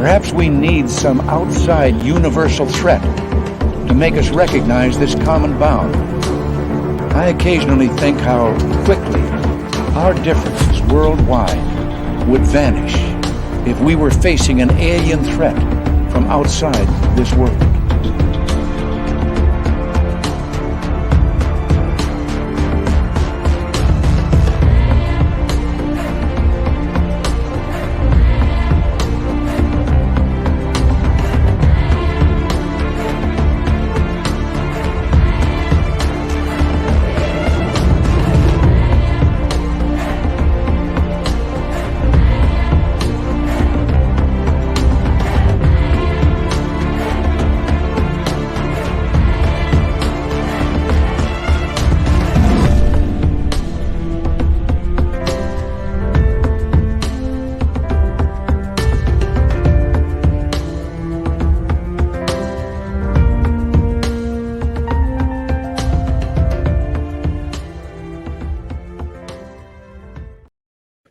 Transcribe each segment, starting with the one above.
Perhaps we need some outside universal threat to make us recognize this common bound. I occasionally think how quickly our differences worldwide would vanish if we were facing an alien threat from outside this world.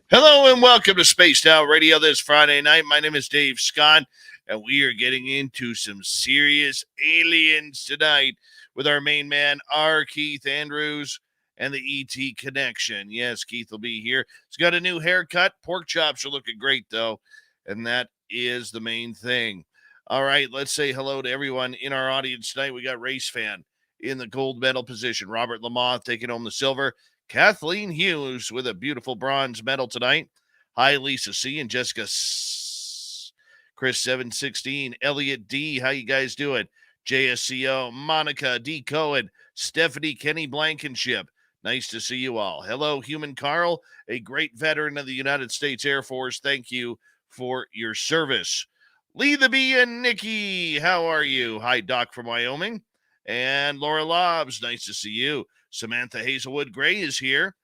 Hello and welcome to Spaced Out Radio this Friday night. My name is Dave Scott, and we are getting into some serious aliens tonight with our main man, R Keith Andrews, and the ET Connection. Yes, Keith will be here. He's got a new haircut. Pork chops are looking great, though, and that is the main thing. All right, let's say hello to everyone in our audience tonight. We got Race Fan in the gold medal position. Robert Lamothe taking home the silver. Kathleen Hughes with a beautiful bronze medal tonight. Hi, Lisa C. and Jessica S. Chris 716. Elliot D. How you guys doing? JSCO. Monica D. Cohen. Stephanie Kenny Blankenship. Nice to see you all. Hello, Human Carl, a great veteran of the United States Air Force. Thank you for your service. Lee the Bee and Nikki. How are you? Hi, Doc from Wyoming. And Laura Lobbs. Nice to see you. Samantha Hazelwood Gray is here.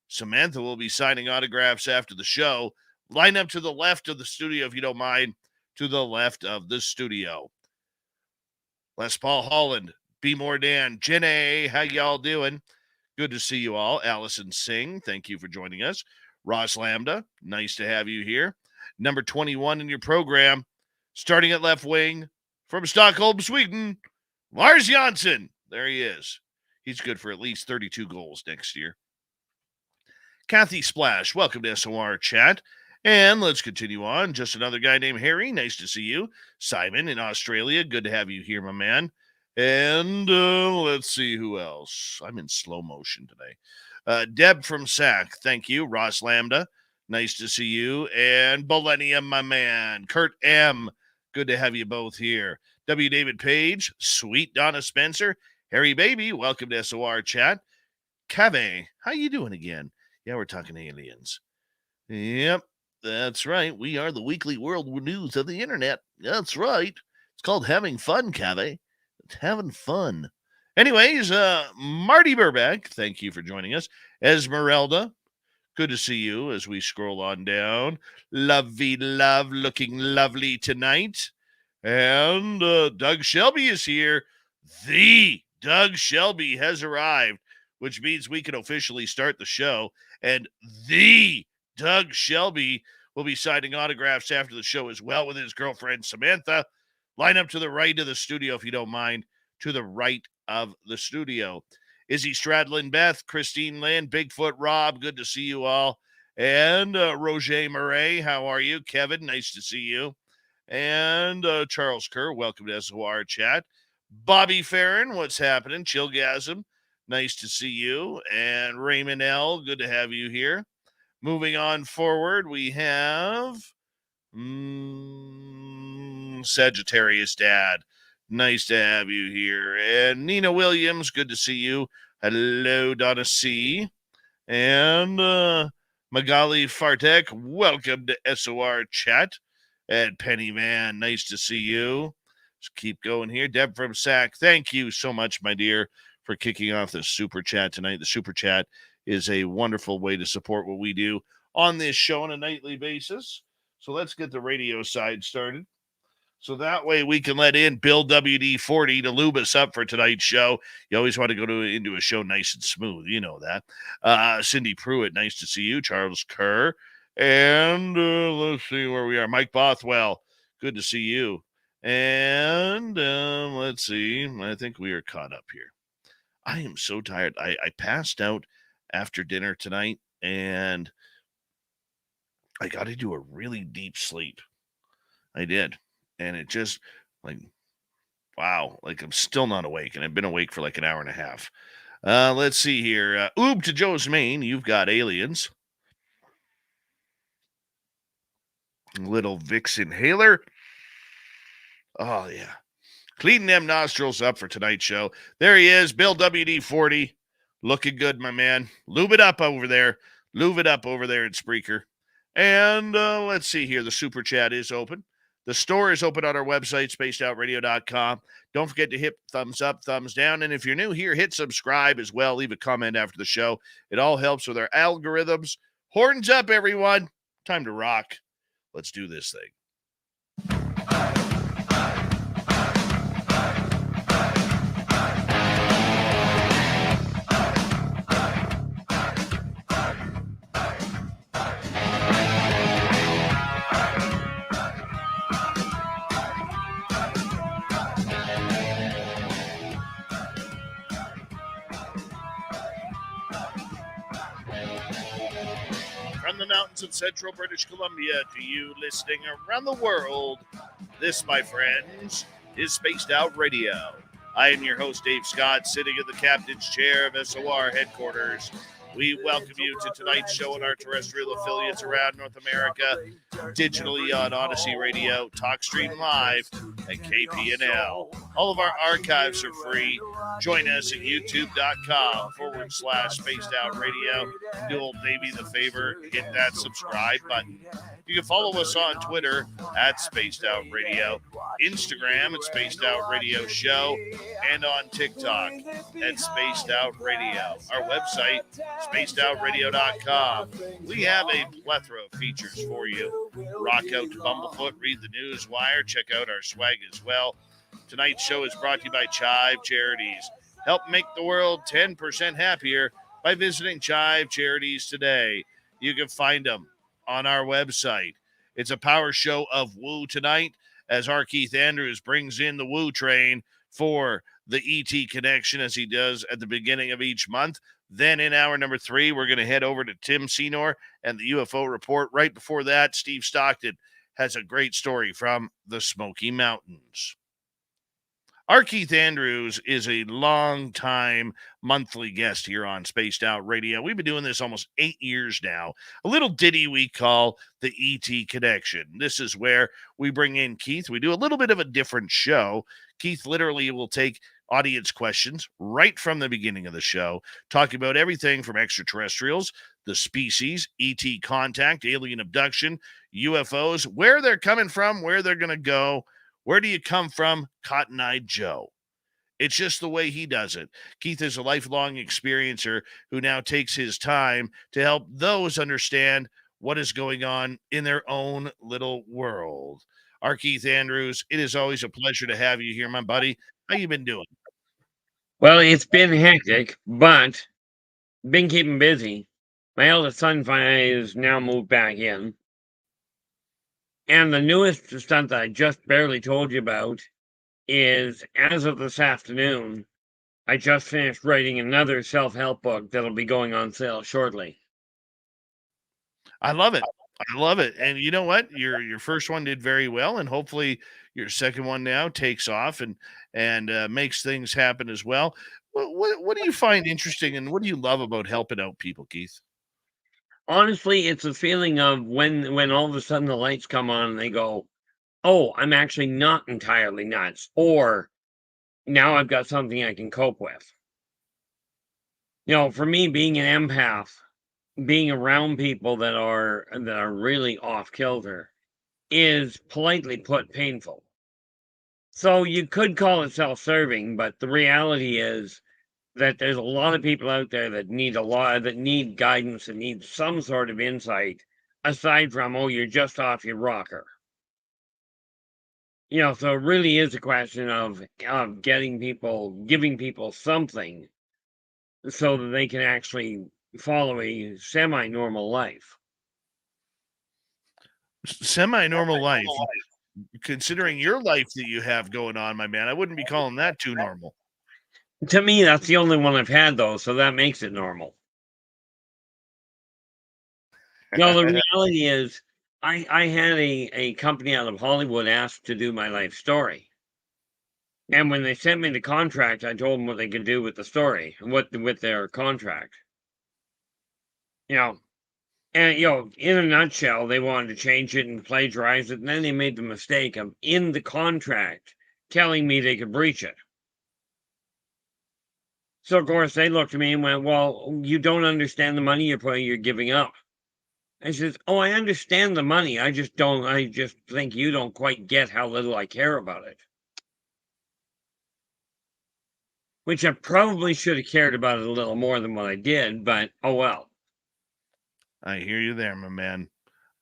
Samantha will be signing autographs after the show. Line up to the left of the studio, if you don't mind, to the left of the studio. Les Paul Holland, B. More Dan, Jen A., how y'all doing? Good to see you all. Allison Singh, thank you for joining us. Ross Lambda, nice to have you here. Number 21 in your program, starting at left wing from Stockholm, Sweden, Lars Janssen. There he is. He's good for at least 32 goals next year. Kathy Splash, welcome to SOR Chat. And let's continue on. Just another guy named Harry. Nice to see you. Simon in Australia. Good to have you here, my man. And let's see who else. I'm in slow motion today. Deb from SAC. Thank you. Ross Lambda. Nice to see you. And Millennium, my man. Kurt M. Good to have you both here. W. David Page. Sweet Donna Spencer. Harry Baby, welcome to SOR Chat. Cave, how you doing again? Yeah, we're talking aliens. Yep, that's right. We are the weekly world news of the internet. That's right. It's called having fun, Cave. It's having fun. Anyways, Marty Burback, thank you for joining us. Esmeralda, good to see you as we scroll on down. Lovey Love, looking lovely tonight. And Doug Shelby is here. The Doug Shelby has arrived, which means we can officially start the show. And the Doug Shelby will be signing autographs after the show as well with his girlfriend, Samantha. Line up to the right of the studio, if you don't mind, to the right of the studio. Izzy Stradlin, Beth, Christine Lynn, Bigfoot Rob, good to see you all. And Roger Murray, how are you? Kevin, nice to see you. And Charles Kerr, welcome to SOR Chat. Bobby Farron, what's happening? Chillgasm, nice to see you. And Raymond L., good to have you here. Moving on forward, we have Sagittarius Dad. Nice to have you here. And Nina Williams, good to see you. Hello, Donna C. And Magali Fartek, welcome to SOR Chat. And Penny Van, nice to see you. Let's keep going here. Deb from SAC, thank you so much, my dear, for kicking off the Super Chat tonight. The Super Chat is a wonderful way to support what we do on this show on a nightly basis. So let's get the radio side started. So that way we can let in Bill WD-40 to lube us up for tonight's show. You always want to go into a show nice and smooth. You know that. Cindy Pruitt, nice to see you. Charles Kerr. And let's see where we are. Mike Bothwell, Good to see you. And let's see. I think we are caught up here. I am so tired. I passed out after dinner tonight, and I got into a really deep sleep. I did. And it just, like, wow, like I'm still not awake, and I've been awake for like an hour and a half. Let's see here. Oob to Joe's Maine. You've got aliens. Little Vicks inhaler. Oh, yeah. Cleaning them nostrils up for tonight's show. There he is, Bill WD-40. Looking good, my man. Lube it up over there. Lube it up over there at Spreaker. And let's see here. The super chat is open. The store is open on our website, spacedoutradio.com. Don't forget to hit thumbs up, thumbs down. And if you're new here, hit subscribe as well. Leave a comment after the show. It all helps with our algorithms. Horns up, everyone. Time to rock. Let's do this thing. From the mountains of central British Columbia to you listening around the world, this, my friends, is Spaced Out Radio. I am your host, Dave Scott, sitting in the captain's chair of SOR headquarters. We welcome you to tonight's show on our terrestrial affiliates around North America, digitally on Odyssey Radio, TalkStream Live, and KPNL. All of our archives are free. Join us at youtube.com/Spaced Out Radio. Do old Davey the favor, hit that subscribe button. You can follow us on Twitter at Spaced Out Radio, Instagram at Spaced Out Radio Show, and on TikTok at Spaced Out Radio. Our website, spacedoutradio.com. We have a plethora of features for you. Rock out to Bumblefoot, read the news wire, check out our swag as well. Tonight's show is brought to you by Chive Charities. Help make the world 10% happier by visiting Chive Charities today. You can find them on our website. It's a power show of woo tonight as R Keith Andrews brings in the woo train for the ET connection as he does at the beginning of each month. Then in hour number 3, we're going to head over to Tim Senor and the UFO report. Right before that, Steve Stockton has a great story from the Smoky Mountains. R Keith Andrews is a long-time monthly guest here on Spaced Out Radio. We've been doing this almost 8 years now. A little ditty we call the ET Connection. This is where we bring in Keith. We do a little bit of a different show. Keith literally will take audience questions right from the beginning of the show, talking about everything from extraterrestrials, the species, ET contact, alien abduction, UFOs, where they're coming from, where they're going to go. Where do you come from, Cotton-Eyed Joe? It's just the way he does it. Keith is a lifelong experiencer who now takes his time to help those understand what is going on in their own little world. R. Keith Andrews, it is always a pleasure to have you here, my buddy. How you been doing? Well, it's been hectic, but been keeping busy. My eldest son has now moved back in. And the newest stunt that I just barely told you about is, as of this afternoon, I just finished writing another self-help book that'll be going on sale shortly. I love it. I love it. And you know what? Your first one did very well, and hopefully your second one now takes off and makes things happen as well. What do you find interesting, and what do you love about helping out people, Keith? Honestly, it's a feeling of when all of a sudden the lights come on and they go, oh, I'm actually not entirely nuts, or now I've got something I can cope with. You know, for me, being an empath, being around people that are really off kilter is, politely put, painful. So you could call it self-serving, but the reality is that there's a lot of people out there that need guidance and need some sort of insight aside from, oh, you're just off your rocker. You know, so it really is a question of giving people something so that they can actually follow a semi-normal life. Semi-normal life. Considering your life that you have going on, my man, I wouldn't be calling that too normal. To me, that's the only one I've had, though, so that makes it normal. No, the reality is, I had a company out of Hollywood ask to do my life story. And when they sent me the contract, I told them what they could do with the story, with their contract. You know, and in a nutshell, they wanted to change it and plagiarize it, and then they made the mistake of in the contract telling me they could breach it. So of course they looked at me and went, "Well, you don't understand the money you're giving up." I says, "Oh, I understand the money. I just don't. I just think you don't quite get how little I care about it." Which I probably should have cared about it a little more than what I did, but oh well. I hear you there, my man.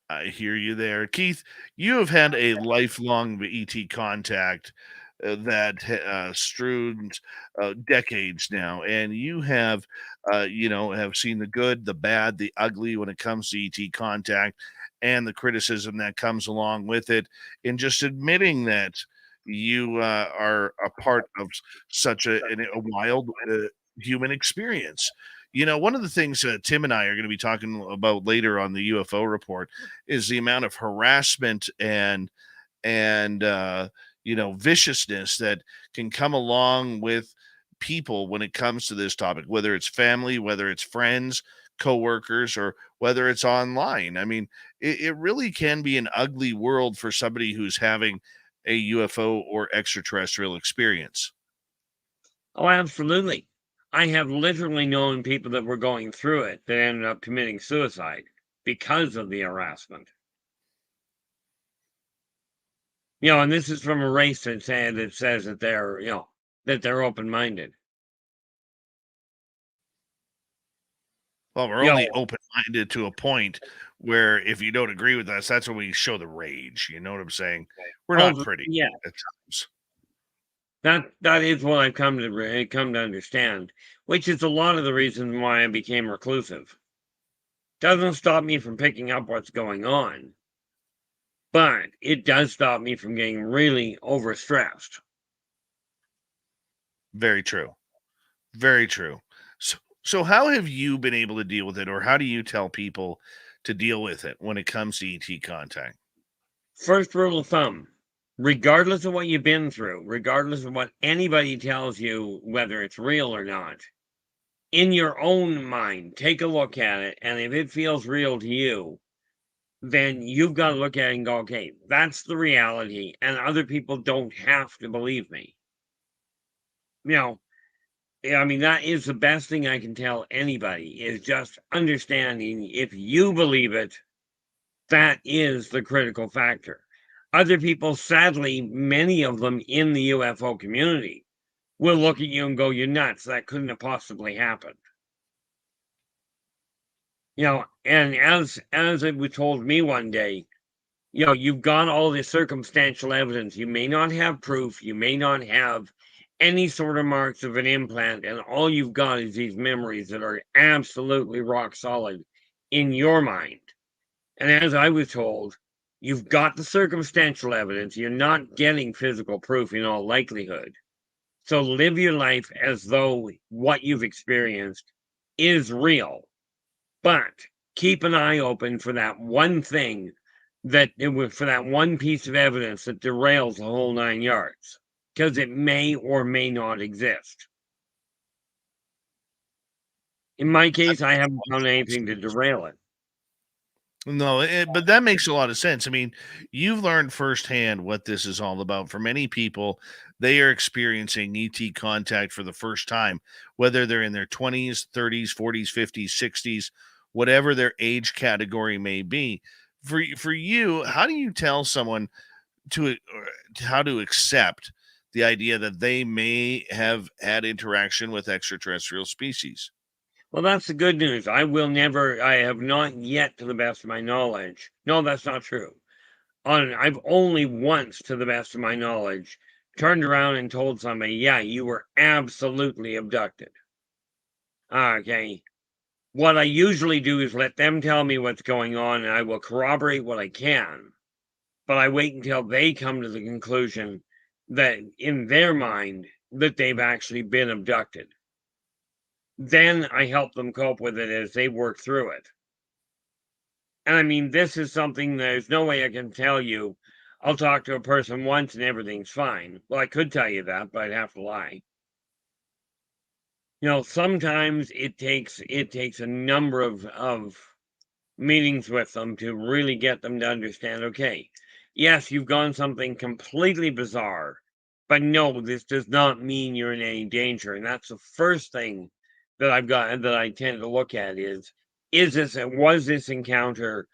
I hear you there. Keith, you have had a lifelong ET contact that strewed decades now, and you have, have seen the good, the bad, the ugly when it comes to ET contact and the criticism that comes along with it, in just admitting that you are a part of such a wild human experience. One of the things Tim and I are going to be talking about later on the UFO report is the amount of harassment and viciousness that can come along with people when it comes to this topic, whether it's family, whether it's friends, coworkers, or whether it's online. I mean, it really can be an ugly world for somebody who's having a UFO or extraterrestrial experience. Oh, absolutely. I have literally known people that were going through it that ended up committing suicide because of the harassment. And this is from a race that says that they're open-minded. Well, we're only open-minded to a point where if you don't agree with us, that's when we show the rage. You know what I'm saying? We're not pretty at times. That is what I've come to understand, which is a lot of the reason why I became reclusive. Doesn't stop me from picking up what's going on, but it does stop me from getting really overstressed. Very true. Very true. So how have you been able to deal with it, or how do you tell people to deal with it when it comes to ET contact? First rule of thumb, regardless of what you've been through, regardless of what anybody tells you, whether it's real or not, in your own mind, take a look at it, and if it feels real to you, then you've got to look at it and go, okay, that's the reality, and other people don't have to believe me. I mean, that is the best thing I can tell anybody, is just understanding if you believe it, that is the critical factor. Other people, sadly, many of them in the UFO community, will look at you and go, "You're nuts. That couldn't have possibly happened." And as it was told me one day, you've got all this circumstantial evidence. You may not have proof. You may not have any sort of marks of an implant, and all you've got is these memories that are absolutely rock solid in your mind. And as I was told, you've got the circumstantial evidence. You're not getting physical proof in all likelihood. So live your life as though what you've experienced is real. But keep an eye open for that one thing for that one piece of evidence that derails the whole 9 yards. Because it may or may not exist. In my case, I haven't found anything to derail it. No, but that makes a lot of sense. I mean, you've learned firsthand what this is all about. For many people, they are experiencing ET contact for the first time, whether they're in their 20s, 30s, 40s, 50s, 60s, whatever their age category may be. For you, how do you tell someone how to accept the idea that they may have had interaction with extraterrestrial species? Well, that's the good news. I have not yet, to the best of my knowledge. No, that's not true. I've only once, to the best of my knowledge, turned around and told somebody, "Yeah, you were absolutely abducted." Okay. What I usually do is let them tell me what's going on, and I will corroborate what I can. but I wait until they come to the conclusion that in their mind that they've actually been abducted. Then I help them cope with it as they work through it. And I mean, this is something there's no way I can tell you, I'll talk to a person once and everything's fine. Well, I could tell you that, but I'd have to lie. Sometimes it takes a number of meetings with them to really get them to understand, okay, yes, you've gone something completely bizarre, but no, this does not mean you're in any danger. And that's the first thing that I tend to look at was this encounter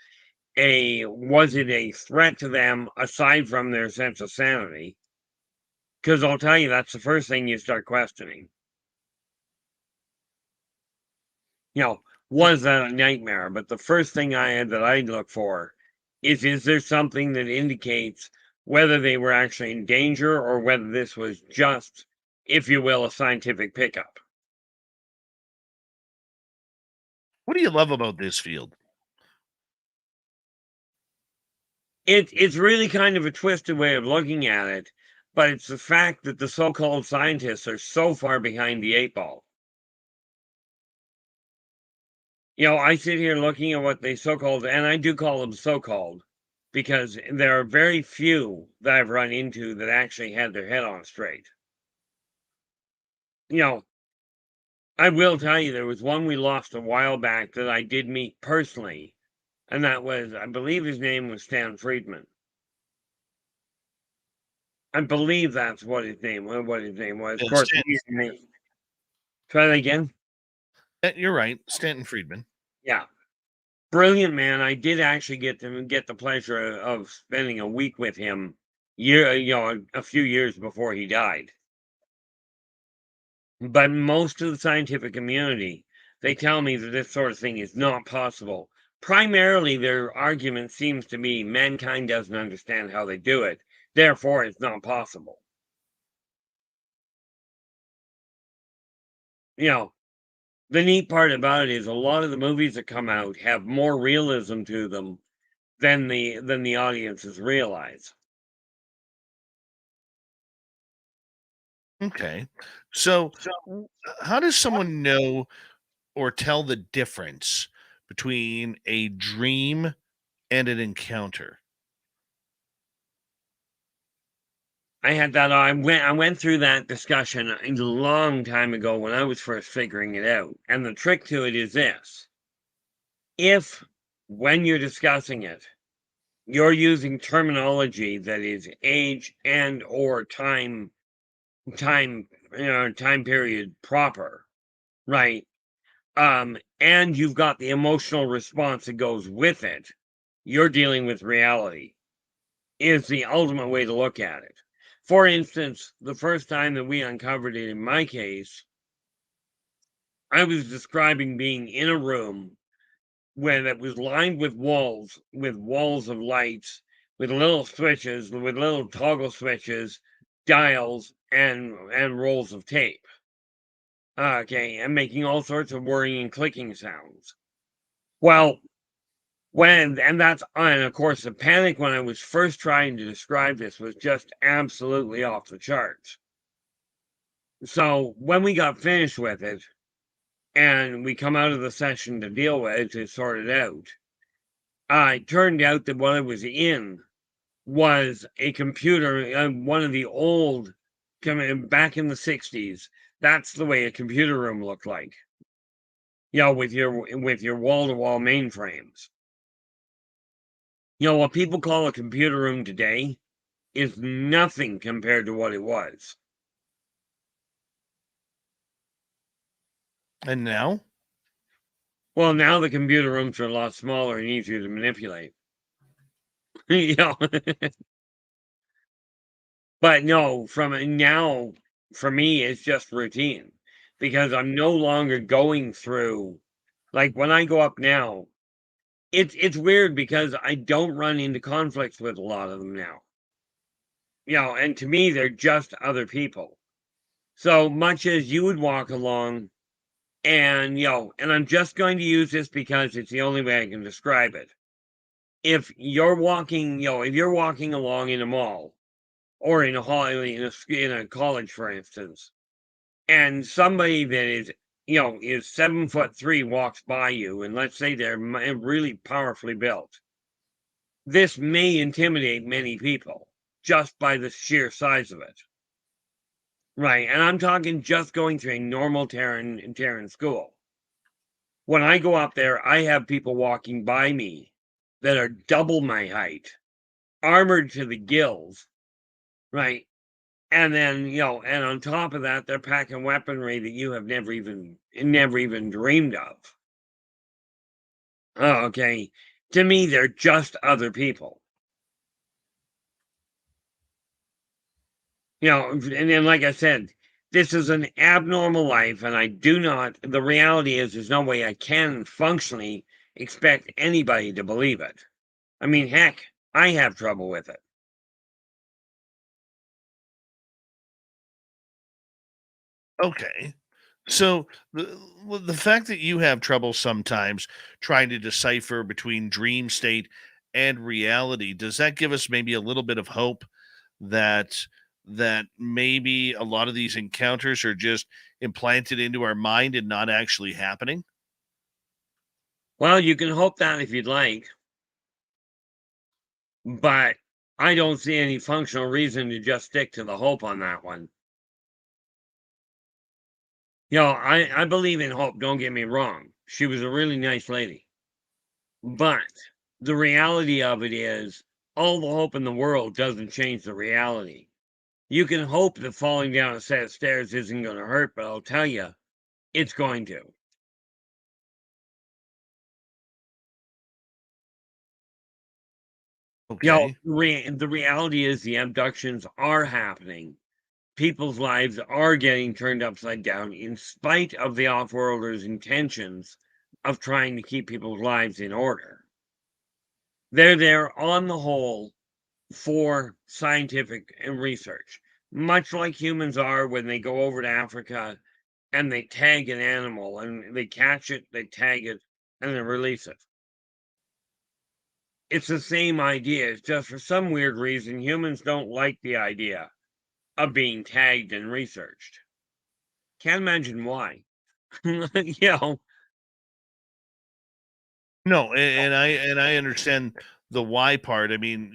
was it a threat to them aside from their sense of sanity? Because I'll tell you, that's the first thing you start questioning. Was that a nightmare? But the first thing I'd look for is there something that indicates whether they were actually in danger or whether this was just, if you will, a scientific pickup. What do you love about this field? It's really kind of a twisted way of looking at it, but it's the fact that the so-called scientists are so far behind the 8 ball. I sit here looking at what they so-called, and I do call them so-called, because there are very few that I've run into that actually had their head on straight. I will tell you, there was one we lost a while back that I did meet personally, and that was, I believe his name was Stan Friedman. I believe that's what his name was. Of course, try that again. You're right, Stanton Friedman. Yeah, brilliant man. I did actually get the pleasure of spending a week with him, a few years before he died. But most of the scientific community, they tell me that this sort of thing is not possible. Primarily, their argument seems to be mankind doesn't understand how they do it, therefore it's not possible. The neat part about it is a lot of the movies that come out have more realism to them than the audiences realize. Okay. So how does someone know or tell the difference between a dream and an encounter? I went through that discussion a long time ago when I was first figuring it out. And the trick to it is this. If, when you're discussing it, you're using terminology that is age and or time period proper, right? And you've got the emotional response that goes with it, you're dealing with reality, is the ultimate way to look at it. For instance, the first time that we uncovered it in my case, I was describing being in a room where it was lined with walls of lights, with little switches, with little toggle switches, dials, and rolls of tape. Okay, and making all sorts of whirring and clicking sounds. Well, and of course the panic when I was first trying to describe this was just absolutely off the charts. So when we got finished with it and we come out of the session to deal with it, to sort it out, it turned out that what I was in was a computer, one of the old, back in the 60s. That's the way a computer room looked like. With your wall-to-wall mainframes. What people call a computer room today is nothing compared to what it was. And now? Well, now the computer rooms are a lot smaller and easier to manipulate. But no, now, for me, it's just routine. Because I'm no longer going through, like when I go up now, it's weird because I don't run into conflicts with a lot of them now. And to me, they're just other people. So much as you would walk along and, and I'm just going to use this because it's the only way I can describe it. if you're walking, if you're walking along in a mall or in a hall, in a college, for instance, and somebody that is 7'3" walks by you, and let's say they're really powerfully built, this may intimidate many people just by the sheer size of it. Right, and I'm talking just going through a normal Terran school. When I go up there, I have people walking by me that are double my height, armored to the gills, right? And then, and on top of that, they're packing weaponry that you have never even dreamed of. Oh, okay. To me, they're just other people. And then, like I said, this is an abnormal life, and the reality is there's no way I can functionally expect anybody to believe it. I mean, heck, I have trouble with it. Okay. So the fact that you have trouble sometimes trying to decipher between dream state and reality, does that give us maybe a little bit of hope that maybe a lot of these encounters are just implanted into our mind and not actually happening? Well, you can hope that if you'd like, but I don't see any functional reason to just stick to the hope on that one. I believe in Hope, don't get me wrong. She was a really nice lady. But the reality of it is, all the hope in the world doesn't change the reality. You can hope that falling down a set of stairs isn't going to hurt, but I'll tell you, it's going to. Okay. The reality is the abductions are happening. People's lives are getting turned upside down in spite of the off-worlders' intentions of trying to keep people's lives in order. They're there on the whole for scientific and research, much like humans are when they go over to Africa and they tag an animal and they catch it, they tag it, and then release it. It's the same idea. It's just for some weird reason, humans don't like the idea of being tagged and researched. Can't imagine why. you know, No, and I understand the why part. I mean,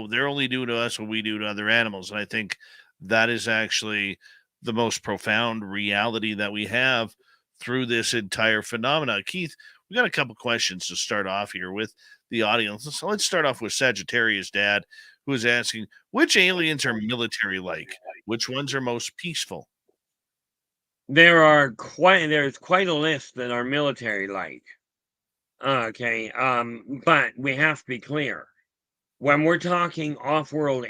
they're only doing to us what we do to other animals, and I think that is actually the most profound reality that we have through this entire phenomena. Keith, we got a couple questions to start off here with the audience. So let's start off with Sagittarius Dad, who is asking, which aliens are military like? Which ones are most peaceful? there's quite a list that are military like. Okay, but we have to be clear. When we're talking off-world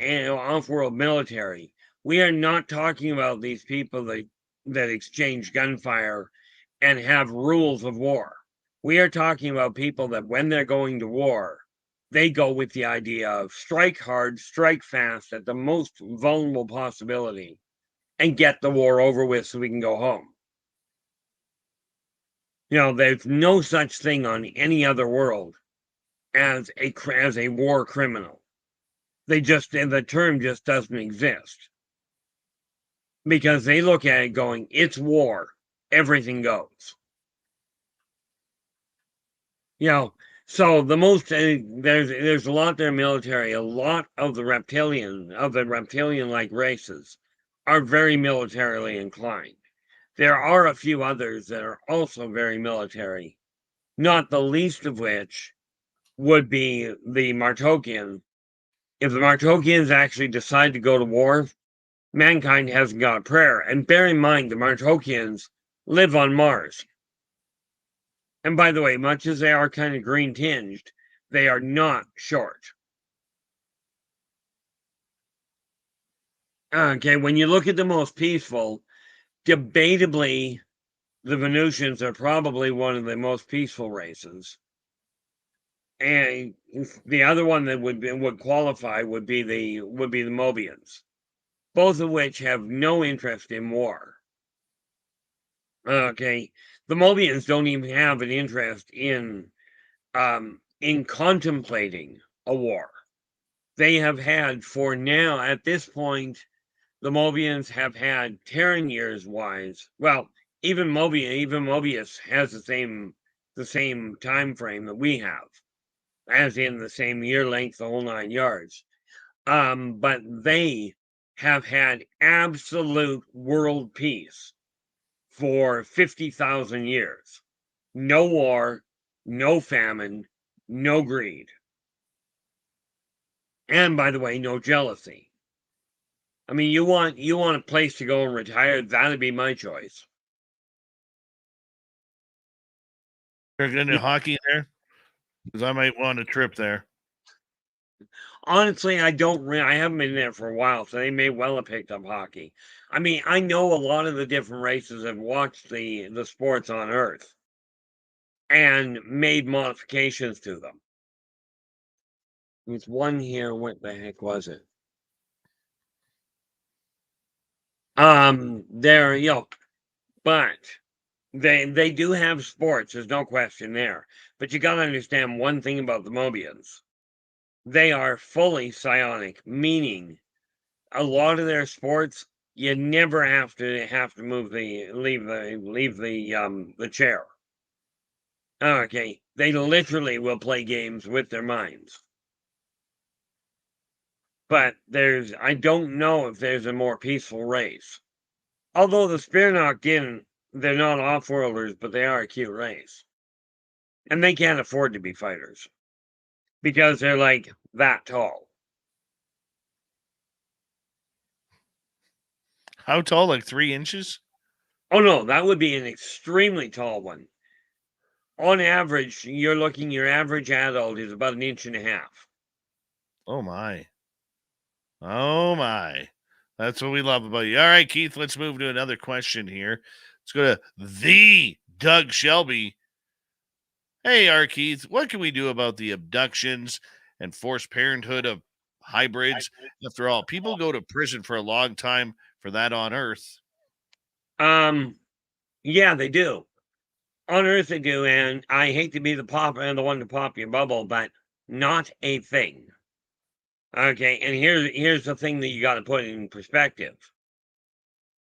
military, we are not talking about these people that exchange gunfire and have rules of war. We are talking about people that when they're going to war, they go with the idea of strike hard, strike fast at the most vulnerable possibility and get the war over with so we can go home. There's no such thing on any other world as a war criminal. The term just doesn't exist because they look at it going, it's war, everything goes. So there's a lot there military. A lot of the reptilian-like races are very militarily inclined. There are a few others that are also very military, not the least of which would be the Martokian. If the Martokians actually decide to go to war, mankind hasn't got a prayer. And bear in mind, the Martokians live on Mars. And by the way, much as they are kind of green tinged, they are not short. Okay, when you look at the most peaceful, debatably, the Venusians are probably one of the most peaceful races. And the other one that would qualify would be the Mobians, both of which have no interest in war. Okay, the Mobians don't even have an interest in in contemplating a war. They have had, for now, at this point, the Mobians have had Terran years wise. Well, even Mobius has the same time frame that we have, as in the same year length, the whole 9 yards. But they have had absolute world peace for 50,000 years. No war, no famine, no greed. And by the way, no jealousy. I mean, you want a place to go and retire, that'd be my choice. You're going to hockey there? Because I might want a trip there. Honestly, I haven't been there for a while, so they may well have picked up hockey. I mean, I know a lot of the different races have watched the sports on Earth and made modifications to them. There's one here, what the heck was it? There, but they do have sports, there's no question there. But you gotta understand one thing about the Mobians. They are fully psionic, meaning a lot of their sports you never have to leave the chair. Okay, they literally will play games with their minds. But I don't know if there's a more peaceful race. Although the Spirnogin, they're not off-worlders, but they are a cute race. And they can't afford to be fighters. Because they're like that tall. How tall? Like 3 inches? Oh no, that would be an extremely tall one. On average, your average adult is about 1.5 inches. Oh my. Oh my. That's what we love about you. All right, Keith, let's move to another question here. Let's go to the Doug Shelby. Hey, R Keith, what can we do about the abductions and forced parenthood of hybrids? After all, people go to prison for a long time for that on Earth. Yeah, they do. On Earth they do, and I hate to be the one to pop your bubble, but not a thing. Okay, and here's the thing that you got to put in perspective.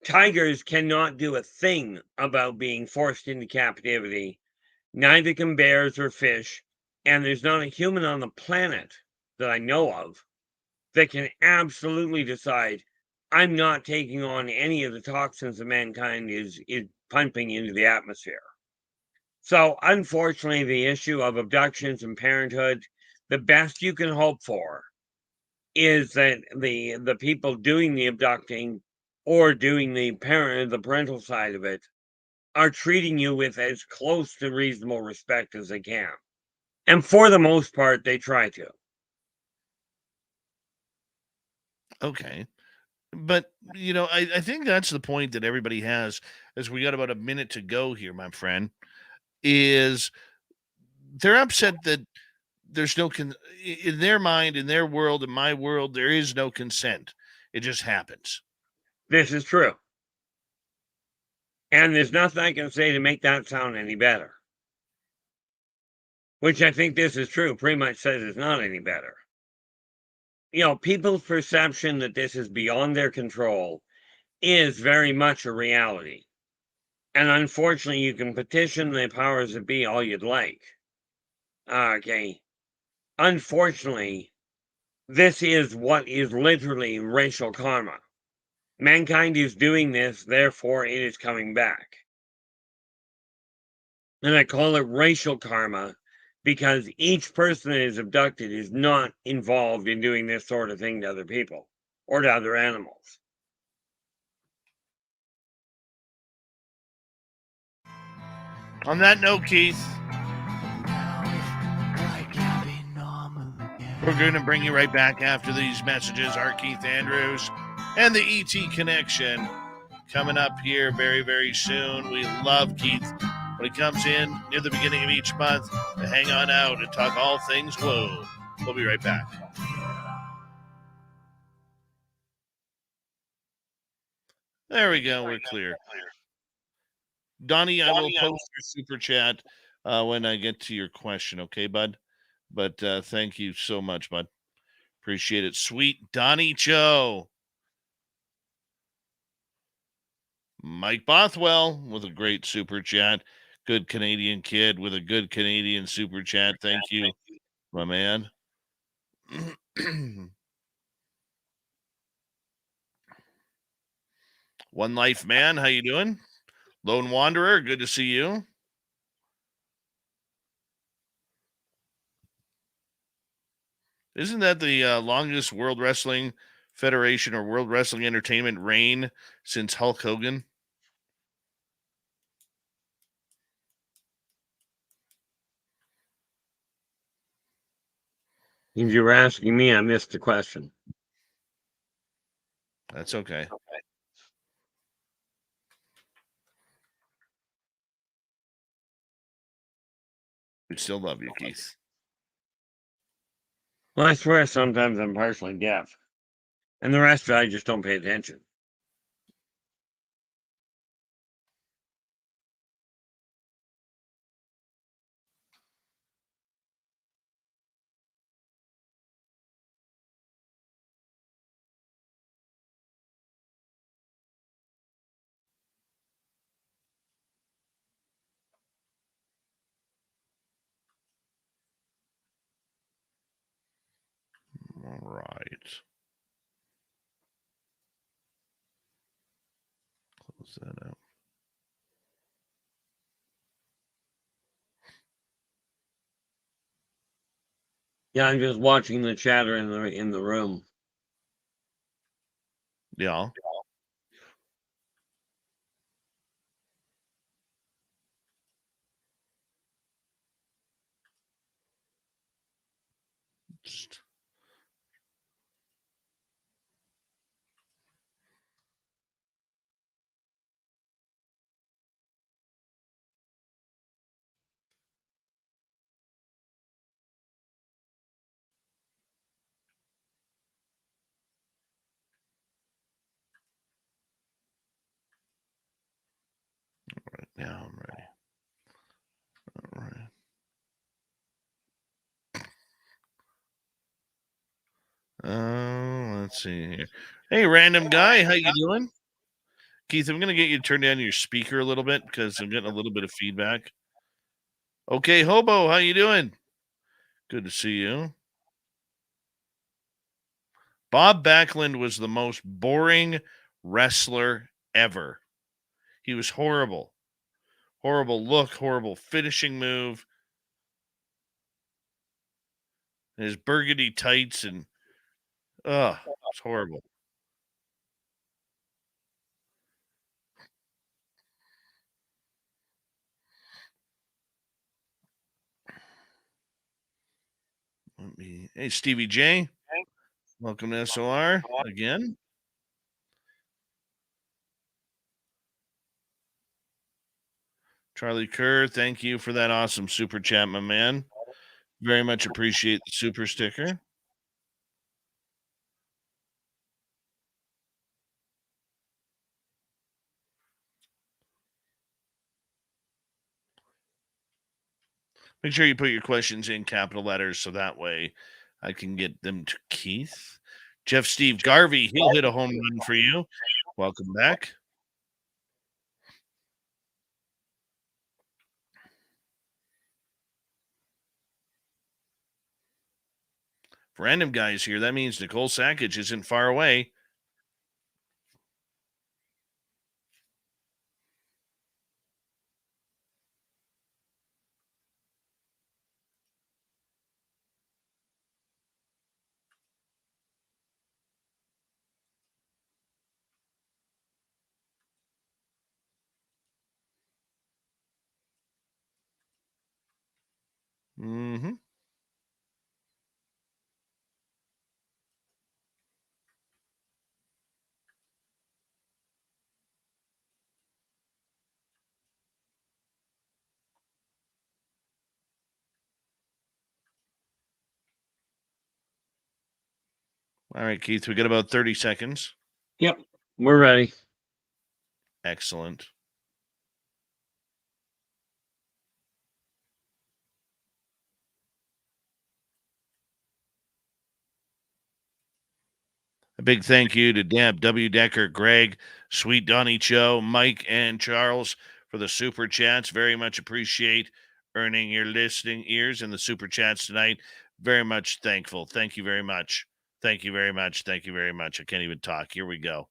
Tigers cannot do a thing about being forced into captivity. Neither can bears or fish, and there's not a human on the planet that I know of that can absolutely decide, I'm not taking on any of the toxins that mankind is pumping into the atmosphere. So, unfortunately, the issue of abductions and parenthood, the best you can hope for is that the people doing the abducting or doing the parental side of it are treating you with as close to reasonable respect as they can. And for the most part, they try to. Okay. But, I think that's the point that everybody has, as we got about a minute to go here, my friend, is they're upset that there's no, in their mind, in their world, in my world, there is no consent. It just happens. This is true. And there's nothing I can say to make that sound any better. Which I think this is true, pretty much says it's not any better. People's perception that this is beyond their control is very much a reality. And unfortunately, you can petition the powers that be all you'd like. Okay. Unfortunately, this is what is literally racial karma. Mankind is doing this, therefore it is coming back. And I call it racial karma because each person that is abducted is not involved in doing this sort of thing to other people or to other animals. On that note, Keith, we're going to bring you right back after these messages. R Keith Andrews and the ET Connection coming up here very, very soon. We love Keith when he comes in near the beginning of each month to hang on out and talk all things woo. We'll be right back. There we go. We're clear. Donnie, I will post your super chat when I get to your question. Okay, bud? But thank you so much, bud. Appreciate it. Sweet Donnie Joe. Mike Bothwell with a great super chat. Good Canadian kid with a good Canadian super chat. Thank you, my man. One Life Man, how you doing? Lone Wanderer, good to see you. Isn't that the longest World Wrestling Federation or World Wrestling Entertainment reign since Hulk Hogan? If you were asking me, I missed the question. That's okay. We still love you, Keith. Well, I swear sometimes I'm partially deaf. And the rest of it, I just don't pay attention. All right. Close that out. Yeah, I'm just watching the chatter in the room. Yeah. Just right now, I'm ready. All right. Let's see here. Hey, random guy, how you doing? Keith, I'm gonna get you to turn down your speaker a little bit because I'm getting a little bit of feedback. Okay, Hobo, how you doing? Good to see you. Bob Backlund was the most boring wrestler ever. He was horrible. Horrible look, horrible finishing move. His burgundy tights and it's horrible. Hey, Stevie J. Welcome to SOR again. Charlie Kerr, thank you for that awesome super chat, my man. Very much appreciate the super sticker. Make sure you put your questions in capital letters so that way I can get them to Keith. Jeff Steve Garvey, he'll hit a home run for you. Welcome back. Random guys here. That means Nicole Sackage isn't far away. Mm-hmm. All right, Keith, we got about 30 seconds. Yep, we're ready. Excellent. A big thank you to Deb, W. Decker, Greg, Sweet Donnie Cho, Mike, and Charles for the super chats. Very much appreciate earning your listening ears in the super chats tonight. Very much thankful. Thank you very much. Thank you very much. Thank you very much. I can't even talk. Here we go.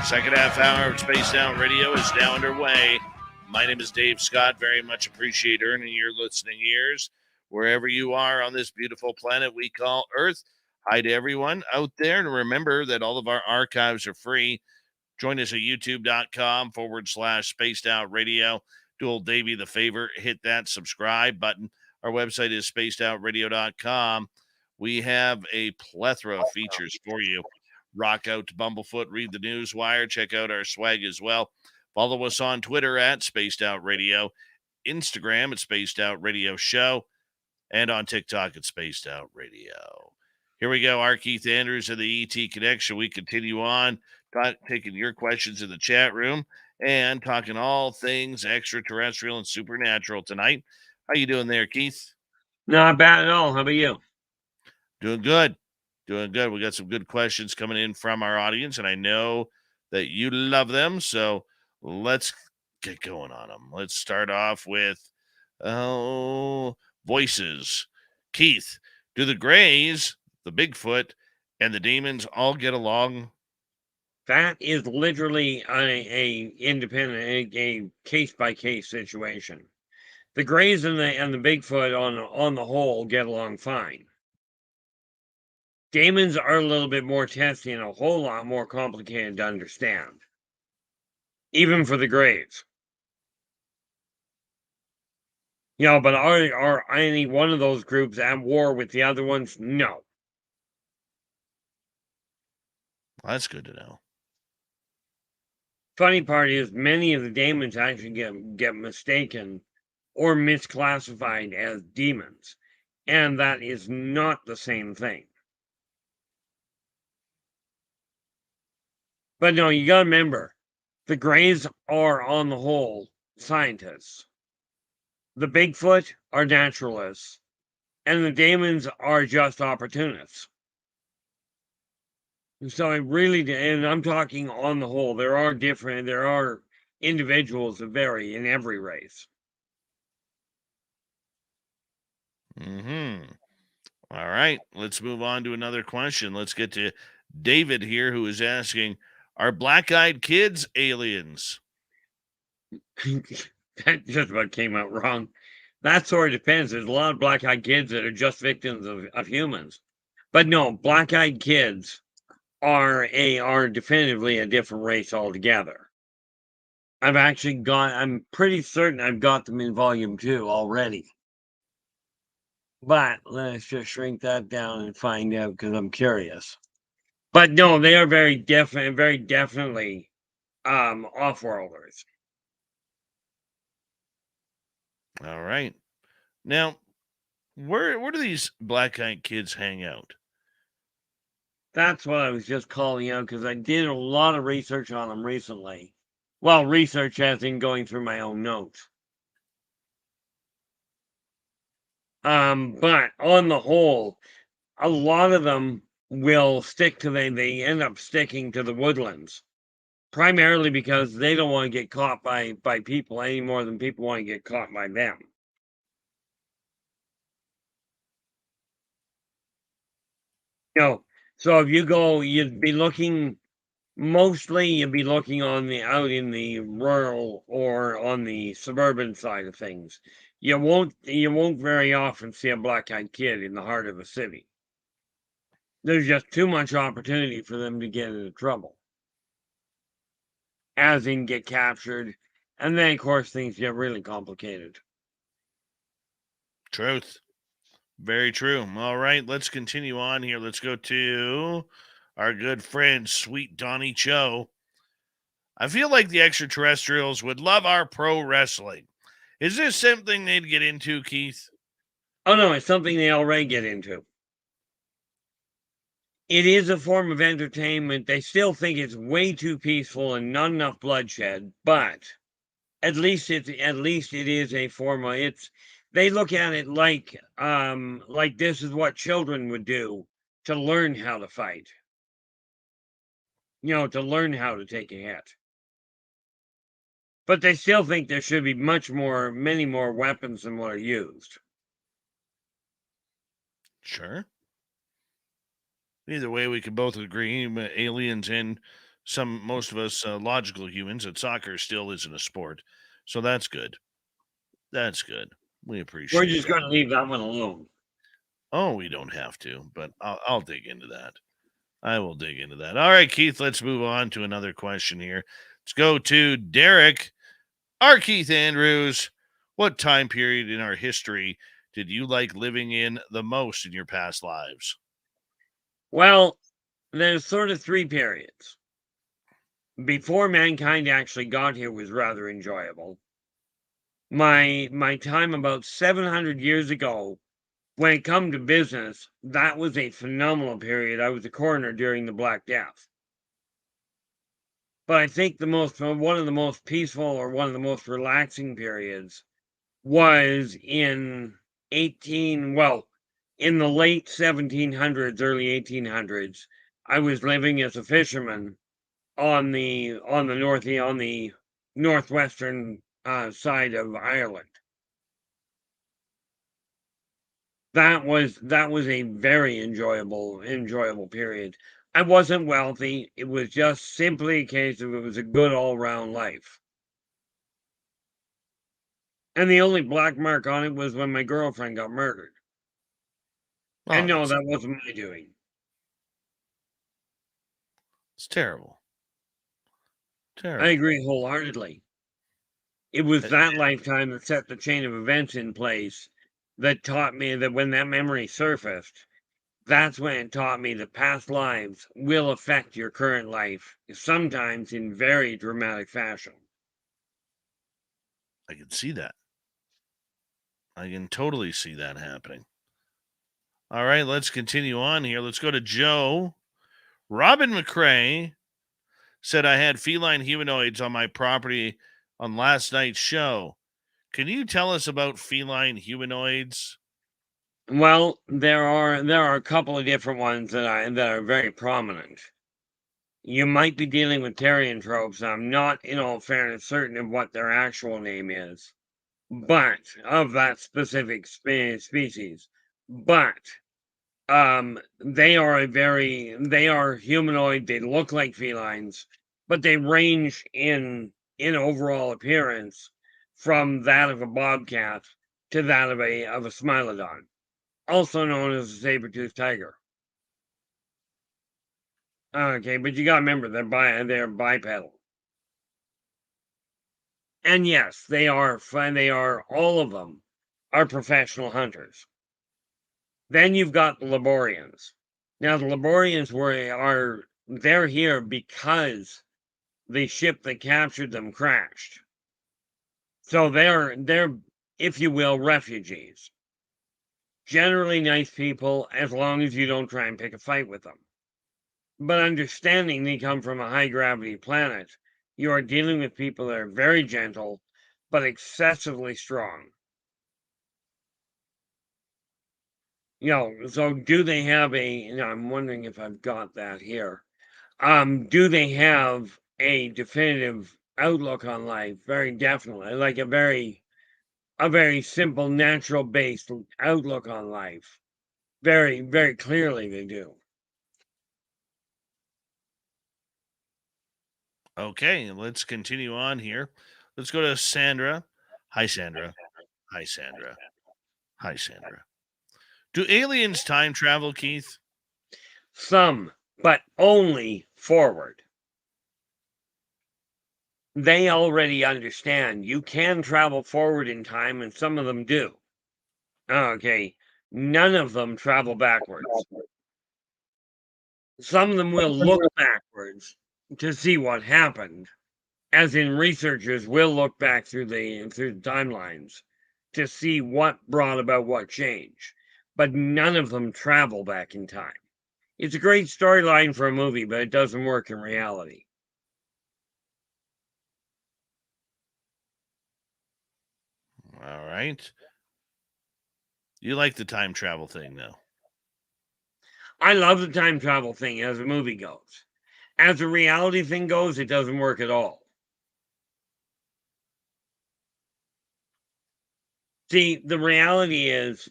Second half hour of Spaced Out Radio is now underway. My name is Dave Scott. Very much appreciate earning your listening ears wherever you are on this beautiful planet we call Earth. Hi to everyone out there. And remember that all of our archives are free. Join us at youtube.com/Spaced Out Radio. Do old Davey the favor, hit that subscribe button. Our website is spacedoutradio.com. We have a plethora of features for you. Rock out to Bumblefoot, read the news wire, check out our swag as well. Follow us on Twitter at Spaced Out Radio, Instagram at Spaced Out Radio Show, and on TikTok at Spaced Out Radio. Here we go, R Keith Andrews of the ET Connection. We continue on taking your questions in the chat room and talking all things extraterrestrial and supernatural tonight. How you doing there, Keith? Not bad at all. How about you? Doing good. Doing good. We got some good questions coming in from our audience, and I know that you love them. So let's get going on them. Let's start off with voices. Keith, do the Greys, the Bigfoot, and the demons all get along? That is literally a independent, a case by case situation. The Greys and the Bigfoot on the whole get along fine. Demons are a little bit more testy and a whole lot more complicated to understand, even for the Greys. But are any one of those groups at war with the other ones? No. Well, that's good to know. Funny part is many of the demons actually get mistaken or misclassified as demons, and that is not the same thing. But no, you gotta remember, the Greys are, on the whole, scientists. The Bigfoot are naturalists, and the demons are just opportunists. So it really, and I'm talking on the whole, there are individuals that vary in every race. All right, let's move on to another question. Let's get to David here, who is asking, are black-eyed kids aliens? That just about came out wrong. That sort of depends. There's a lot of black-eyed kids that are just victims of humans. But no, black-eyed kids are definitively a different race altogether. I'm pretty certain I've got them in volume 2 already. But let's just shrink that down and find out, because I'm curious. But no, they are very definitely off-worlders. All right. Now, where do these black-eyed kids hang out? That's what I was just calling out, because I did a lot of research on them recently. Well, research as in going through my own notes. But on the whole, a lot of them will stick to they end up sticking to the woodlands, primarily because they don't want to get caught by people any more than people want to get caught by them. So if you go, you'd be looking out in the rural or on the suburban side of things. You won't very often see a black-eyed kid in the heart of a city. There's just too much opportunity for them to get into trouble, as in get captured, and then of course things get really complicated. Truth. Very true. All right, let's continue on here. Let's go to our good friend, Sweet Donnie Cho. I feel like the extraterrestrials would love our pro wrestling. Is this something they'd get into, Keith? Oh, no, it's something they already get into. It is a form of entertainment. They still think it's way too peaceful and not enough bloodshed, but at least it is a form of they look at it like this is what children would do to learn how to fight. To learn how to take a hit. But they still think there should be many more weapons than what are used. Sure. Either way, we can both agree, aliens and most of us logical humans, that soccer still isn't a sport. So that's good. That's good. We appreciate We're just that. going to leave that one alone. Oh, we don't have to, but I'll dig into that. I will dig into that. All right, Keith, let's move on to another question here. Let's go to Derek R Keith Andrews. What time period in our history did you like living in the most in your past lives? Well, there's sort of three periods. Before mankind actually got here was rather enjoyable. My time about 700 years ago, when it come to business, that was a phenomenal period. I was a coroner during the Black Death. But I think one of the most peaceful or one of the most relaxing periods was in in the late 1700s, early 1800s. I was living as a fisherman on the northwestern side of Ireland. That was a very enjoyable period. I wasn't wealthy. It was just simply a case of it was a good all-round life. And the only black mark on it was when my girlfriend got murdered. Oh, And no, that wasn't my doing. It's terrible. I agree wholeheartedly. It was that lifetime that set the chain of events in place that taught me that when that memory surfaced, that's when it taught me that past lives will affect your current life, sometimes in very dramatic fashion. I can see that. I can totally see that happening. All right, let's continue on here. Let's go to Joe. Robin McCrae said, I had feline humanoids on my property on last night's show. Can you tell us about feline humanoids? Well, there are a couple of different ones that are very prominent. You might be dealing with therianthropes. I'm not, in all fairness, certain of what their actual name is, but of that specific species. But they are humanoid. They look like felines, but they range in overall appearance from that of a bobcat to that of a smilodon, also known as a saber-toothed tiger. Okay, but you gotta remember they're bipedal. And yes, they are all of them are professional hunters. Then you've got the Laborians. Now the Laborians they're here because the ship that captured them crashed. So they're if you will, refugees. Generally nice people as long as you don't try and pick a fight with them. But understanding they come from a high gravity planet, you are dealing with people that are very gentle, but excessively strong. So do they have I'm wondering if I've got that here. Do they have a definitive outlook on life? Very definitely. Like a very simple, natural based outlook on life. Very, very clearly they do. Okay, let's continue on here. Let's go to Sandra. Hi, Sandra. Hi, Sandra. Hi, Sandra. Do aliens time travel, Keith? Some, but only forward. They already understand you can travel forward in time, and some of them do. Okay, none of them travel backwards. Some of them will look backwards to see what happened, As in, researchers will look back through the timelines to see what brought about what change, but none of them travel back in time. It's a great storyline for a movie, but it doesn't work in reality. All right. You like the time travel thing, though. I love the time travel thing as a movie goes. As a reality thing goes, it doesn't work at all. See, the reality is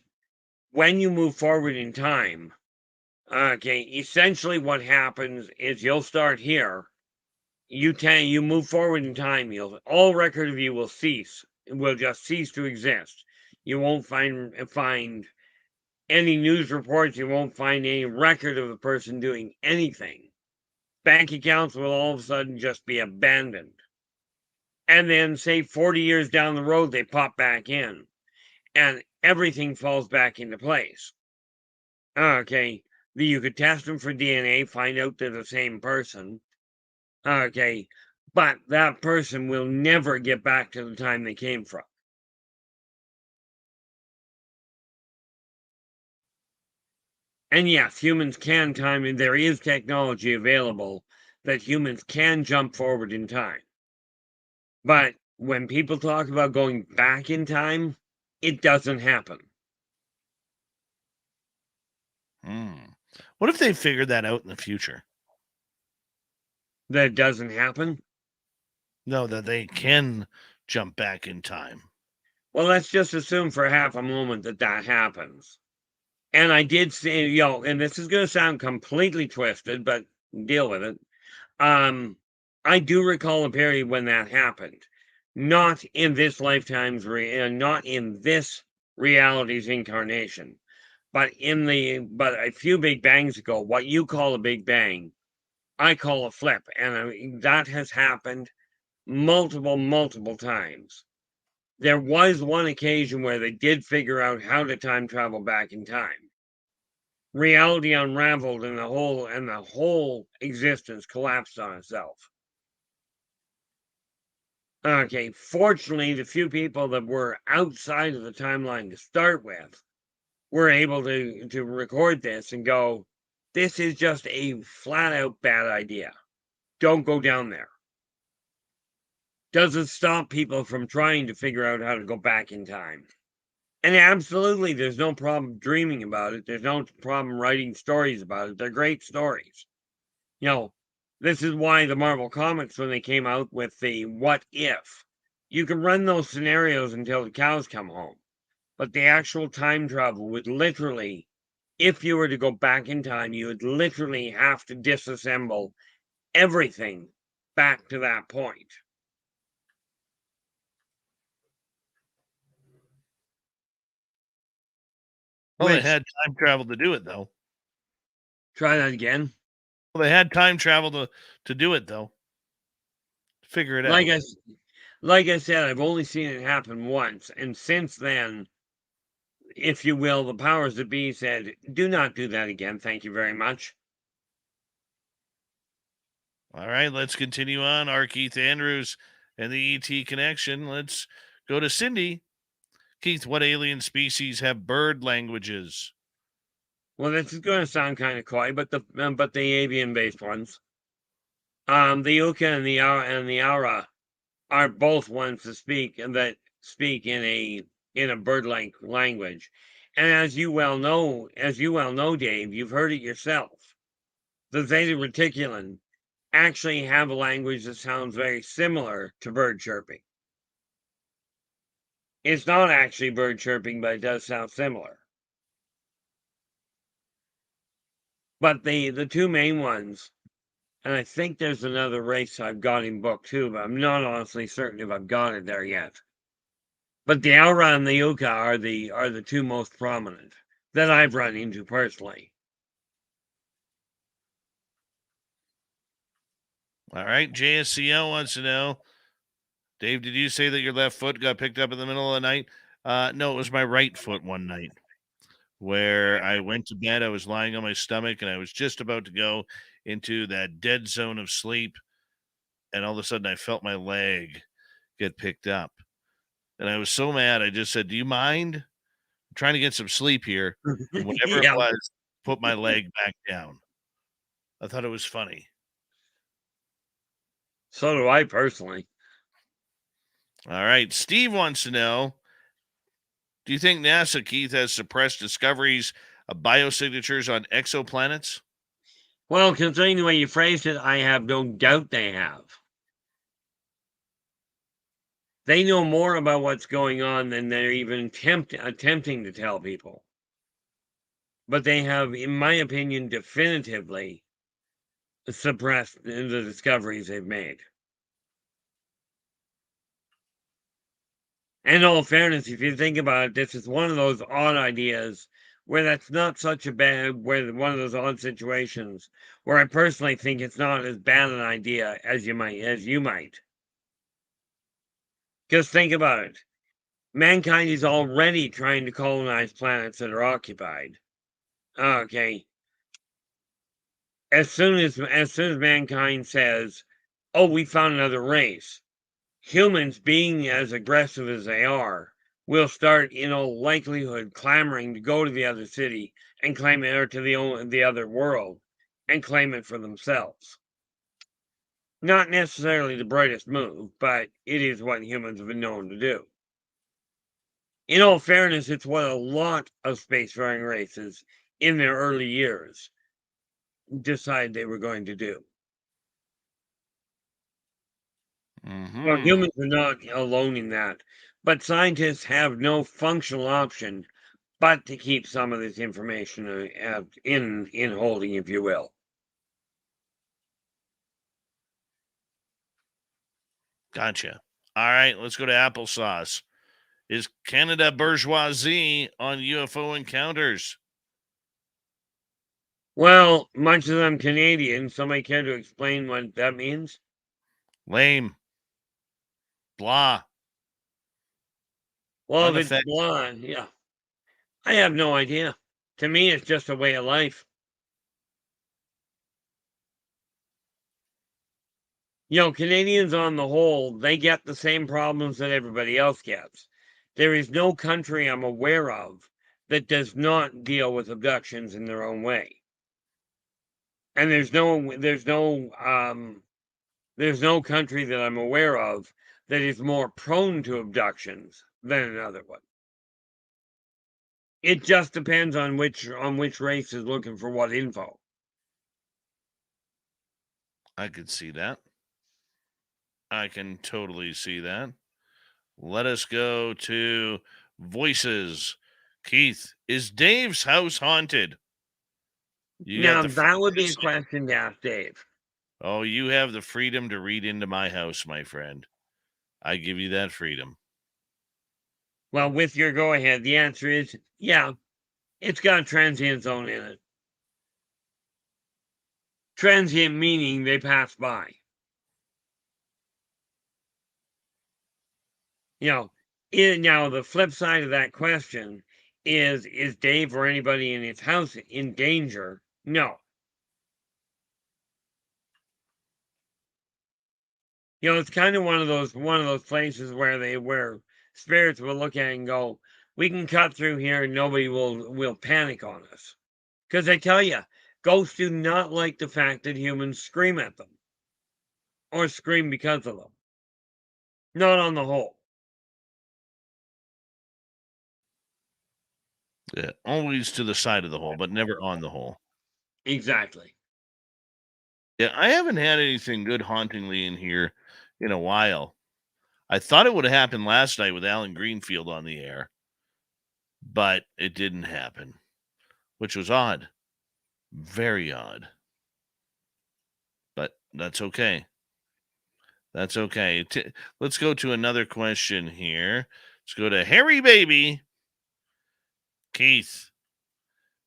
when you move forward in time, okay, essentially what happens is you'll start here. You move forward in time, all record of you will cease. It will just cease to exist. You won't find any news reports, you won't find any record of a person doing anything. Bank accounts will all of a sudden just be abandoned. And then, say 40 years down the road, they pop back in and everything falls back into place. Okay, you could test them for DNA, find out they're the same person. Okay, but that person will never get back to the time they came from. And yes, humans can time, and there is technology available that humans can jump forward in time. But when people talk about going back in time, it doesn't happen. What if they figured that out in the future? That doesn't happen? No, that they can jump back in time. Well, let's just assume for half a moment that that happens. And I did see, and this is going to sound completely twisted, but deal with it. I do recall a period when that happened. Not in this lifetime's, not in this reality's incarnation, but a few big bangs ago, what you call a big bang, I call a flip. And that has happened multiple times. There was one occasion where they did figure out how to time travel back in time. Reality unraveled and the whole existence collapsed on itself. Okay, fortunately, the few people that were outside of the timeline to start with were able to record this and go, this is just a flat out bad idea. Don't go down there. Doesn't stop people from trying to figure out how to go back in time. And absolutely, there's no problem dreaming about it. There's no problem writing stories about it. They're great stories. This is why the Marvel Comics, when they came out with the what if, you can run those scenarios until the cows come home. But the actual time travel would literally, if you were to go back in time, you would literally have to disassemble everything back to that point. Well, they had time travel to do it, though. Try that again. Well, they had time travel to do it, though. Figure it out. Like I said, I've only seen it happen once. And since then, if you will, the powers that be said, do not do that again. Thank you very much. All right, let's continue on. R Keith Andrews and the ET connection. Let's go to Cindy. Keith, what alien species have bird languages? Well, this is going to sound kind of coy, but the avian-based ones, the Yucca and the Aura, are both ones that speak in a bird-like language. And as you well know, Dave, you've heard it yourself. The Zeta Reticulan actually have a language that sounds very similar to bird chirping. It's not actually bird chirping, but it does sound similar. But the two main ones, and I think there's another race I've got in book too, but I'm not honestly certain if I've got it there yet. But the Aura and the Yucca are the two most prominent that I've run into personally. All right, JSCL wants to know, Dave, did you say that your left foot got picked up in the middle of the night? No, it was my right foot one night where I went to bed. I was lying on my stomach and I was just about to go into that dead zone of sleep. and all of a sudden I felt my leg get picked up. And I was so mad, I just said, "Do you mind? I'm trying to get some sleep here." And whatever it Yeah, was, put my leg back down. I thought it was funny. so do I personally. All right. Steve wants to know, do you think NASA, Keith, has suppressed discoveries of biosignatures on exoplanets? Well, considering the way you phrased it, I have no doubt they have. They know more about what's going on than they're even attempting to tell people. But they have, in my opinion, definitively suppressed the discoveries they've made. And in all fairness, if you think about it, this is one of those odd ideas where that's not such a bad, where one of those odd situations where I personally think it's not as bad an idea as you might. Just think about it. Mankind is already trying to colonize planets that are occupied. Okay. As soon as mankind says, "Oh, we found another race," humans, being as aggressive as they are, will start, in all likelihood, clamoring to go to the other city and claim it, or to the other world, and claim it for themselves. Not necessarily the brightest move, but it is what humans have been known to do. In all fairness, it's what a lot of spacefaring races in their early years decided they were going to do. Well, Mm-hmm. humans are not alone in that, but scientists have no functional option but to keep some of this information in holding, if you will. Gotcha. All right, let's go to applesauce. Is Canada bourgeoisie on UFO encounters? Well, much as I'm Canadian, somebody care to explain what that means? Lame. Blah. Well, if it's Unaffected. blah, yeah, I have no idea. To me, it's just a way of life. Canadians on the whole, they get the same problems that everybody else gets. There is no country I'm aware of that does not deal with abductions in their own way. And there's no country that I'm aware of that is more prone to abductions than another one. It just depends on which race is looking for what info. I could see that. I can totally see that. Let us go to voices. Keith, is Dave's house haunted? You got Now the that would be a freedom. question to ask Dave. Oh, you have the freedom to read into my house, my friend. I give you that freedom. Well, with your go ahead, the answer is yeah, it's got a transient zone in it. Transient meaning they pass by. Now the flip side of that question is Dave or anybody in his house in danger? No. It's kind of one of those places where spirits will look at it and go, "We can cut through here and nobody will panic on us." Because I tell you, ghosts do not like the fact that humans scream at them or scream because of them. Not on the whole. Yeah, always to the side of the hole, but never on the hole. Exactly. Yeah, I haven't had anything good hauntingly in here in a while. I thought it would have happened last night with Alan Greenfield on the air, but it didn't happen, which was odd. Very odd. But that's okay. That's okay. Let's go to another question here. Let's go to Harry Baby. Keith,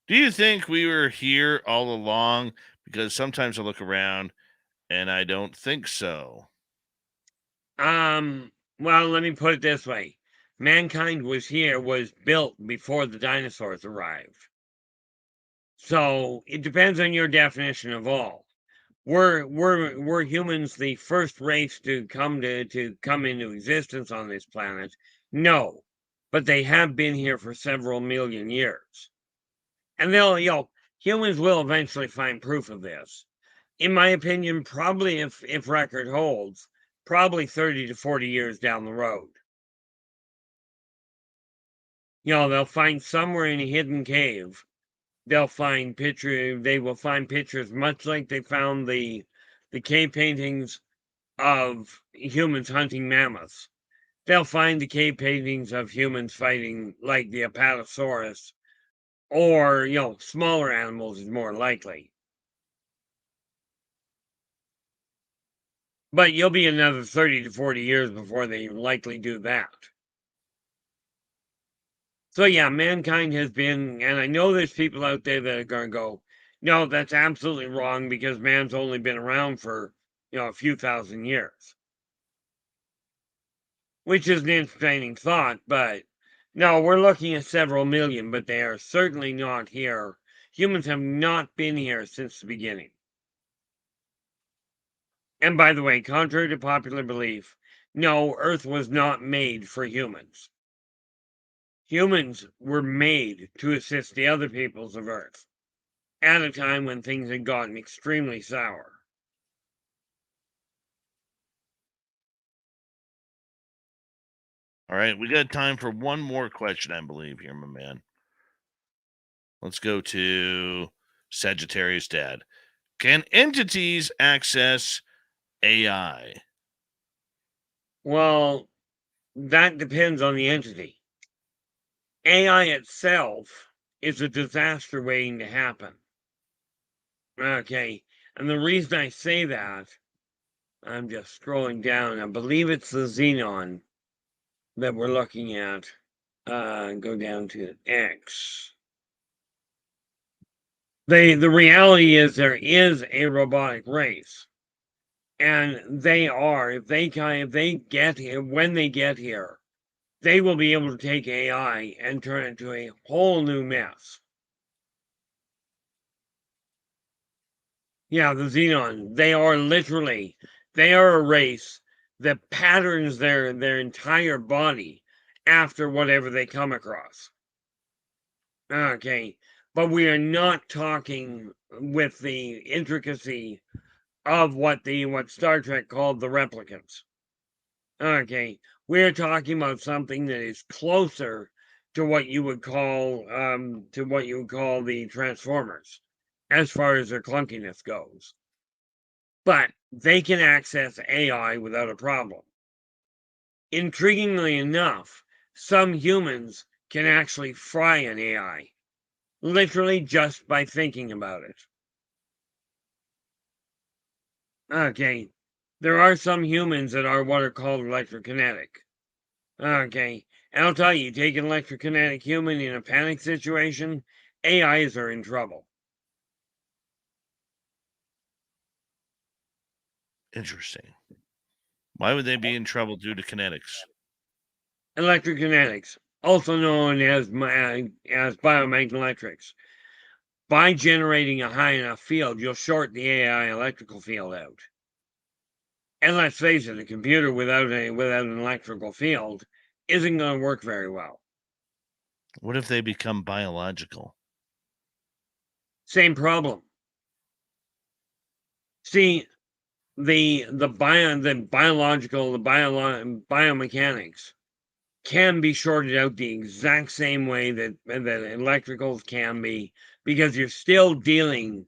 do you think we were here all along? Because sometimes I look around and I don't think so. Well, let me put it this way. Mankind was built before the dinosaurs arrived. So it depends on your definition of all. Were humans the first race to come into existence on this planet? No, but they have been here for several million years, and humans will eventually find proof of this. In my opinion, probably if record holds, probably 30 to 40 years down the road. They'll find somewhere in a hidden cave. They will find pictures much like they found the cave paintings of humans hunting mammoths. They'll find the cave paintings of humans fighting like the Apatosaurus, or smaller animals is more likely. But you'll be another 30 to 40 years before they likely do that. So yeah, mankind has been, and I know there's people out there that are going to go, no, that's absolutely wrong because man's only been around for, a few thousand years. Which is an entertaining thought, but no, we're looking at several million, but they are certainly not here. Humans have not been here since the beginning. And by the way, contrary to popular belief, no, Earth was not made for humans. Humans were made to assist the other peoples of Earth at a time when things had gotten extremely sour. All right, we got time for one more question, I believe, here, my man. Let's go to Sagittarius Dad. Can entities access AI? Well, that depends on the entity. AI itself is a disaster waiting to happen. Okay, and the reason I say that, I'm just scrolling down. I believe it's the Xenon that we're looking at. Go down to X. The reality is there is a robotic race, and they are when they get here, they will be able to take AI and turn it into a whole new mess. Yeah, the Xenon. They are a race that patterns their entire body after whatever they come across. Okay, but we are not talking with the intricacy of what Star Trek called the replicants. Okay, we're talking about something that is closer to what you would call the Transformers, as far as their clunkiness goes. But they can access AI without a problem. Intriguingly enough, some humans can actually fry an AI, literally just by thinking about it. Okay, there are some humans that are what are called electrokinetic. Okay, and I'll tell you, take an electrokinetic human in a panic situation, AIs are in trouble. Interesting. Why would they be in trouble due to kinetics? Electrokinetics, also known as biomagnetics. By generating a high enough field, you'll short the AI electrical field out. And let's face it, a computer without an electrical field isn't going to work very well. What if they become biological? Same problem. See, the biomechanics can be shorted out the exact same way that electricals can be, because you're still dealing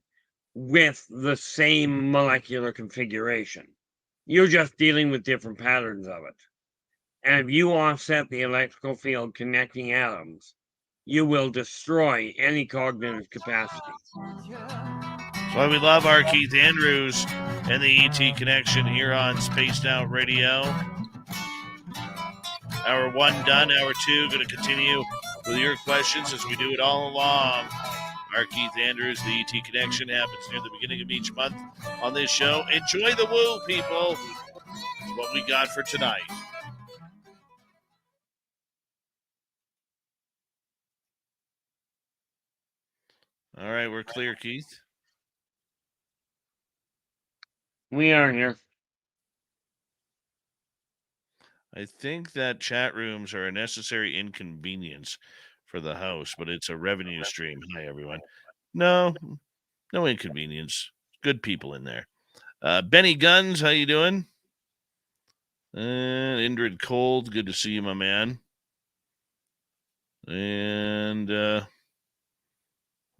with the same molecular configuration. You're just dealing with different patterns of it. And if you offset the electrical field connecting atoms, you will destroy any cognitive capacity. That's why we love R Keith Andrews and the ET Connection here on Spaced Out Radio. Hour 1 done. Hour 2 going to continue with your questions as we do it all along. R Keith Andrews, the ET Connection, happens near the beginning of each month on this show. Enjoy the woo, people. That's what we got for tonight. All right, we're clear, Keith. We are here. I think that chat rooms are a necessary inconvenience for the house, but it's a revenue stream. Hi, everyone. No, no inconvenience. Good people in there. Benny Guns, how you doing? And Indrid Cold, good to see you, my man. And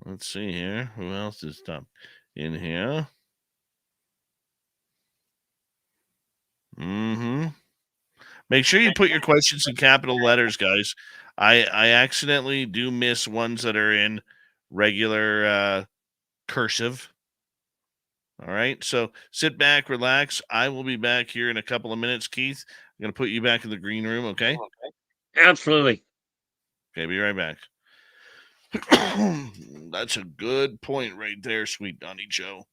let's see here. Who else is top in here? Mm-hmm. Make sure you put your questions in capital letters, guys. I accidentally do miss ones that are in regular cursive. All right. So sit back, relax. I will be back here in a couple of minutes, Keith. I'm going to put you back in the green room, okay? Absolutely. Okay, be right back. That's a good point right there, sweet Donnie Joe.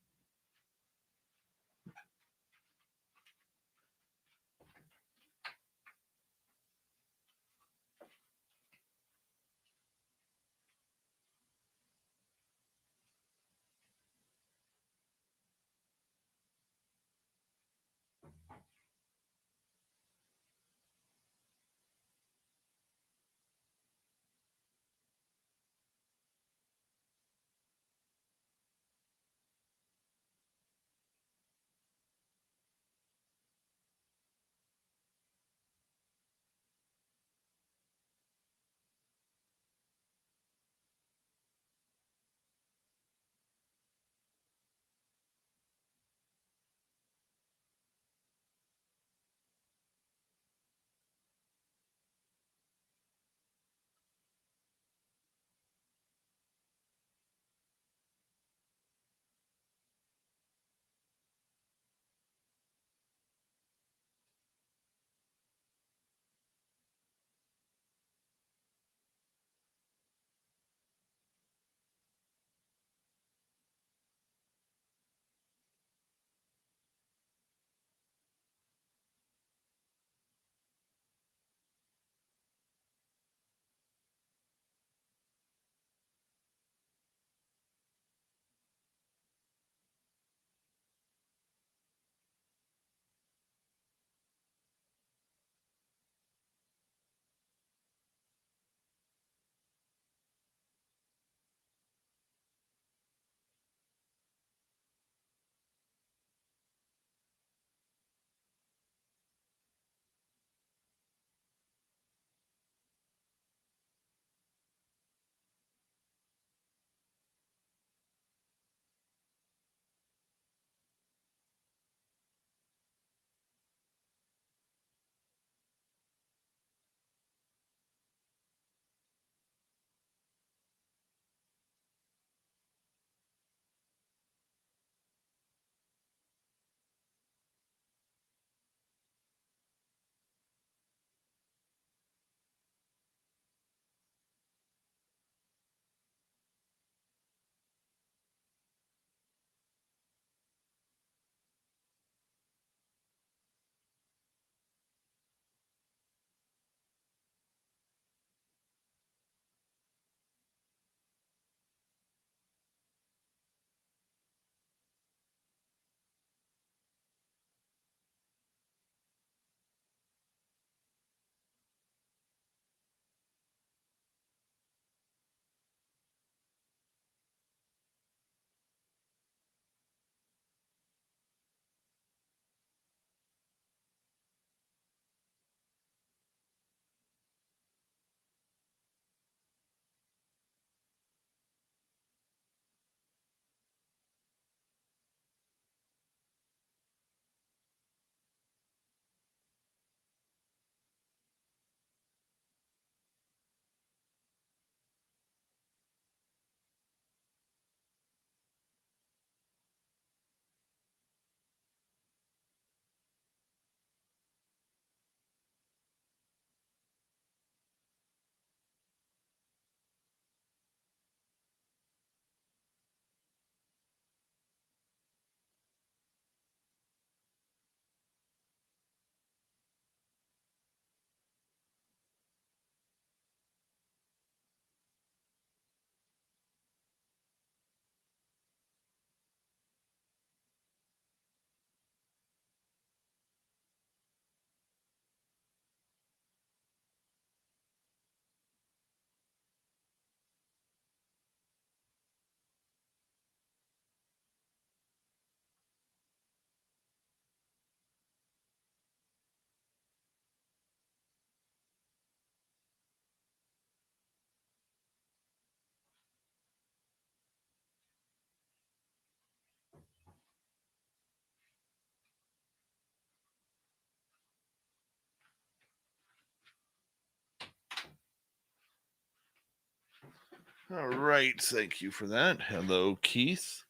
All right. Thank you for that. Hello, Keith.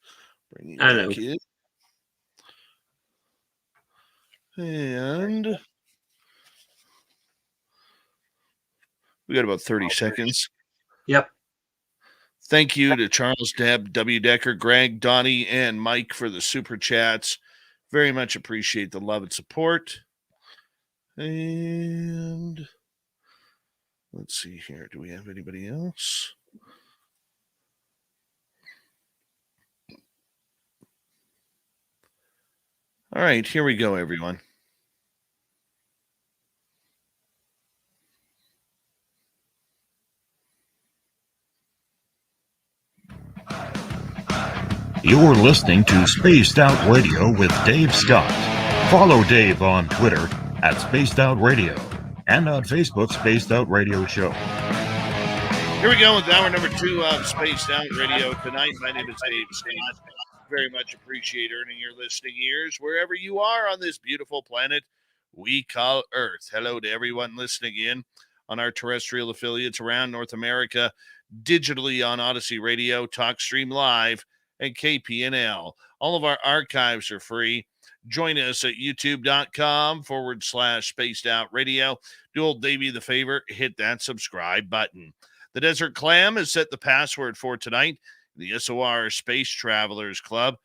Bring you Hello. back in. And we got about 30 seconds. Yep. Thank you to Charles, Deb, W. Decker, Greg, Donnie, and Mike for the super chats. Very much appreciate the love and support. And let's see here. Do we have anybody else? All right, here we go, everyone. You're listening to Spaced Out Radio with Dave Scott. Follow Dave on Twitter at Spaced Out Radio and on Facebook, Spaced Out Radio Show. Here we go with hour number 2 of Spaced Out Radio tonight. My name is Dave Scott. Very much appreciate earning your listening ears wherever you are on this beautiful planet we call Earth. Hello to everyone listening in on our terrestrial affiliates around North America, digitally on Odyssey Radio, TalkStream Live, and KPNL. All of our archives are free. Join us at youtube.com/Spaced Out Radio. Do old Davey the favor, hit that subscribe button. The Desert Clam has set the password for tonight. The SOR Space Travelers Club.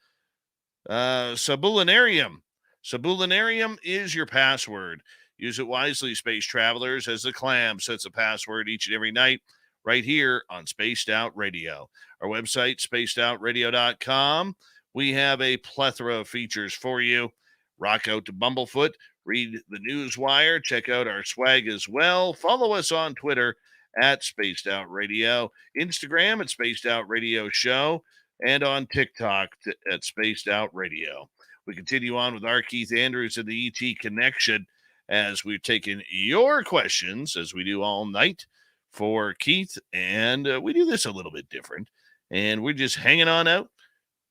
Sabulinarium. Sabulinarium is your password. Use it wisely, Space Travelers, as the Clam sets a password each and every night right here on Spaced Out Radio. Our website, spacedoutradio.com. We have a plethora of features for you. Rock out to Bumblefoot. Read the Newswire. Check out our swag as well. Follow us on Twitter at Spaced Out Radio, Instagram at Spaced Out Radio Show, and on TikTok at Spaced Out Radio. We continue on with R Keith Andrews and the ET Connection as we've taken your questions, as we do all night, for Keith, and we do this a little bit different, and we're just hanging on out,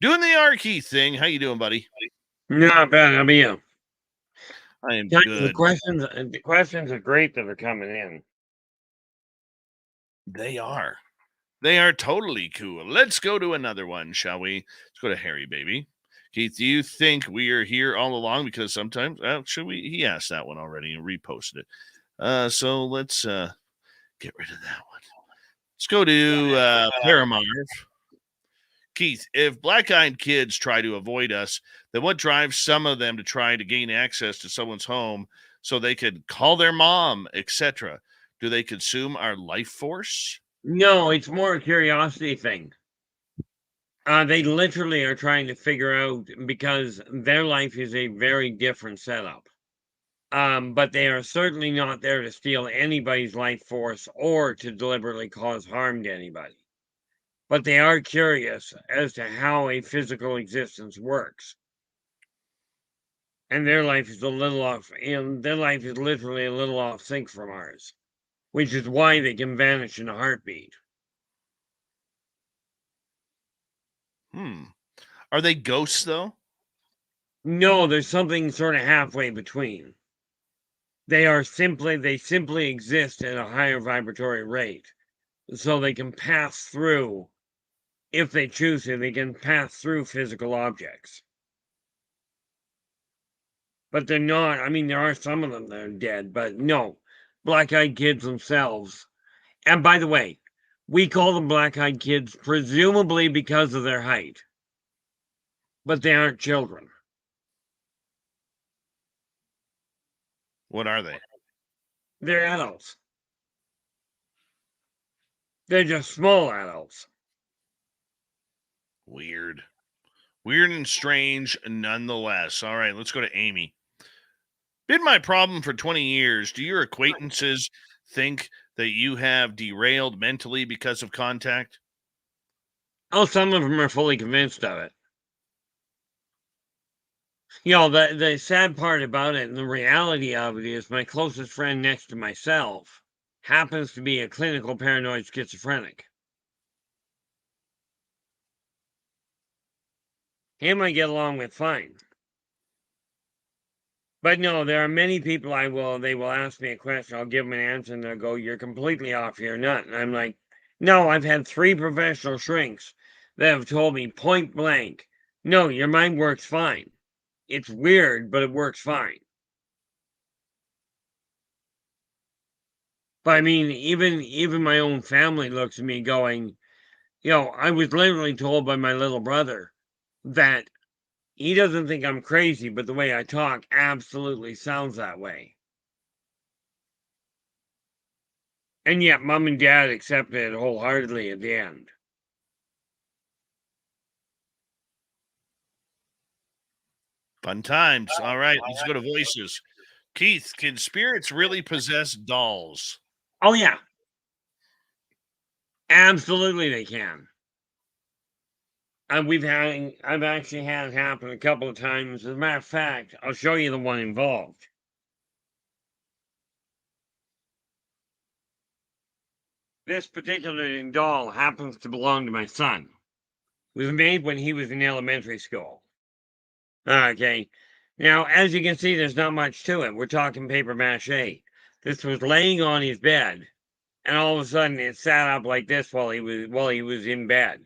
doing the R Keith thing. How you doing, buddy? Not bad. How about you? I am good. The questions are great that are coming in. They are. They are totally cool. Let's go to another one, shall we? Let's go to Harry, baby. Keith, do you think we are here all along? Because sometimes, should we? He asked that one already and reposted it. So let's get rid of that one. Let's go to Paramarv. Keith, if black-eyed kids try to avoid us, then what drives some of them to try to gain access to someone's home so they could call their mom, etc.? Do they consume our life force? No, it's more a curiosity thing. They literally are trying to figure out, because their life is a very different setup. But they are certainly not there to steal anybody's life force or to deliberately cause harm to anybody. But they are curious as to how a physical existence works. And their life is a little off, and their life is literally a little off sync from ours, which is why they can vanish in a heartbeat. Are they ghosts, though? No, there's something sort of halfway between. They simply exist at a higher vibratory rate. So they can pass through, if they choose to, they can pass through physical objects. But they're not, I mean, there are some of them that are dead, but no. Black-eyed kids themselves. And by the way, we call them black-eyed kids presumably because of their height. But they aren't children. What are they? They're adults. They're just small adults. Weird. Weird and strange nonetheless. All right, let's go to Amy. Been my problem for 20 years. Do your acquaintances think that you have derailed mentally because of contact? Oh, some of them are fully convinced of it. You know, the sad part about it and the reality of it is my closest friend next to myself happens to be a clinical paranoid schizophrenic. Him I get along with fine. But no, there are many people they will ask me a question, I'll give them an answer, and they'll go, "You're completely off your nut." And I'm like, No, I've had 3 professional shrinks that have told me point blank, no, your mind works fine. It's weird, but it works fine. But I mean, even my own family looks at me going, I was literally told by my little brother that he doesn't think I'm crazy, but the way I talk absolutely sounds that way. And yet, mom and dad accepted it wholeheartedly at the end. Fun times. All right, let's go to voices. Keith, can spirits really possess dolls? Oh, yeah. Absolutely, they can. I've actually had it happen a couple of times. As a matter of fact, I'll show you the one involved. This particular doll happens to belong to my son. It was made when he was in elementary school. Okay. Now, as you can see, there's not much to it. We're talking paper mache. This was laying on his bed, and all of a sudden it sat up like this while he was in bed.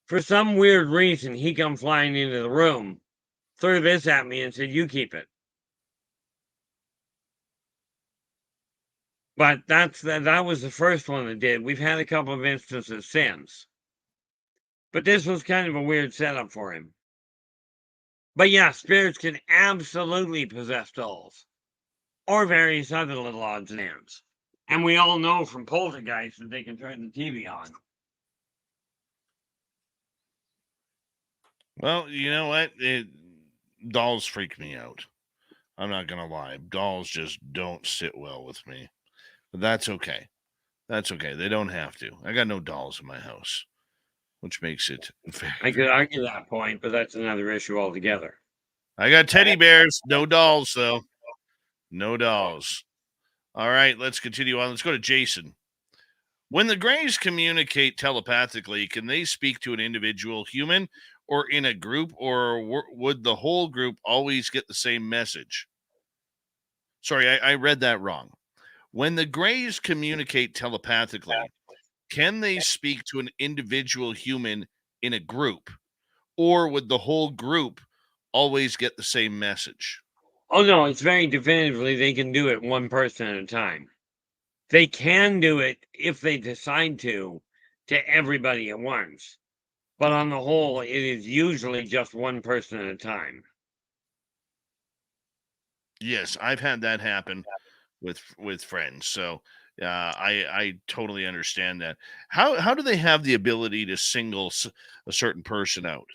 For some weird reason, he come flying into the room, threw this at me and said, "You keep it." But that was the first one that did. We've had a couple of instances since. But this was kind of a weird setup for him. But yeah, spirits can absolutely possess dolls. Or various other little odds and ends. And we all know from poltergeists that they can turn the TV on. Well, you know what? Dolls freak me out. I'm not going to lie. Dolls just don't sit well with me. But that's okay. That's okay. They don't have to. I got no dolls in my house, which makes it very. I could argue that point, but that's another issue altogether. I got teddy bears, no dolls, though. No dolls. All right, let's continue on. Let's go to Jason. When the Greys communicate telepathically, can they speak to an individual human or in a group, or would the whole group always get the same message? Sorry, I read that wrong. When the Greys communicate telepathically, can they speak to an individual human in a group, or would the whole group always get the same message? Oh, no, it's very definitively they can do it one person at a time. They can do it if they decide to everybody at once. But on the whole, it is usually just one person at a time. Yes, I've had that happen with friends. So I totally understand that. How do they have the ability to single a certain person out?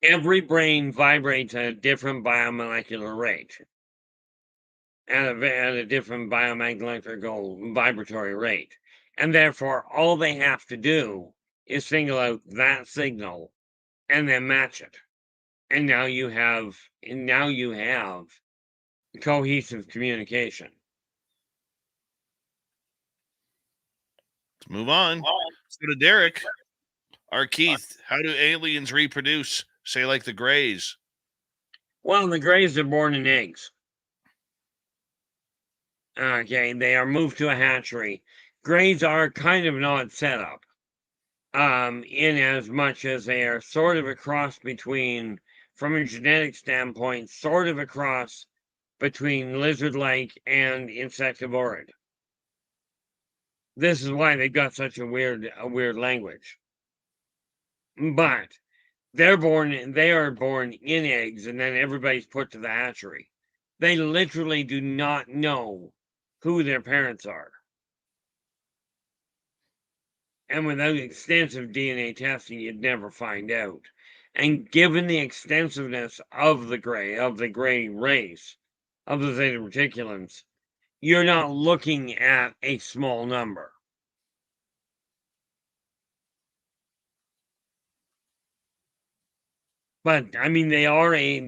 Every brain vibrates at a different biomolecular rate, at a different biomolecular vibratory rate. And therefore, all they have to do is single out that signal and then match it. And now you have cohesive communication. Let's move on. Let's go to Derek. R Keith, how do aliens reproduce? Say like the Greys. Well, the Greys are born in eggs. Okay, they are moved to a hatchery. Greys are kind of an odd setup. In as much as they are sort of a cross between, from a genetic standpoint, sort of a cross between lizard-like and insectivorid. This is why they've got such a weird language. But they are born in eggs, and then everybody's put to the hatchery. They literally do not know who their parents are. And without extensive DNA testing, you'd never find out. And given the extensiveness of the gray race, of the Zeta Reticulans, you're not looking at a small number. But I mean, they are a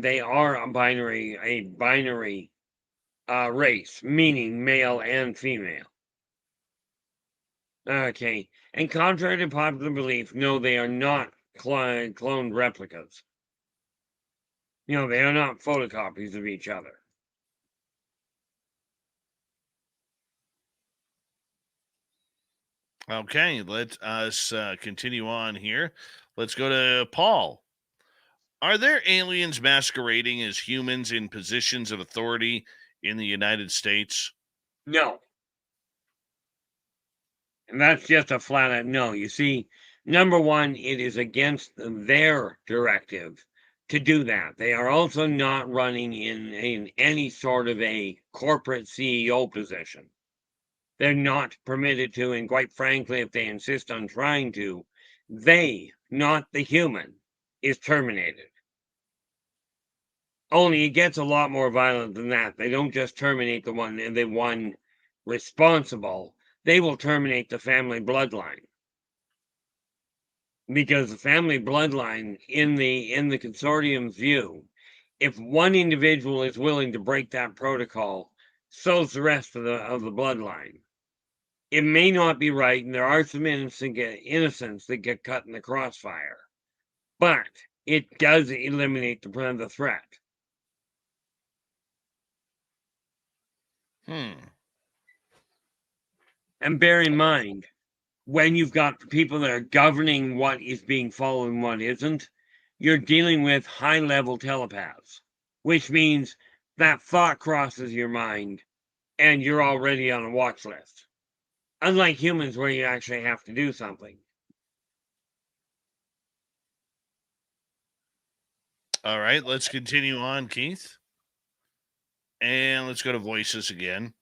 binary race, meaning male and female. Okay, and contrary to popular belief, no, they are not cloned replicas. They are not photocopies of each other. Okay, let us continue on here. Let's go to Paul. Are there aliens masquerading as humans in positions of authority in the United States? No. And that's just a flat out no. You see, number one, it is against their directive to do that. They are also not running in any sort of a corporate CEO position. They're not permitted to, and quite frankly, if they insist on trying to, they, not the human, is terminated. Only it gets a lot more violent than that. They don't just terminate the one responsible. They will terminate the family bloodline. Because the family bloodline, in the consortium's view, if one individual is willing to break that protocol, so's the rest of the bloodline. It may not be right, and there are some innocents that get cut in the crossfire, but it does eliminate the threat. And bear in mind, when you've got people that are governing what is being followed and what isn't, you're dealing with high-level telepaths, which means that thought crosses your mind and you're already on a watch list. Unlike humans, where you actually have to do something. All right, let's continue on, Keith. And let's go to voices again.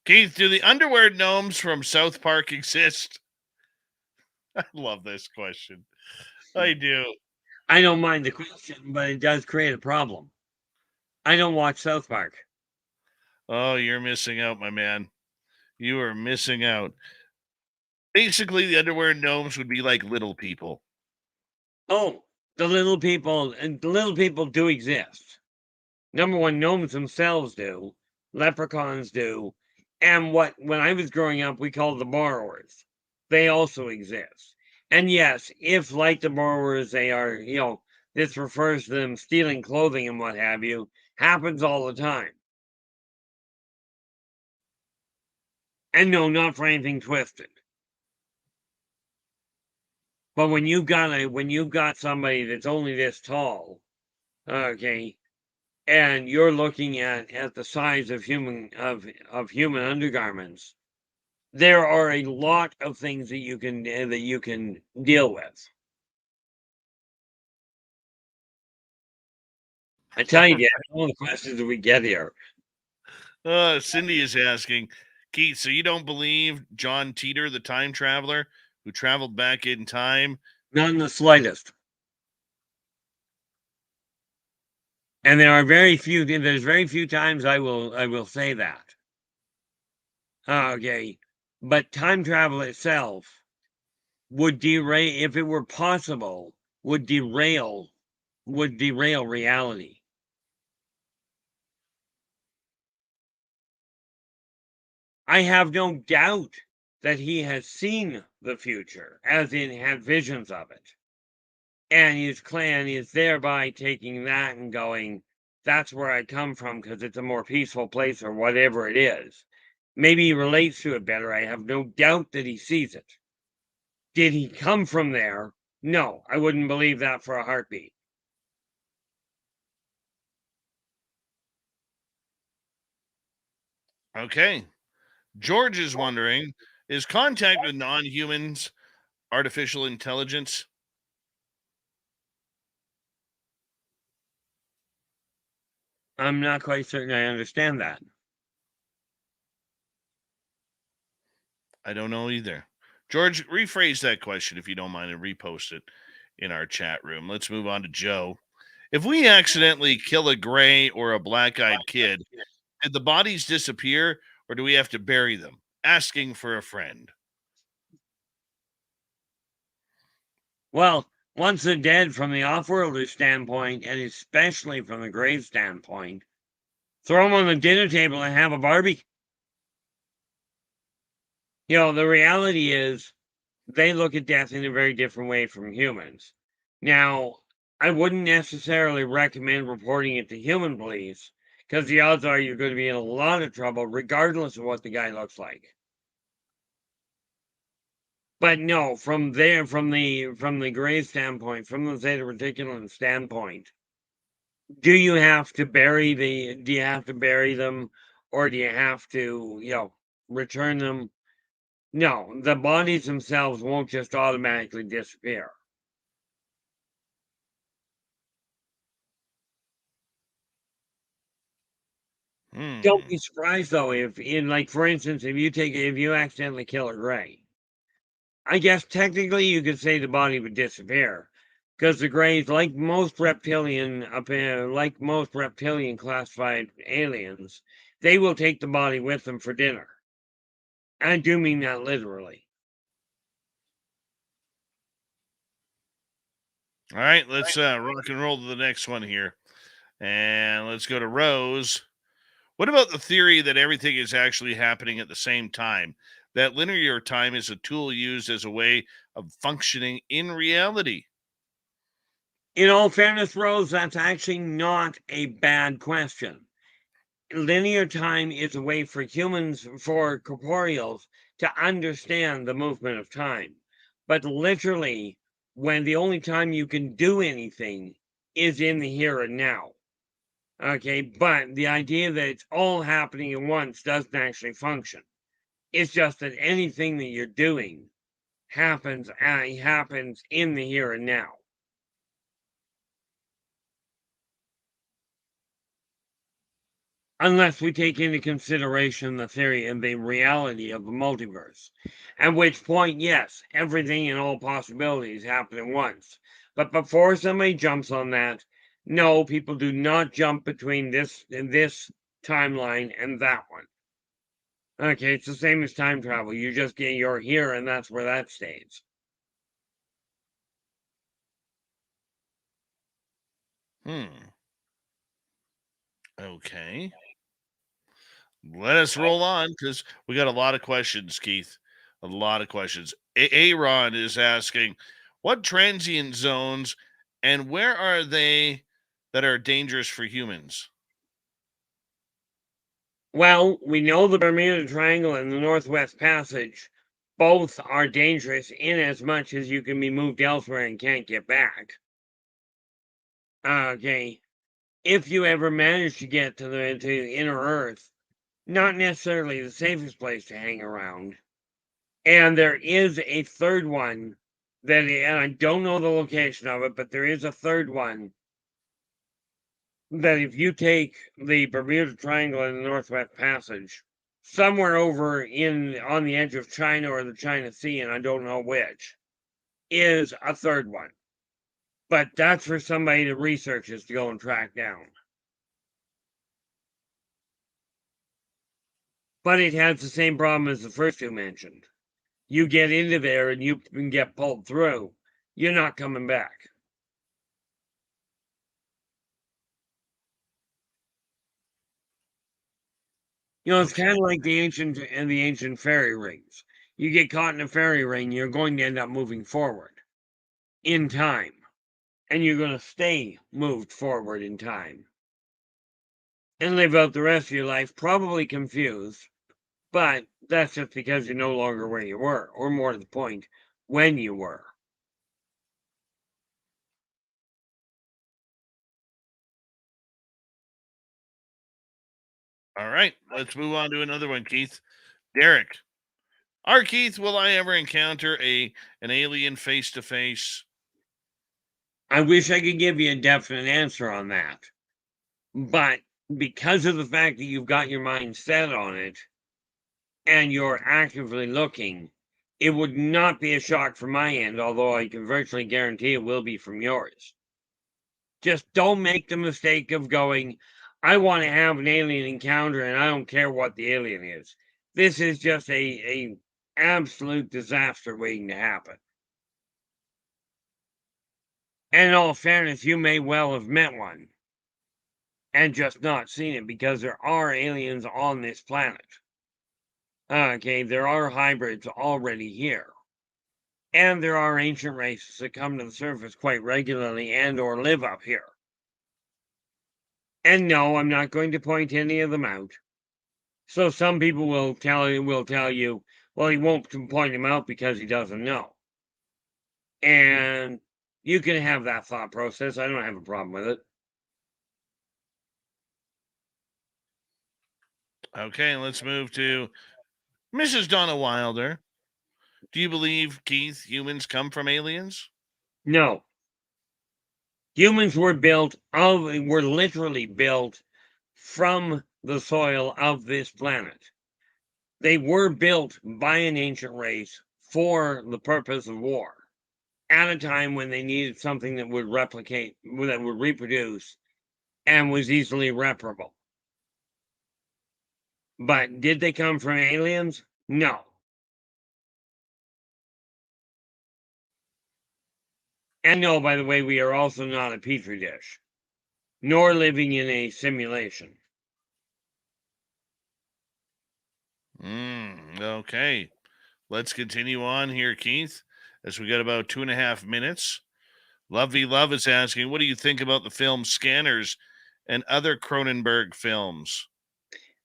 Keith, do the underwear gnomes from South Park exist? I love this question. I do. I don't mind the question, but it does create a problem. I don't watch South Park. Oh, you're missing out, my man. You are missing out. Basically, the underwear gnomes would be like little people. Oh, the little people, and the little people do exist. Number one, gnomes themselves do, leprechauns do, and when I was growing up, we called the borrowers. They also exist. And yes, if like the borrowers, they are, this refers to them stealing clothing and what have you, happens all the time. And no, not for anything twisted. But when you've got somebody that's only this tall, okay, and you're looking at the size of human undergarments, there are a lot of things that you can deal with. I tell you, all the questions that we get here. Cindy is asking, Keith, so you don't believe John Teeter, the time traveler who traveled back in time? Not in the slightest. And there's very few times I will say that. Okay. But time travel itself would derail, if it were possible, would derail reality. I have no doubt that he has seen the future, as in had visions of it. And his clan is thereby taking that and going, that's where I come from because it's a more peaceful place or whatever it is. Maybe he relates to it better. I have no doubt that he sees it. Did he come from there? No, I wouldn't believe that for a heartbeat. Okay. George is wondering, is contact with non-humans artificial intelligence? I'm not quite certain I understand that. I don't know either. George, rephrase that question if you don't mind and repost it in our chat room. Let's move on to Joe. If we accidentally kill a gray or a black-eyed kid, did the bodies disappear or do we have to bury them? Asking for a friend. Well, once they're dead from the off-worlder standpoint, and especially from the grave standpoint, throw them on the dinner table and have a barbie. The reality is they look at death in a very different way from humans. Now, I wouldn't necessarily recommend reporting it to human police because the odds are you're going to be in a lot of trouble regardless of what the guy looks like. But no, from the gray standpoint, from the Zeta Reticulum standpoint, do you have to bury them, or do you have to, return them? No, the bodies themselves won't just automatically disappear. Don't be surprised though if, for instance, if you accidentally kill a gray, I guess technically you could say the body would disappear, because the Greys, like most reptilian classified aliens, they will take the body with them for dinner. I do mean that literally. All right, let's rock and roll to the next one here. And let's go to Rose. What about the theory that everything is actually happening at the same time? That linear time is a tool used as a way of functioning in reality? In all fairness, Rose, that's actually not a bad question. Linear time is a way for humans, for corporeals, to understand the movement of time. But literally, when the only time you can do anything is in the here and now. Okay, but the idea that it's all happening at once doesn't actually function. It's just that anything that you're doing happens in the here and now. Unless we take into consideration the theory and the reality of the multiverse, at which point, yes, everything and all possibilities happen at once. But before somebody jumps on that, no, people do not jump between this timeline and that one. Okay, it's the same as time travel. You just get your here, and that's where that stays. Okay. Let us roll on because we got a lot of questions, Keith. A lot of questions. Aaron is asking, what transient zones and where are they that are dangerous for humans? Well, we know the Bermuda Triangle and the Northwest Passage both are dangerous in as much as you can be moved elsewhere and can't get back. Okay. If you ever manage to get to inner Earth, not necessarily the safest place to hang around. And there is a third one and I don't know the location of it, but there is a third one that if you take the Bermuda Triangle and the Northwest Passage, somewhere over on the edge of China or the China Sea, and I don't know which, is a third one. But that's for somebody to research is to go and track down. But it has the same problem as the first two mentioned. You get into there and you can get pulled through. You're not coming back. It's kind of like the ancient fairy rings. You get caught in a fairy ring, you're going to end up moving forward in time. And you're going to stay moved forward in time. And live out the rest of your life probably confused. But that's just because you're no longer where you were, or more to the point, when you were. All right, let's move on to another one, Keith. Derek. R Keith, will I ever encounter an alien face to face? I wish I could give you a definite answer on that. But because of the fact that you've got your mind set on it and you're actively looking, it would not be a shock from my end, although I can virtually guarantee it will be from yours. Just don't make the mistake of going, I want to have an alien encounter and I don't care what the alien is. This is just a absolute disaster waiting to happen. And in all fairness, you may well have met one and just not seen it, because there are aliens on this planet. Okay, there are hybrids already here. And there are ancient races that come to the surface quite regularly and or live up here. And no, I'm not going to point any of them out. So some people will tell you, Well, he won't point him out because he doesn't know. And you can have that thought process. I don't have a problem with it. Okay, let's move to Mrs. Donna Wilder. Do you believe, Keith, humans come from aliens? No. Humans were literally built from the soil of this planet. They were built by an ancient race for the purpose of war at a time when they needed something that would replicate, that would reproduce, and was easily reparable. But did they come from aliens? No. And no, by the way, we are also not a petri dish, nor living in a simulation. Okay. Let's continue on here, Keith, as we got about 2.5 minutes. Lovey Love is asking, what do you think about the film Scanners and other Cronenberg films?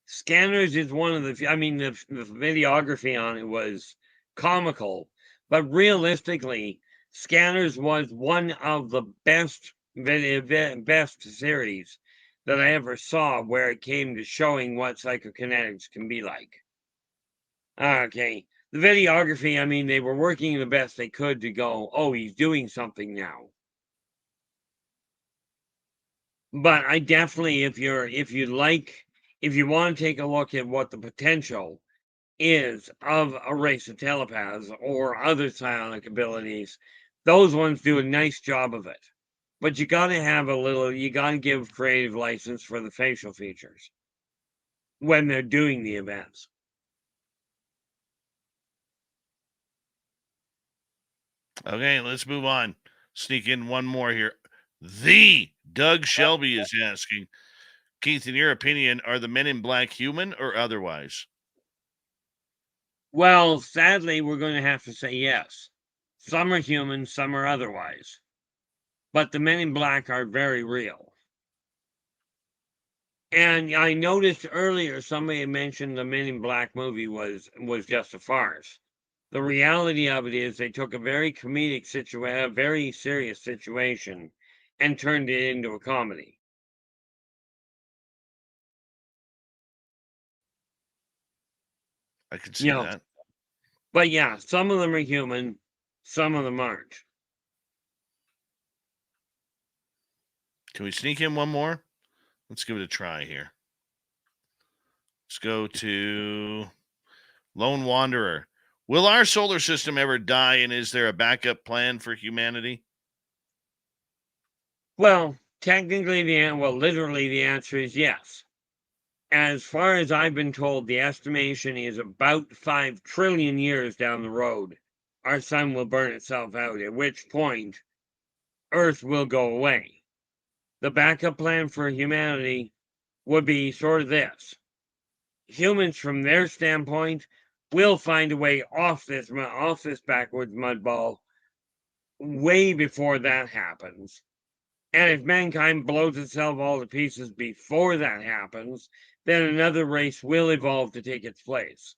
Scanners is one of the videography on it was comical, but realistically, Scanners was one of the best series that I ever saw where it came to showing what psychokinetics can be like. Okay. The videography, they were working the best they could to go, oh, he's doing something now. But I definitely, if you want to take a look at what the potential is of a race of telepaths or other psionic abilities, those ones do a nice job of it. But you got to give creative license for the facial features when they're doing the events. Okay, let's move on. Sneak in one more here. The Doug Shelby is asking, Keith, in your opinion, are the Men in Black human or otherwise? Well, sadly, we're going to have to say yes. Some are human, some are otherwise. But the Men in Black are very real. And I noticed earlier somebody mentioned the Men in Black movie was just a farce. The reality of it is they took a very comedic situation, a very serious situation, and turned it into a comedy. I can see that. But yeah, some of them are human, some of them aren't. Can we sneak in one more? Let's give it a try here. Let's go to Lone Wanderer. Will our solar system ever die, and is there a backup plan for humanity? Well, literally the answer is yes. As far as I've been told, the estimation is about 5 trillion years down the road, our sun will burn itself out, at which point Earth will go away. The backup plan for humanity would be sort of this. Humans, from their standpoint, will find a way off this backwards mud ball way before that happens. And if mankind blows itself all to pieces before that happens, then another race will evolve to take its place.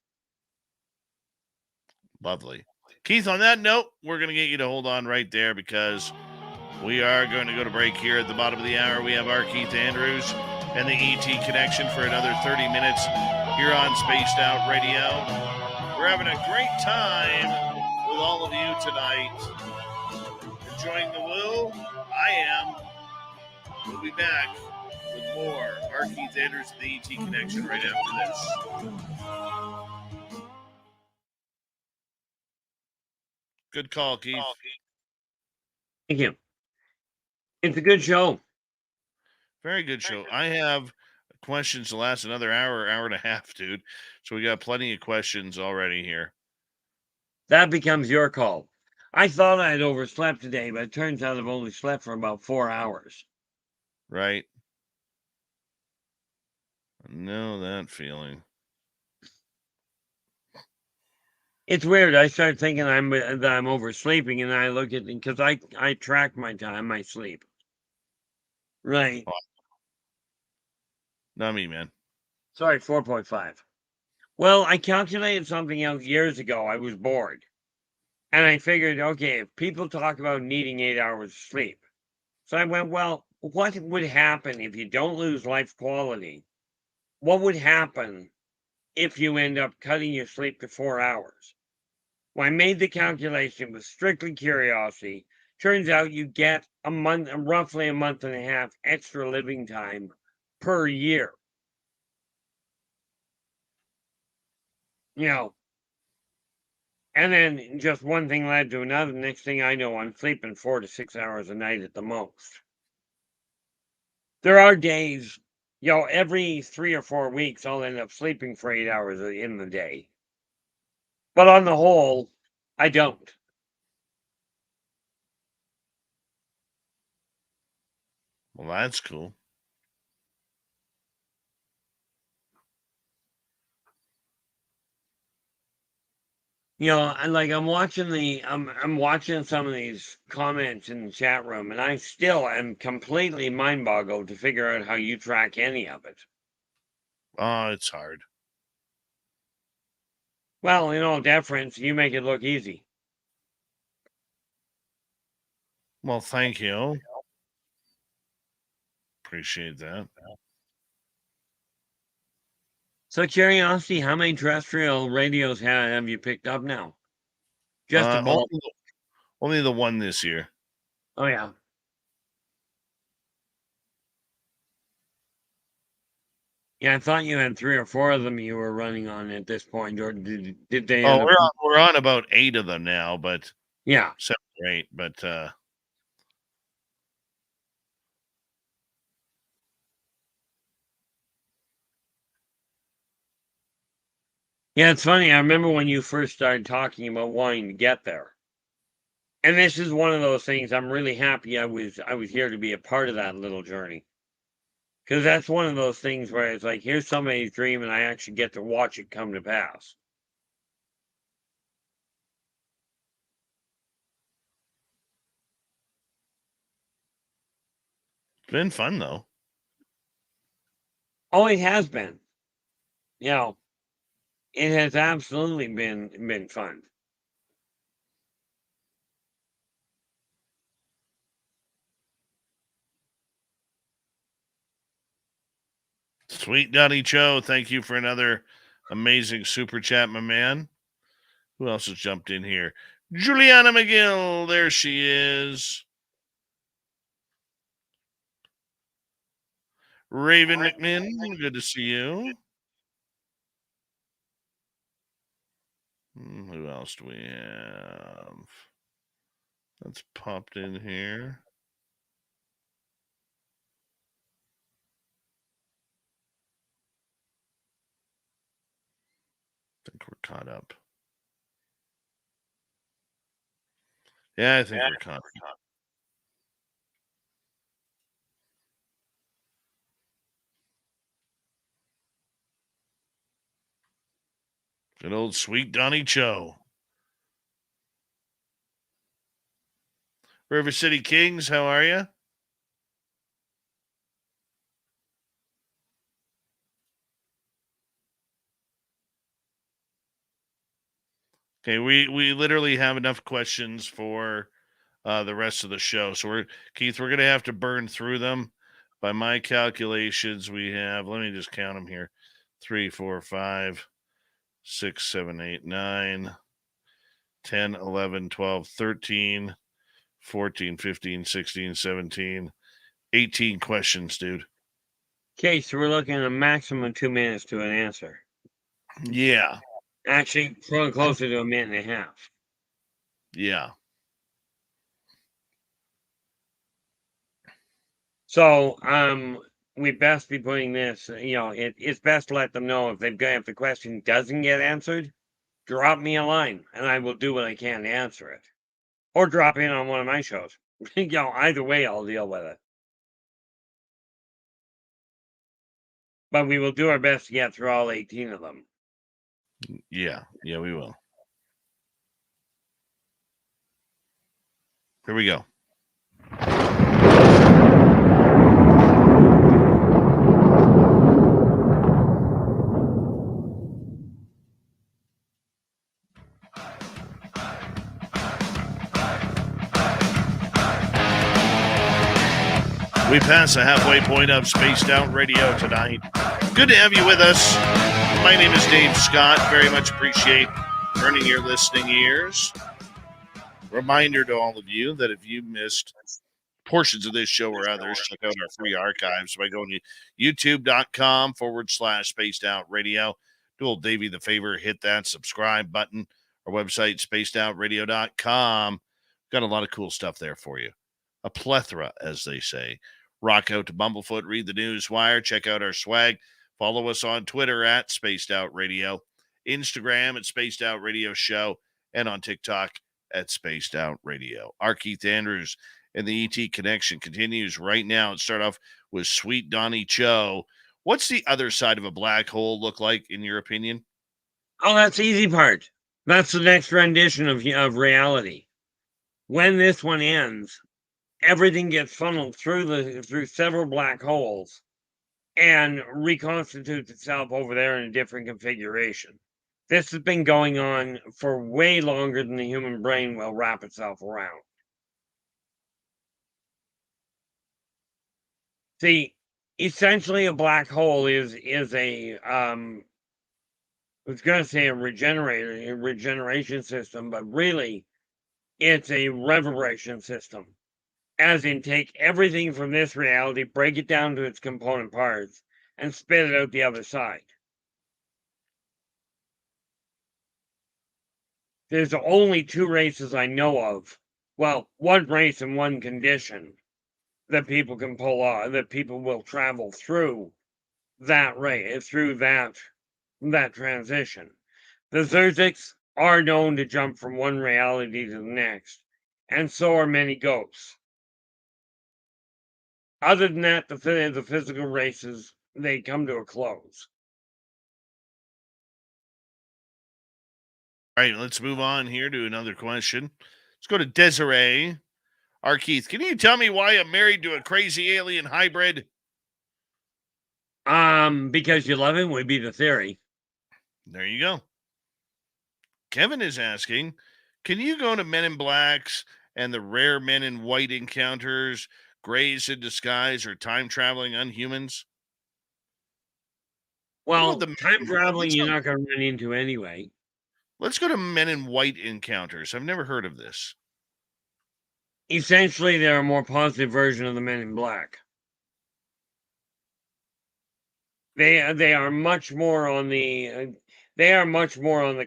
Lovely. Keith, on that note, we're going to get you to hold on right there because we are going to go to break here at the bottom of the hour. We have R Keith Andrews and the ET Connection for another 30 minutes here on Spaced Out Radio. We're having a great time with all of you tonight. Enjoying the woo? I am. We'll be back with more R Keith Andrews and the ET Connection right after this. Good call, Keith. Thank you. It's a good show. Very good show. I have questions to last another hour and a half, dude. So we got plenty of questions already here. That becomes your call. I thought I had overslept today, but it turns out I've only slept for about 4 hours. Right. I know that feeling. It's weird. I start thinking that I'm oversleeping, and I look at because I track my time, my sleep. Right. Not me, man. Sorry, 4.5. Well, I calculated something out years ago. I was bored. And I figured, okay, if people talk about needing 8 hours of sleep. So I went, well, what would happen if you don't lose life quality? What would happen if you end up cutting your sleep to 4 hours? Well, I made the calculation with strictly curiosity. Turns out you get a month, roughly a month and a half extra living time per year. You know, and then just one thing led to another. Next thing I know, I'm sleeping 4 to 6 hours a night at the most. There are days, every 3 or 4 weeks, I'll end up sleeping for 8 hours in the day. But on the whole, I don't. Well, that's cool. I'm watching some of these comments in the chat room, and I still am completely mind boggled to figure out how you track any of it. Oh, it's hard. Well, in all deference, you make it look easy. Well, thank you. Appreciate that. So, curiosity, how many terrestrial radios have you picked up now? Just about. Only the one this year. Oh, yeah. Yeah, I thought you had 3 or 4 of them you were running on at this point, or did they? Oh, we're on about 8 of them now, but yeah, 7 or 8. But yeah, it's funny. I remember when you first started talking about wanting to get there, and this is one of those things. I'm really happy I was here to be a part of that little journey, because that's one of those things where it's like, here's somebody's dream, and I actually get to watch it come to pass. it's been fun though. Oh, it has been. It has absolutely been fun. Sweet Donnie Cho, thank you for another amazing super chat, my man. Who else has jumped in here? Juliana McGill, there she is. Raven McMinn, good to see you. Who else do we have? That's popped in here. I think we're caught up. Yeah, I think we're caught up. Good old sweet Donnie Cho. River City Kings, how are you? Okay, we literally have enough questions for the rest of the show. So Keith, we're gonna have to burn through them. By my calculations, we have, let me just count them here: 3, 4, 5, 6, 7, 8, 9, 10, 11, 12, 13, 14, 15, 16, 17, 18 questions, dude. Okay, so we're looking at a maximum of 2 minutes to an answer. Yeah. Actually, probably closer to a minute and a half. Yeah. So, we best be putting this, it's best to let them know if the question doesn't get answered, drop me a line and I will do what I can to answer it. Or drop in on one of my shows. Either way, I'll deal with it. But we will do our best to get through all 18 of them. Yeah, we will. Here we go. We pass the halfway point of Spaced Out Radio tonight. Good to have you with us. My name is Dave Scott. Very much appreciate earning your listening ears. Reminder to all of you that if you missed portions of this show or others, check out our free archives by going to youtube.com/Spaced Out Radio. Do old Davey the favor, hit that subscribe button. Our website, spacedoutradio.com. Got a lot of cool stuff there for you. A plethora, as they say. Rock out to Bumblefoot, read the news wire, check out our swag. Follow us on Twitter at Spaced Out Radio, Instagram at Spaced Out Radio Show, and on TikTok at Spaced Out Radio. R Keith Andrews and the ET Connection continues right now. Let's start off with Sweet Donnie Cho. What's the other side of a black hole look like, in your opinion? Oh, that's the easy part. That's the next rendition of reality. When this one ends, everything gets funneled through several black holes and reconstitutes itself over there in a different configuration. This has been going on for way longer than the human brain will wrap itself around. See, essentially a black hole is a I was going to say a regeneration system, but really it's a reverberation system. As in, take everything from this reality, break it down to its component parts, and spit it out the other side. There's only two races I know of. Well, one race and one condition that people can pull off, that people will travel through that race, through that transition. The Zerziks are known to jump from one reality to the next, and so are many ghosts. Other than that, the physical races, they come to a close. All right, let's move on here to another question. Let's go to Desiree. R. Keith, can you tell me why I'm married to a crazy alien hybrid? Because you love him would be the theory. There you go. Kevin is asking, can you go to Men in Blacks and the rare Men in White encounters, Grays in Disguise, or time-traveling unhumans? Well, time traveling you're not going to run into anyway. Let's go to Men in White encounters. I've never heard of this. Essentially, they're a more positive version of the Men in Black. They are much more on the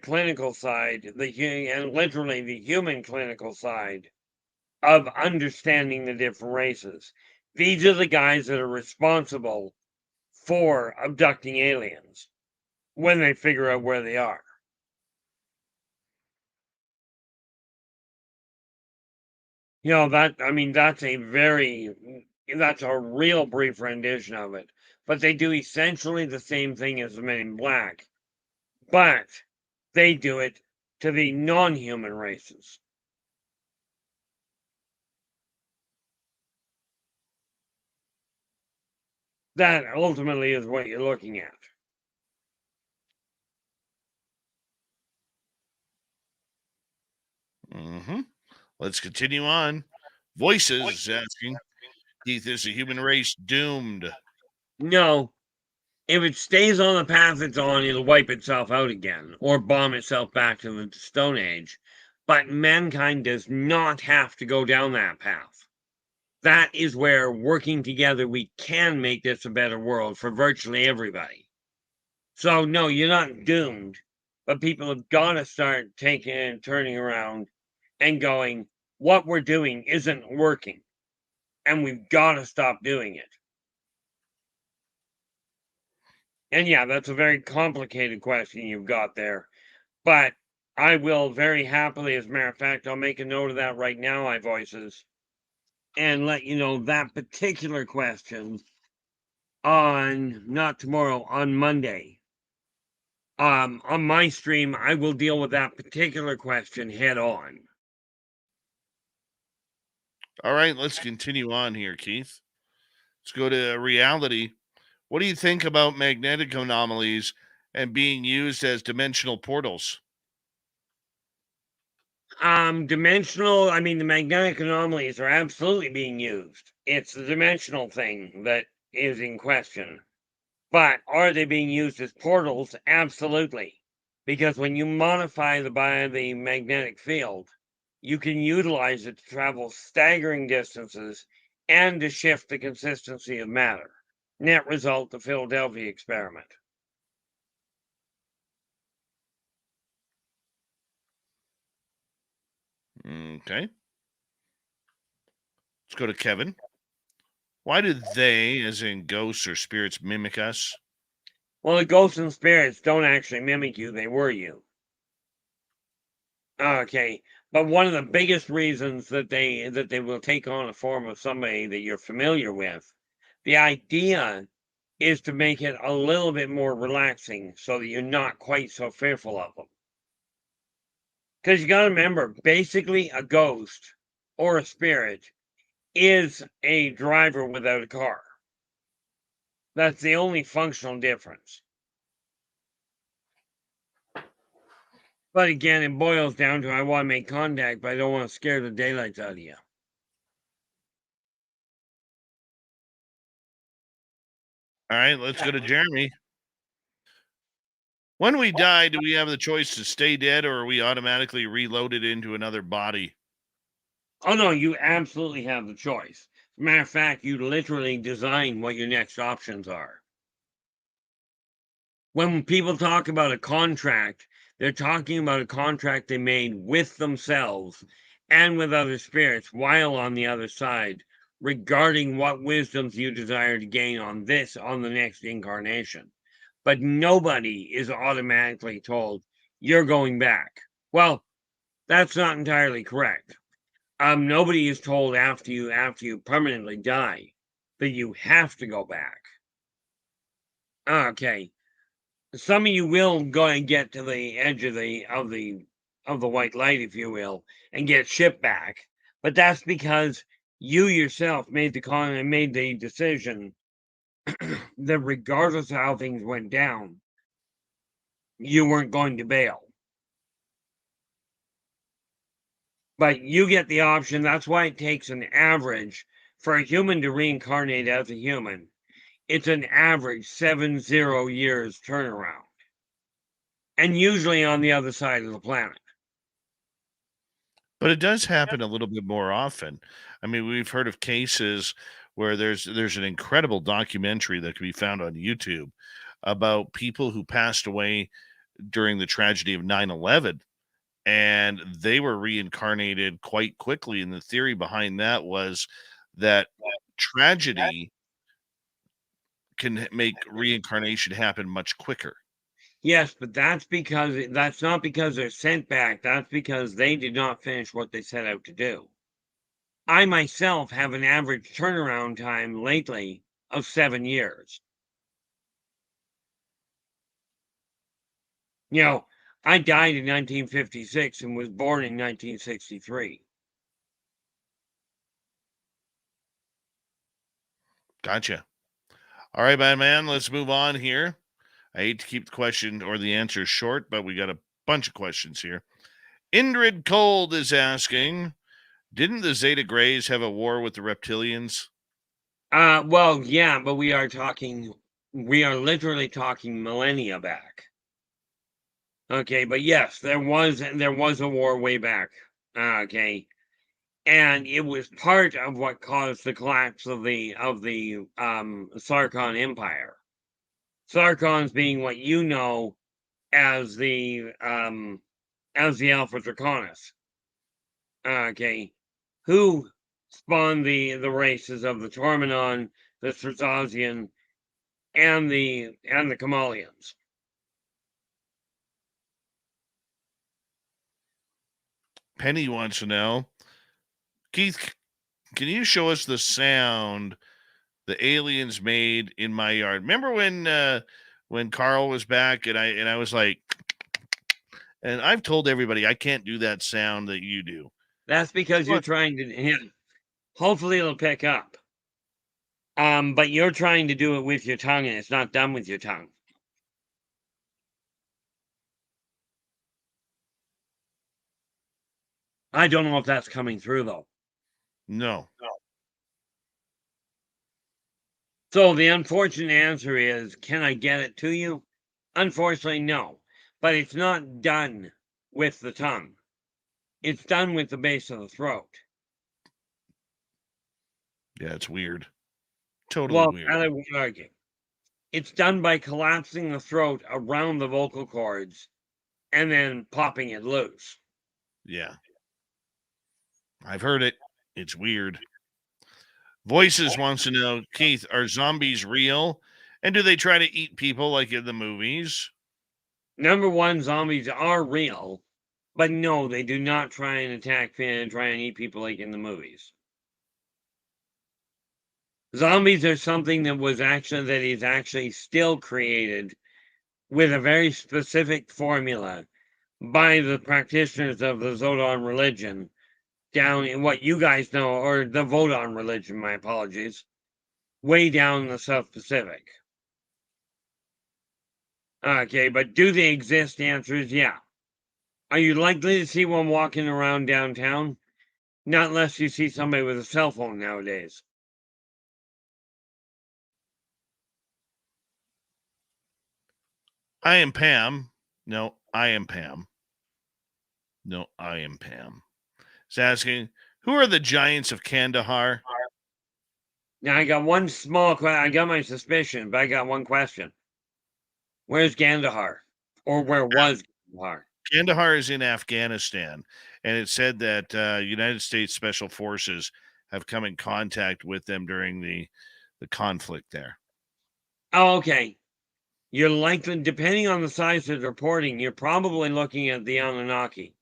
clinical side, and literally the human clinical side of understanding the different races. These are the guys that are responsible for abducting aliens when they figure out where they are. You know, that's a real brief rendition of it. But they do essentially the same thing as the Men in Black. But they do it to the non-human races. That ultimately is what you're looking at. Mm-hmm. Let's continue on. Voices asking, Keith, is the human race doomed? No. If it stays on the path it's on, it'll wipe itself out again, or bomb itself back to the Stone Age. But mankind does not have to go down that path. That is where, working together, we can make this a better world for virtually everybody. So, no, you're not doomed, but people have got to start turning around and going, what we're doing isn't working, and we've got to stop doing it. And yeah, that's a very complicated question you've got there, but I will very happily, as a matter of fact, I'll make a note of that right now, iVoices, and let you know that particular question not tomorrow, on Monday. On my stream, I will deal with that particular question head on. All right, let's continue on here, Keith. Let's go to reality. What do you think about magnetic anomalies and being used as dimensional portals? Dimensional, I mean, the magnetic anomalies are absolutely being used. It's the dimensional thing that is in question. But are they being used as portals? Absolutely. Because when you modify the magnetic field, you can utilize it to travel staggering distances and to shift the consistency of matter. Net result, the Philadelphia experiment. Okay. Let's go to Kevin. Why do they, as in ghosts or spirits, mimic us? Well, the ghosts and spirits don't actually mimic you, they were you. Okay. But one of the biggest reasons that they will take on a form of somebody that you're familiar with, the idea is to make it a little bit more relaxing so that you're not quite so fearful of them. Because you got to remember, basically, a ghost or a spirit is a driver without a car. That's the only functional difference. But again, it boils down to I want to make contact, but I don't want to scare the daylights out of you. All right, let's go to Jeremy. When we die, do we have the choice to stay dead, or are we automatically reloaded into another body? Oh, no, you absolutely have the choice. As a matter of fact, you literally design what your next options are. When people talk about a contract, they're talking about a contract they made with themselves and with other spirits while on the other side, regarding what wisdoms you desire to gain on the next incarnation. But nobody is automatically told you're going back. Well, that's not entirely correct. Nobody is told after you permanently die that you have to go back. Okay. Some of you will go and get to the edge of the white light, if you will, and get shipped back. But that's because you yourself made the decision that regardless of how things went down, you weren't going to bail. But you get the option. That's why it takes an average for a human to reincarnate as a human. It's an average 70 years turnaround. And usually on the other side of the planet. But it does happen a little bit more often. I mean, we've heard of cases where there's an incredible documentary that can be found on YouTube about people who passed away during the tragedy of 9/11, and they were reincarnated quite quickly. And the theory behind that was that tragedy can make reincarnation happen much quicker. Yes, but that's not because they're sent back. That's because they did not finish what they set out to do. I myself have an average turnaround time lately of 7 years. You know, I died in 1956 and was born in 1963. Gotcha. All right, my man, let's move on here. I hate to keep the question or the answer short, but we got a bunch of questions here. Indrid Cold is asking, didn't the Zeta Greys have a war with the reptilians? Well, yeah, but we are literally talking millennia back. Okay, but yes, there was a war way back. Okay. And it was part of what caused the collapse of the Sarkon Empire. Sarkons being what you know as the Alpha Draconis. Okay, who spawned the races of the Tormenon, the Strazazian, and the Kamalians. Penny wants to know, Keith, can you show us the sound the aliens made in my yard? Remember when Carl was back and I was like, and I've told everybody I can't do that sound that you do. That's because you're trying to. Hopefully, it'll pick up. But you're trying to do it with your tongue, and it's not done with your tongue. I don't know if that's coming through, though. No. So the unfortunate answer is, can I get it to you? Unfortunately, no. But it's not done with the tongue. It's done with the base of the throat. Yeah, it's weird. Totally Well, weird. that I won't argue. It's done by collapsing the throat around the vocal cords and then popping it loose. Yeah. I've heard it. It's weird. Voices wants to know, Keith, are zombies real? And do they try to eat people like in the movies? Number one, zombies are real, but no, they do not try and attack and try and eat people like in the movies. Zombies are something that is actually still created with a very specific formula by the practitioners of the Zodon religion down in what you guys know, or the Vodon religion, my apologies, way down in the South Pacific. Okay, but do they exist? The answer is yeah. Are you likely to see one walking around downtown? Not unless you see somebody with a cell phone nowadays. I am Pam. No, I am Pam. No, I am Pam. It's asking, who are the giants of Kandahar? Now, I got one small question. I got my suspicion, but I got one question. Where's Kandahar? Or where was Kandahar? Kandahar is in Afghanistan, and it said that United States Special Forces have come in contact with them during the conflict there. Oh, okay. You're likely, depending on the size of the reporting, you're probably looking at the Anunnaki.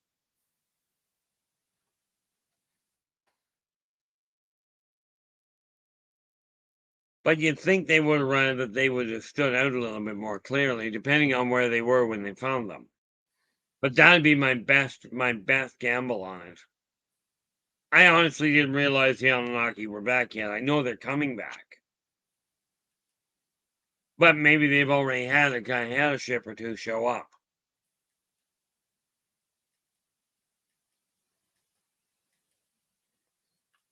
But you'd think they would have stood out a little bit more clearly, depending on where they were when they found them. But that'd be my best gamble on it. I honestly didn't realize the Anunnaki were back yet. I know they're coming back. But maybe they've already had a ship or two show up.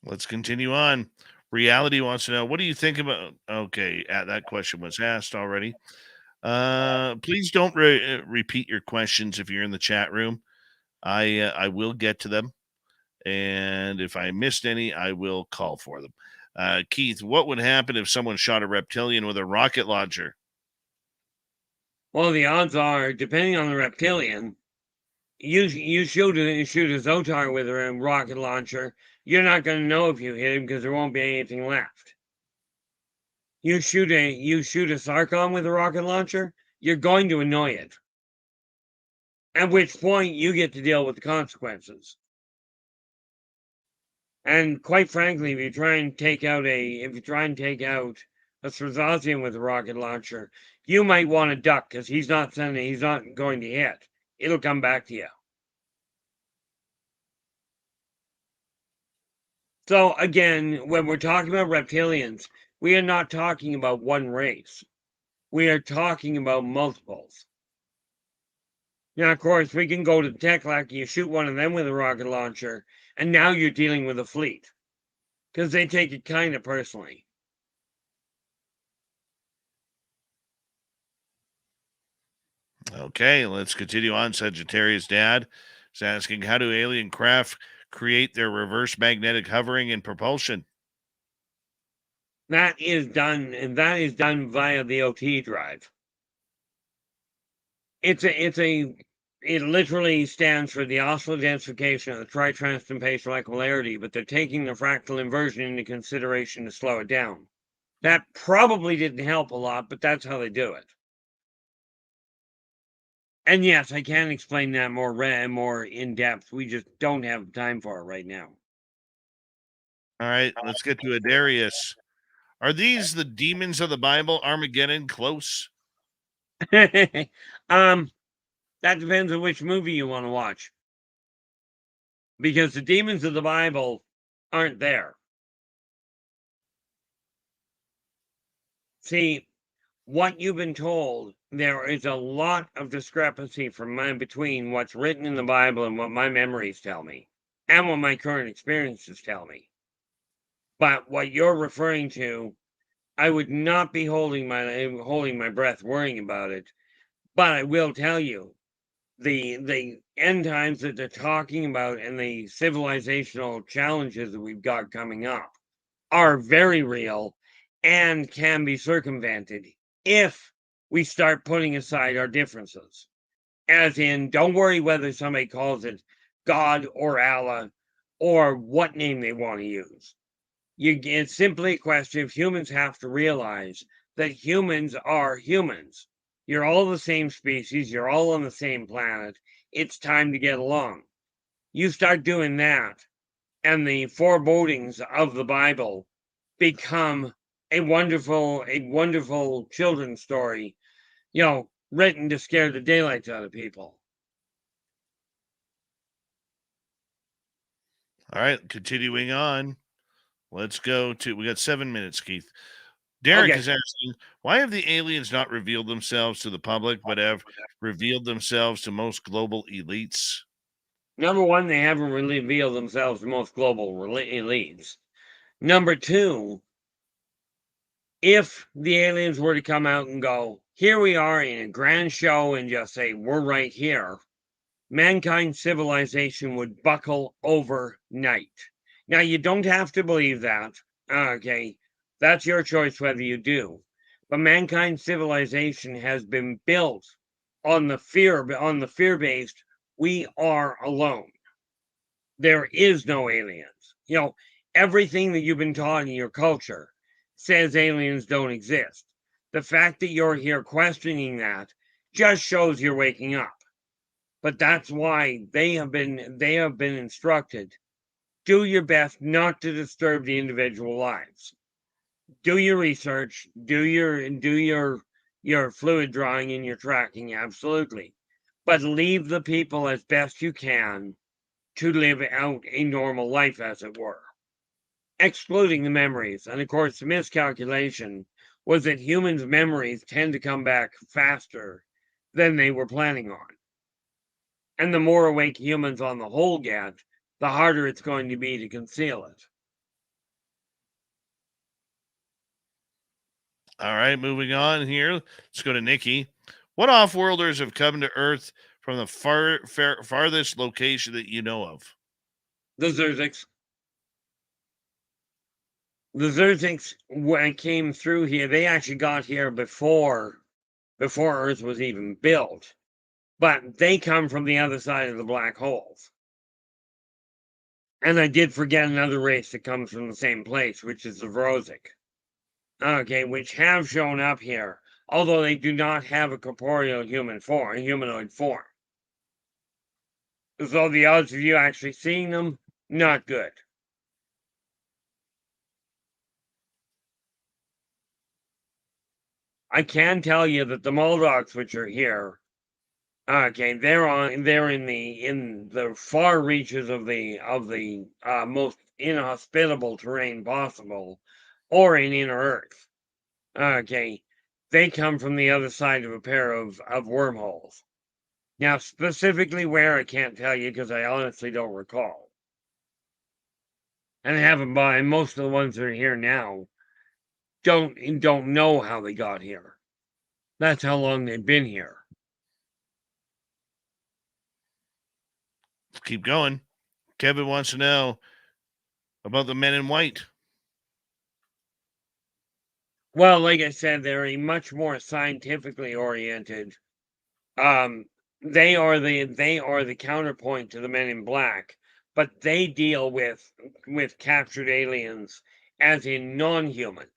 Let's continue on. Reality wants to know, what do you think about... Okay, that question was asked already. Please don't repeat your questions if you're in the chat room. I will get to them. And if I missed any, I will call for them. Keith, what would happen if someone shot a reptilian with a rocket launcher? Well, the odds are, depending on the reptilian, you shoot a Zotar with a rocket launcher, you're not going to know if you hit him because there won't be anything left. You shoot a Sarkon with a rocket launcher, you're going to annoy it. At which point you get to deal with the consequences. And quite frankly, if you try and take out a Srazazian with a rocket launcher, you might want to duck because he's not going to hit. It'll come back to you. So again, when we're talking about reptilians, we are not talking about one race. We are talking about multiples. Now, of course, we can go to Teklak, you shoot one of them with a rocket launcher, and now you're dealing with a fleet. Because they take it kind of personally. Okay, let's continue on. Sagittarius Dad is asking, how do alien craft create their reverse magnetic hovering and propulsion? That is done via the OT drive. It literally stands for the oscillator densification of the tri-transtemporal equipolarity, but they're taking the fractal inversion into consideration to slow it down. That probably didn't help a lot, but that's how they do it. And yes, I can explain that more in depth. We just don't have time for it right now. All right, let's get to Adarius. Are these the demons of the Bible? Armageddon close? That depends on which movie you want to watch. Because the demons of the Bible aren't there. See, what you've been told, there is a lot of discrepancy between what's written in the Bible and what my memories tell me. and what my current experiences tell me. But what you're referring to, I would not be holding my breath worrying about it. But I will tell you, the end times that they're talking about and the civilizational challenges that we've got coming up are very real and can be circumvented if we start putting aside our differences. As in, don't worry whether somebody calls it God or Allah or what name they want to use. It's simply a question of humans have to realize that humans are humans. You're all the same species. You're all on the same planet. It's time to get along. You start doing that, and the forebodings of the Bible become a wonderful children's story, written to scare the daylights out of people. All right, continuing on. Let's go to, we got 7 minutes, Keith. Derek is asking, why have the aliens not revealed themselves to the public, but have revealed themselves to most global elites? Number one, they haven't really revealed themselves to most global elites. Number two, if the aliens were to come out and go, here we are in a grand show, and just say, we're right here, mankind's civilization would buckle overnight. Now, you don't have to believe that. Okay, that's your choice whether you do. But mankind's civilization has been built on the fear-based, we are alone. There is no aliens. Everything that you've been taught in your culture says aliens don't exist. The fact that you're here questioning that just shows you're waking up. But that's why they have been instructed. Do your best not to disturb the individual lives. Do your research, do your fluid drawing and your tracking, absolutely. But leave the people as best you can to live out a normal life, as it were, excluding the memories. And of course, the miscalculation was that humans' memories tend to come back faster than they were planning on. And the more awake humans on the whole get, the harder it's going to be to conceal it. All right, moving on here. Let's go to Nikki. What off-worlders have come to Earth from the farthest location that you know of? The Zerziks. The Zerziks, when came through here, they actually got here before Earth was even built. But they come from the other side of the black holes. And I did forget another race that comes from the same place, which is the Vrozik. Okay, which have shown up here, although they do not have a corporeal humanoid form. So the odds of you actually seeing them, not good. I can tell you that the Moldocs, which are here, okay, they're in the far reaches of the most inhospitable terrain possible, or in inner Earth. Okay, they come from the other side of a pair of wormholes. Now, specifically where, I can't tell you because I honestly don't recall. And I haven't bought, most of the ones that are here now don't know how they got here. That's how long they've been here. Let's keep going. Kevin wants to know about the men in white. Well, like I said, they're a much more scientifically oriented. They are the counterpoint to the men in black, but they deal with captured aliens as in non-human.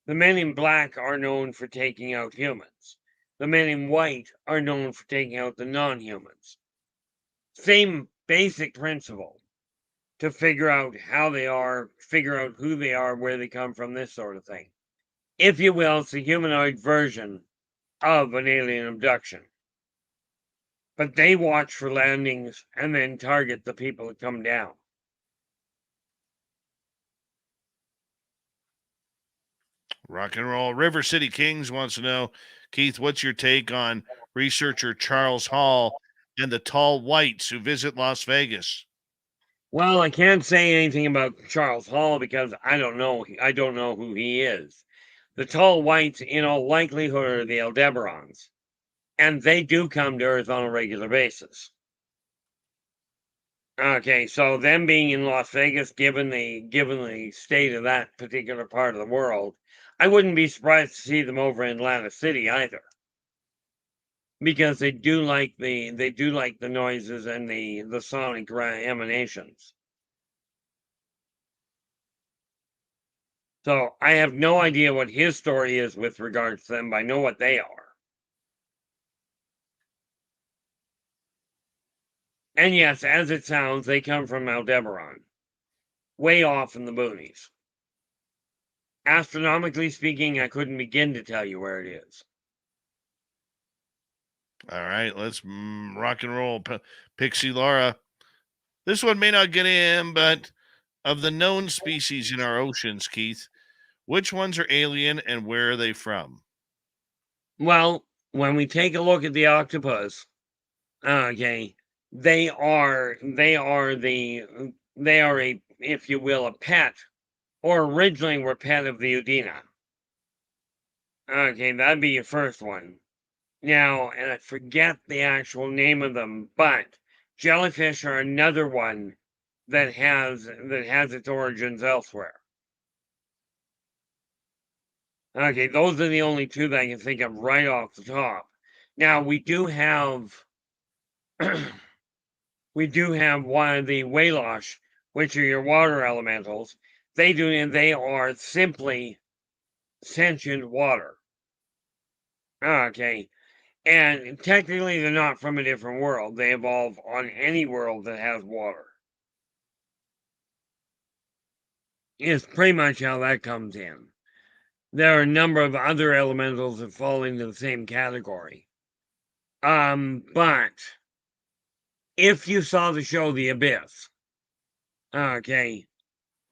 The men in black are known for taking out humans. The men in white are known for taking out the non-humans. Same basic principle to figure out how they are, figure out who they are, where they come from, this sort of thing. If you will, it's a humanoid version of an alien abduction. But they watch for landings and then target the people that come down. Rock and roll. River City Kings wants to know, Keith, what's your take on researcher Charles Hall and the tall whites who visit Las Vegas? Well, I can't say anything about Charles Hall because I don't know. I don't know who he is. The tall whites, in all likelihood, are the Aldebarans, and they do come to Earth on a regular basis. Okay, so them being in Las Vegas, given the state of that particular part of the world, I wouldn't be surprised to see them over in Atlantic City either, because they do like the noises and the sonic emanations. So I have no idea what his story is with regards to them, but I know what they are. And yes, as it sounds, they come from Aldebaran, way off in the boonies. Astronomically speaking, I couldn't begin to tell you where it is. All right, let's rock and roll. Pixie Laura. This one may not get in, but of the known species in our oceans, Keith, which ones are alien and where are they from? Well, when we take a look at the octopus, okay, they are a, if you will, a pet, or originally were pet of the Udina. Okay, that'd be your first one. Now, and I forget the actual name of them, but jellyfish are another one that has its origins elsewhere. Okay, those are the only two that I can think of right off the top. Now we do have one of the Wailosh, which are your water elementals. They are simply sentient water. Okay. And technically, they're not from a different world. They evolve on any world that has water. Is pretty much how that comes in. There are a number of other elementals that fall into the same category. But if you saw the show The Abyss, okay,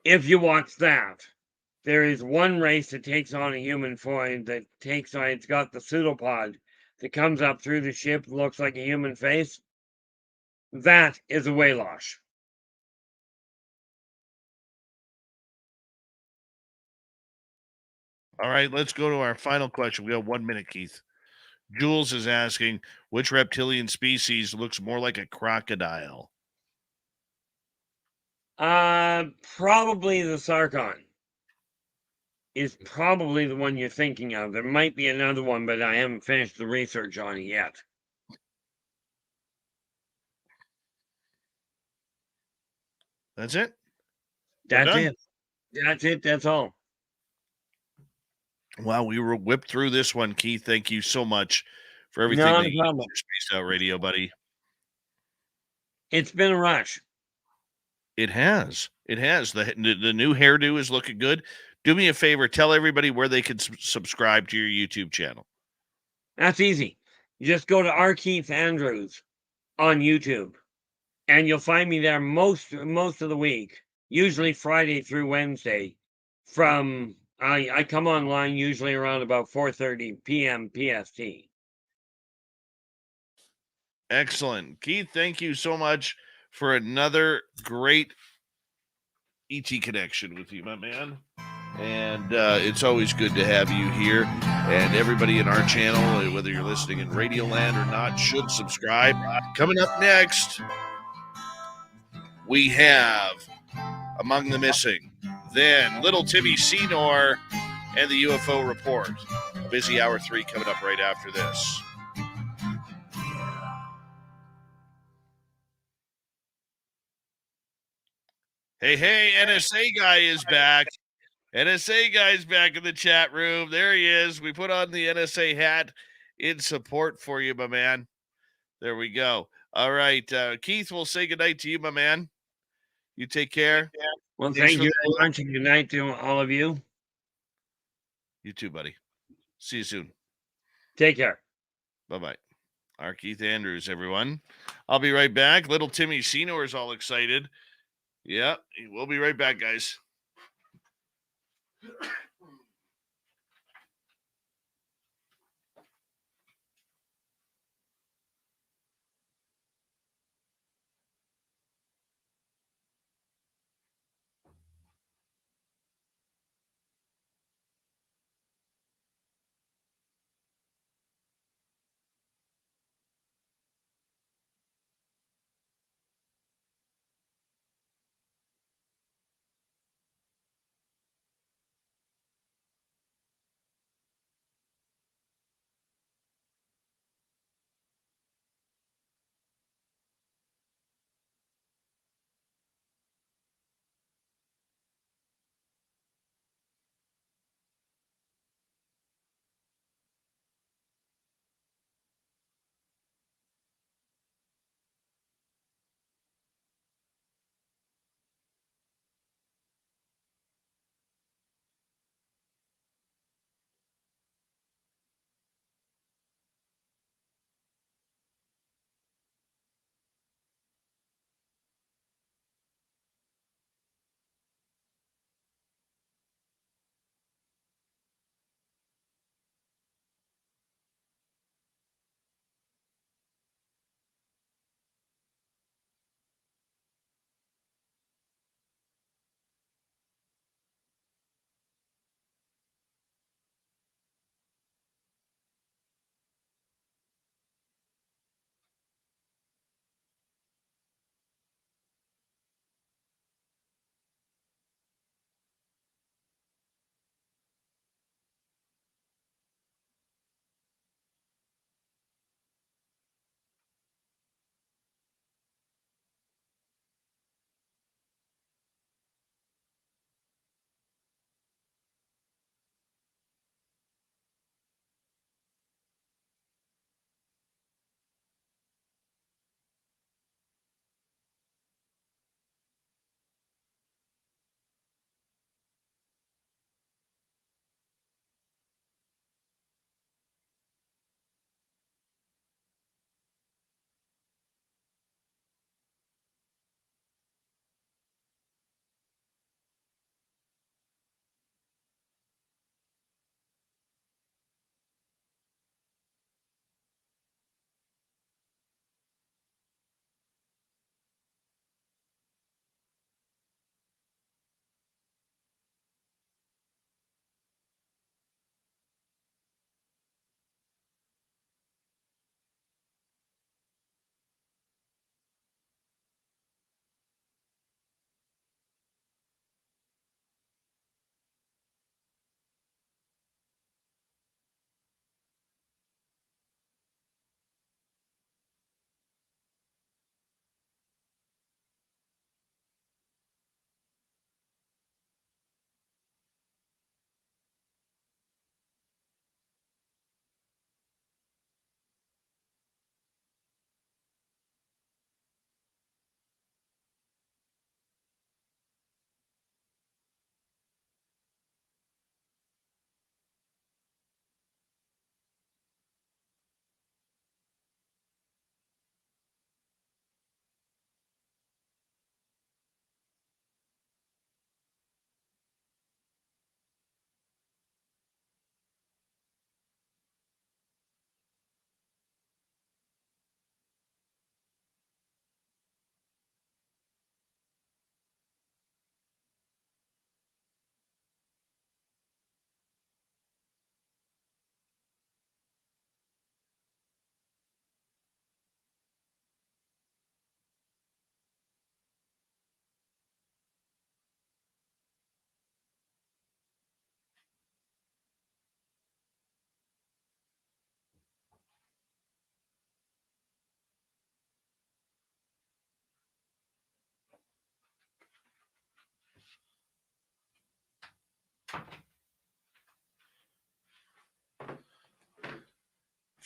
if you watch that, there is one race that takes on a human form it's got the pseudopod that comes up through the ship, looks like a human face. That is a Wailosh. All right, let's go to our final question. We have 1 minute, Keith. Jules is asking, which reptilian species looks more like a crocodile? Probably the Sarkon is probably the one you're thinking of. There might be another one, but I haven't finished the research on it yet. That's it? That's it. That's it. That's all. Wow, we were whipped through this one, Keith. Thank you so much for everything Not that a you do problem. for Spaced Out Radio, buddy. It's been a rush. It has. It has. The new hairdo is looking good. Do me a favor. Tell everybody where they can subscribe to your YouTube channel. That's easy. You just go to R Keith Andrews on YouTube, and you'll find me there most of the week, usually Friday through Wednesday. From I come online usually around about 4:30 p.m. PST. Excellent. Keith, thank you so much for another great ET connection with you, my man. And it's always good to have you here. And everybody in our channel, whether you're listening in Radioland or not, should subscribe. Coming up next, we have Among the Missing, then Little Timmy Senor, and the UFO Report. A busy hour 3 coming up right after this. Hey, NSA guy is back. NSA guy's back in the chat room. There he is. We put on the NSA hat in support for you, my man. There we go. All right. Keith, we'll say goodnight to you, my man. You take care. Well, thank you very much, and good night to all of you. You too, buddy. See you soon. Take care. Bye-bye. R Keith Andrews, everyone. I'll be right back. Little Timmy Senor is all excited. Yeah, we'll be right back, guys.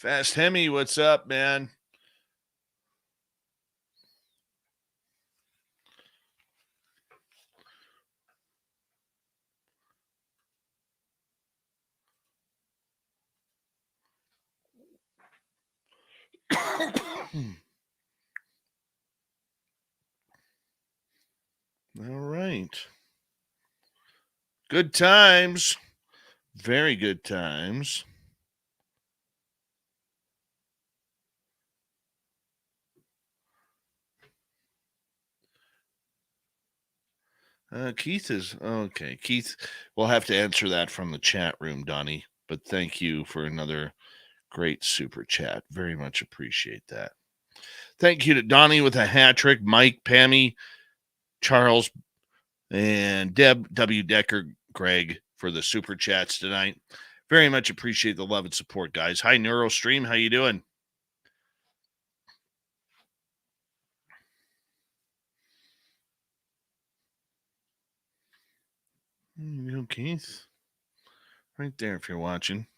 Fast Hemi, what's up, man? All right. Good times. Very good times. Keith is okay. Keith, we'll have to answer that from the chat room, Donnie. But thank you for another great super chat. Very much appreciate that. Thank you to Donnie with a hat trick, Mike, Pammy, Charles, and Deb W. Decker, Greg for the super chats tonight. Very much appreciate the love and support, guys. Hi, NeuroStream. How you doing? You know, Keith? Right there if you're watching.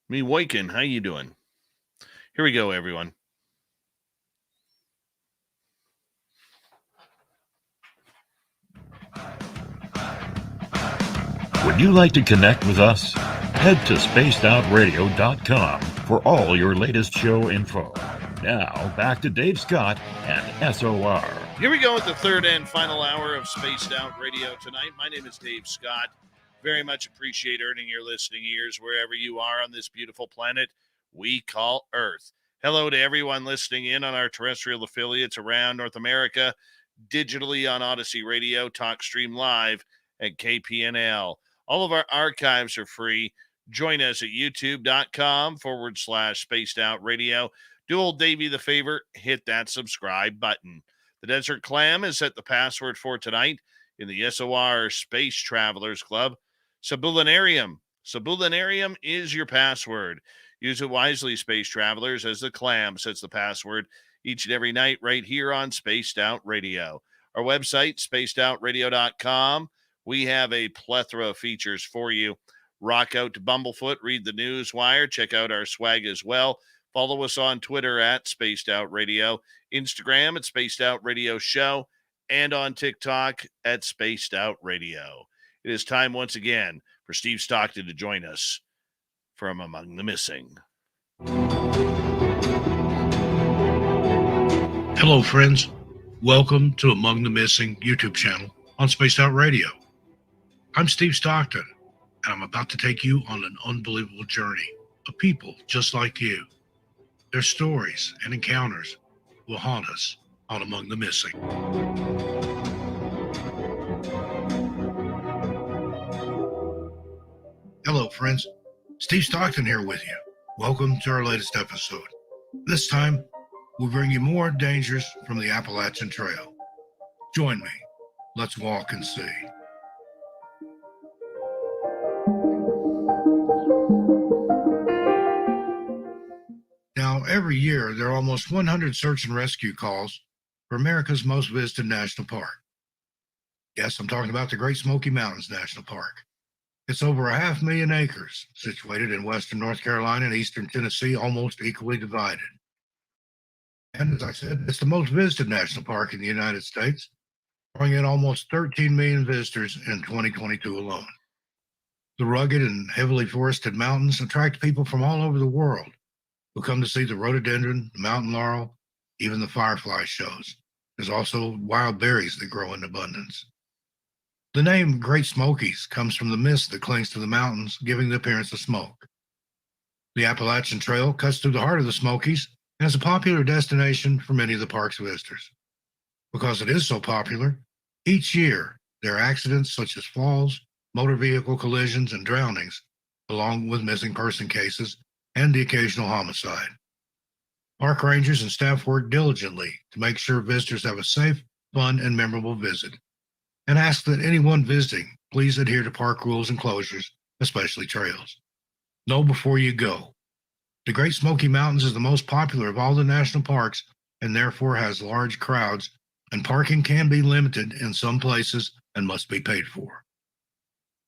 Me Waken, how you doing? Here we go, everyone. Would you like to connect with us? Head to spacedoutradio.com for all your latest show info. Now, back to Dave Scott and SOR. Here we go with the third and final hour of Spaced Out Radio tonight. My name is Dave Scott. Very much appreciate earning your listening ears wherever you are on this beautiful planet we call Earth. Hello to everyone listening in on our terrestrial affiliates around North America, digitally on Odyssey Radio, TalkStream Live, and KPNL. All of our archives are free. Join us at youtube.com/Spaced Out Radio. Do old Davey the favor, hit that subscribe button. The Desert Clam is set the password for tonight in the SOR Space Travelers Club. Sabulinarium. Sabulinarium is your password. Use it wisely, Space Travelers, as the Clam sets the password each and every night right here on Spaced Out Radio. Our website, spacedoutradio.com. We have a plethora of features for you. Rock out to Bumblefoot, read the news wire, check out our swag as well. Follow us on Twitter at Spaced Out Radio, Instagram at Spaced Out Radio Show, and on TikTok at Spaced Out Radio. It is time once again for Steve Stockton to join us from Among the Missing. Hello, friends. Welcome to Among the Missing YouTube channel on Spaced Out Radio. I'm Steve Stockton, and I'm about to take you on an unbelievable journey of people just like you. Their stories and encounters will haunt us on Among the Missing. Hello, friends. Steve Stockton here with you. Welcome to our latest episode. This time, we'll bring you more dangers from the Appalachian Trail. Join me. Let's walk and see. Now, every year, there are almost 100 search and rescue calls for America's most visited national park. Yes, I'm talking about the Great Smoky Mountains National Park. It's over 500,000 acres, situated in western North Carolina and eastern Tennessee, almost equally divided. And as I said, it's the most visited national park in the United States, drawing in almost 13 million visitors in 2022 alone. The rugged and heavily forested mountains attract people from all over the world who come to see the rhododendron, the mountain laurel, even the firefly shows. There's also wild berries that grow in abundance. The name Great Smokies comes from the mist that clings to the mountains, giving the appearance of smoke. The Appalachian Trail cuts through the heart of the Smokies and is a popular destination for many of the park's visitors. Because it is so popular, each year there are accidents such as falls, motor vehicle collisions, and drownings, along with missing person cases and the occasional homicide. Park rangers and staff work diligently to make sure visitors have a safe, fun, and memorable visit, and ask that anyone visiting please adhere to park rules and closures, especially trails. Know before you go. The Great Smoky Mountains is the most popular of all the national parks and therefore has large crowds, and parking can be limited in some places and must be paid for.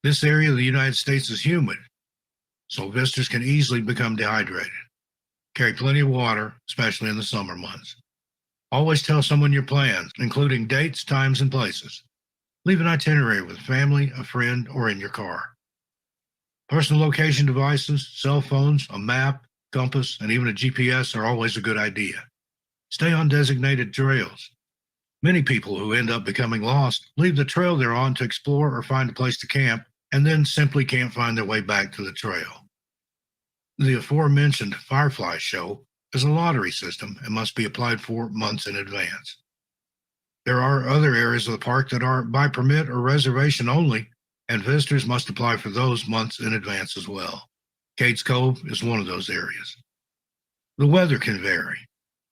This area of the United States is humid, so visitors can easily become dehydrated. Carry plenty of water, especially in the summer months. Always tell someone your plans, including dates, times, and places. Leave an itinerary with family, a friend, or in your car. Personal location devices, cell phones, a map, compass, and even a GPS are always a good idea. Stay on designated trails. Many people who end up becoming lost leave the trail they're on to explore or find a place to camp, and then simply can't find their way back to the trail. The aforementioned Firefly Show is a lottery system and must be applied for months in advance. There are other areas of the park that are by permit or reservation only, and visitors must apply for those months in advance as well. Cades Cove is one of those areas. The weather can vary.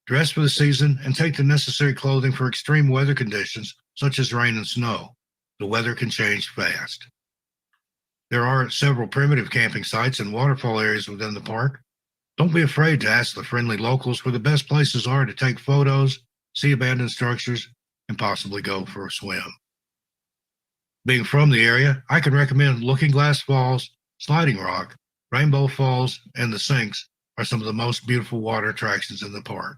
Dress for the season and take the necessary clothing for extreme weather conditions such as rain and snow. The weather can change fast. There are several primitive camping sites and waterfall areas within the park. Don't be afraid to ask the friendly locals where the best places are to take photos, see abandoned structures, and possibly go for a swim. Being from the area, I can recommend Looking Glass Falls, Sliding Rock, Rainbow Falls, and the Sinks are some of the most beautiful water attractions in the park.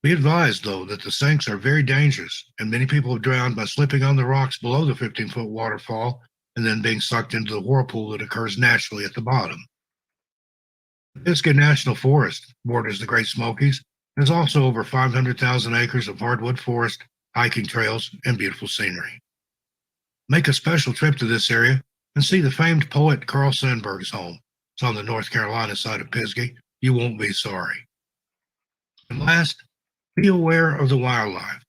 Be advised, though, that the sinks are very dangerous, and many people have drowned by slipping on the rocks below the 15-foot waterfall and then being sucked into the whirlpool that occurs naturally at the bottom. The Pisgah National Forest borders the Great Smokies and is also over 500,000 acres of hardwood forest, hiking trails, and beautiful scenery. Make a special trip to this area and see the famed poet Carl Sandburg's home. It's on the North Carolina side of Pisgah. You won't be sorry. And last, be aware of the wildlife.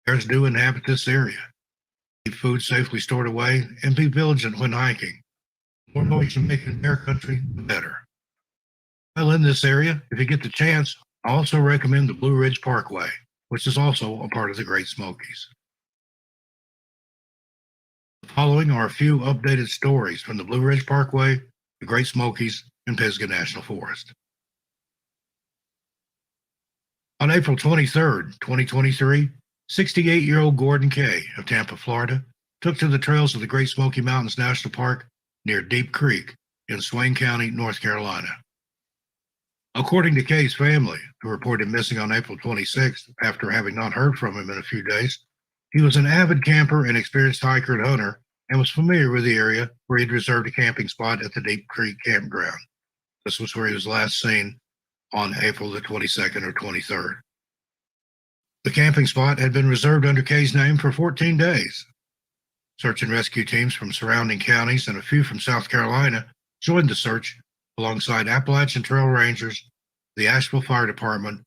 Bears do inhabit this area. Keep food safely stored away and be vigilant when hiking. The more noise you make in bear country, the better. While in this area, if you get the chance, I also recommend the Blue Ridge Parkway, which is also a part of the Great Smokies. The following are a few updated stories from the Blue Ridge Parkway, the Great Smokies, and Pisgah National Forest. On April 23, 2023, 68-year-old Gordon Kay of Tampa, Florida, took to the trails of the Great Smoky Mountains National Park near Deep Creek in Swain County, North Carolina. According to Kay's family, who reported missing on April 26th after having not heard from him in a few days, he was an avid camper and experienced hiker and hunter and was familiar with the area where he'd reserved a camping spot at the Deep Creek campground. This was where he was last seen on April the 22nd or 23rd. The camping spot had been reserved under Kay's name for 14 days. Search and rescue teams from surrounding counties and a few from South Carolina joined the search alongside Appalachian Trail Rangers, the Asheville Fire Department,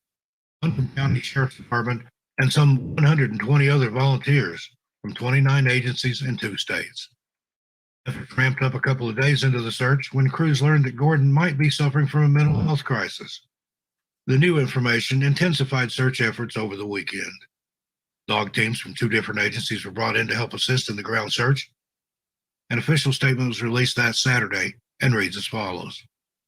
Buncombe County Sheriff's Department, and some 120 other volunteers from 29 agencies in 2 states. Efforts ramped up a couple of days into the search when crews learned that Gordon might be suffering from a mental health crisis. The new information intensified search efforts over the weekend. Dog teams from 2 different agencies were brought in to help assist in the ground search. An official statement was released that Saturday and reads as follows.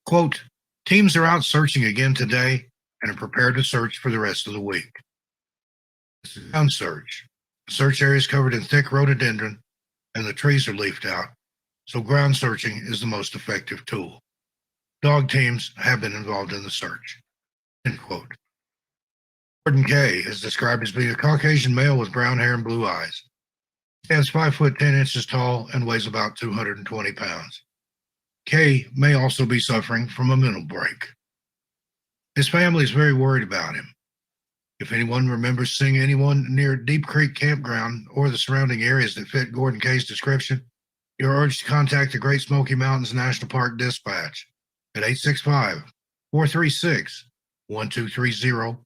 Quote, teams are out searching again today and are prepared to search for the rest of the week. It's a ground search. The search area is covered in thick rhododendron and the trees are leafed out, so ground searching is the most effective tool. Dog teams have been involved in the search. End quote. Gordon Kay is described as being a Caucasian male with brown hair and blue eyes. He stands 5 foot 10 inches tall and weighs about 220 pounds. Kay may also be suffering from a mental break. His family is very worried about him. If anyone remembers seeing anyone near Deep Creek Campground or the surrounding areas that fit Gordon Kay's description, you're urged to contact the Great Smoky Mountains National Park Dispatch at 865-436-1230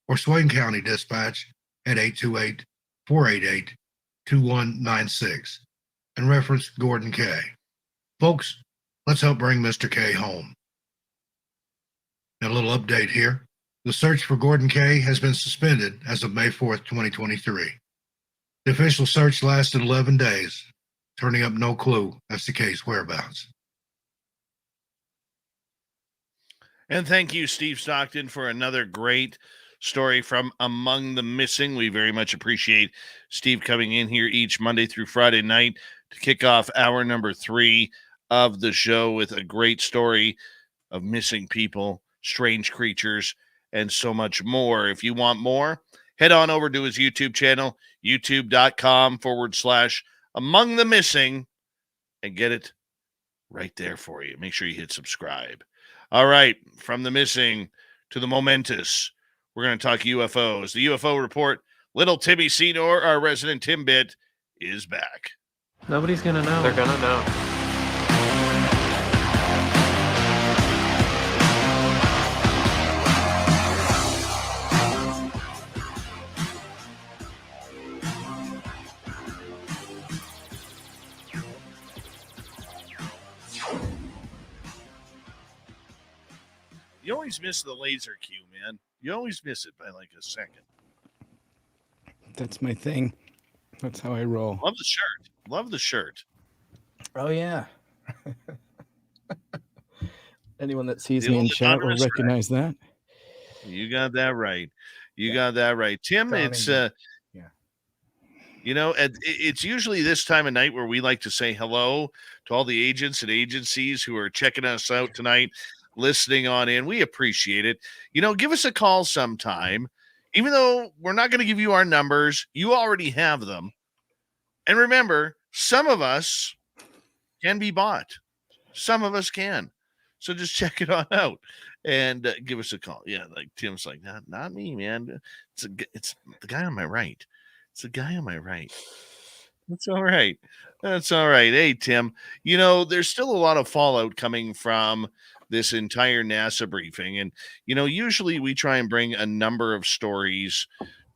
or Swain County Dispatch at 828-488-2196 and reference Gordon Kay. Folks, let's help bring Mr. Kay home. And a little update here. The search for Gordon Kay has been suspended as of May 4th, 2023. The official search lasted 11 days, turning up no clue as to Kay's whereabouts. And thank you, Steve Stockton, for another great story from Among the Missing. We very much appreciate Steve coming in here each Monday through Friday night to kick off hour number 3 of the show with a great story of missing people, strange creatures, and so much more. If you want more, head on over to his YouTube channel, youtube.com/Among the Missing, and get it right there for you. Make sure you hit subscribe. All right, from the missing to the momentous, we're going to talk UFOs. The UFO report, little Timmy Senor, our resident Timbit, is back. Nobody's gonna know. They're gonna know. You always miss the laser cue, man. You always miss it by like a second. That's my thing. That's how I roll. Love the shirt. Love the shirt. Oh yeah. Anyone that sees The me in old chat will anonymous recognize that. You got that right. You got that right. Tim, Donnie. it's Yeah. you know, it's usually this time of night where we like to say hello to all the agents and agencies who are checking us out tonight, listening on in. We appreciate it. You know, give us a call sometime. Even though we're not going to give you our numbers, you already have them. And remember, some of us can be bought. Some of us can. So just check it on out and give us a call. Yeah, like Tim's like, not me, man. It's the guy on my right. It's the guy on my right. That's all right. That's all right. Hey, Tim, you know, there's still a lot of fallout coming from this entire NASA briefing. And, you know, usually we try and bring a number of stories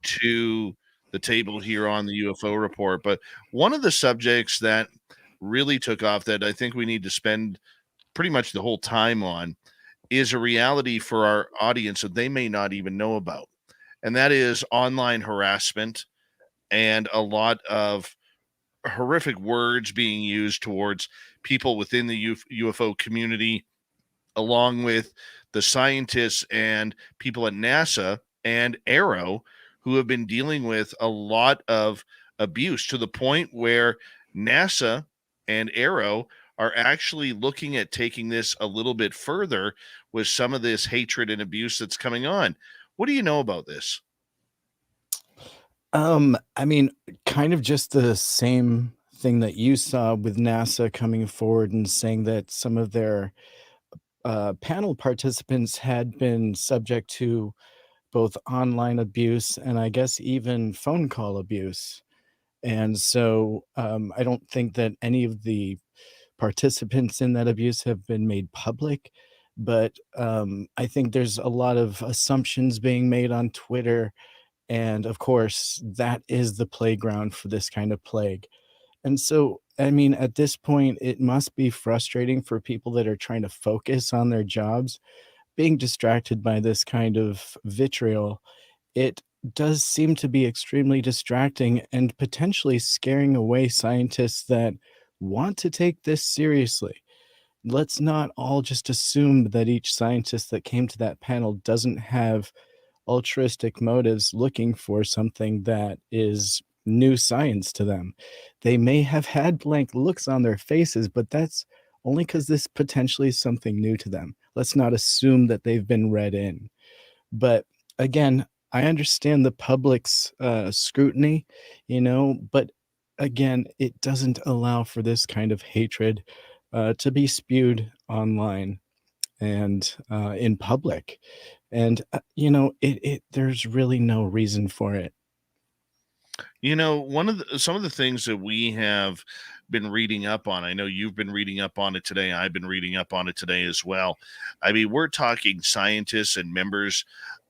to the table here on the UFO report. But one of the subjects that really took off that I think we need to spend pretty much the whole time on is a reality for our audience that they may not even know about. And that is online harassment and a lot of horrific words being used towards people within the UFO community, along with the scientists and people at NASA and Arrow who have been dealing with a lot of abuse, to the point where NASA and Arrow are actually looking at taking this a little bit further with some of this hatred and abuse that's coming on. What do you know about this? I mean, kind of just the same thing that you saw with NASA coming forward and saying that some of their panel participants had been subject to both online abuse and I guess even phone call abuse. And so I don't think that any of the participants in that abuse have been made public, but I think there's a lot of assumptions being made on Twitter. And of course, that is the playground for this kind of plague. And so, I mean, at this point, it must be frustrating for people that are trying to focus on their jobs, being distracted by this kind of vitriol. It does seem to be extremely distracting and potentially scaring away scientists that want to take this seriously. Let's not all just assume that each scientist that came to that panel doesn't have altruistic motives looking for something that is new science to them. They may have had blank looks on their faces, but that's only because this potentially is something new to them. Let's not assume that they've been read in. But again, I understand the public's scrutiny, you know, but again, it doesn't allow for this kind of hatred to be spewed online and in public. And you know, there's really no reason for it. You know, some of the things that we have been reading up on, I know you've been reading up on it today. I've been reading up on it today as well. I mean, we're talking scientists and members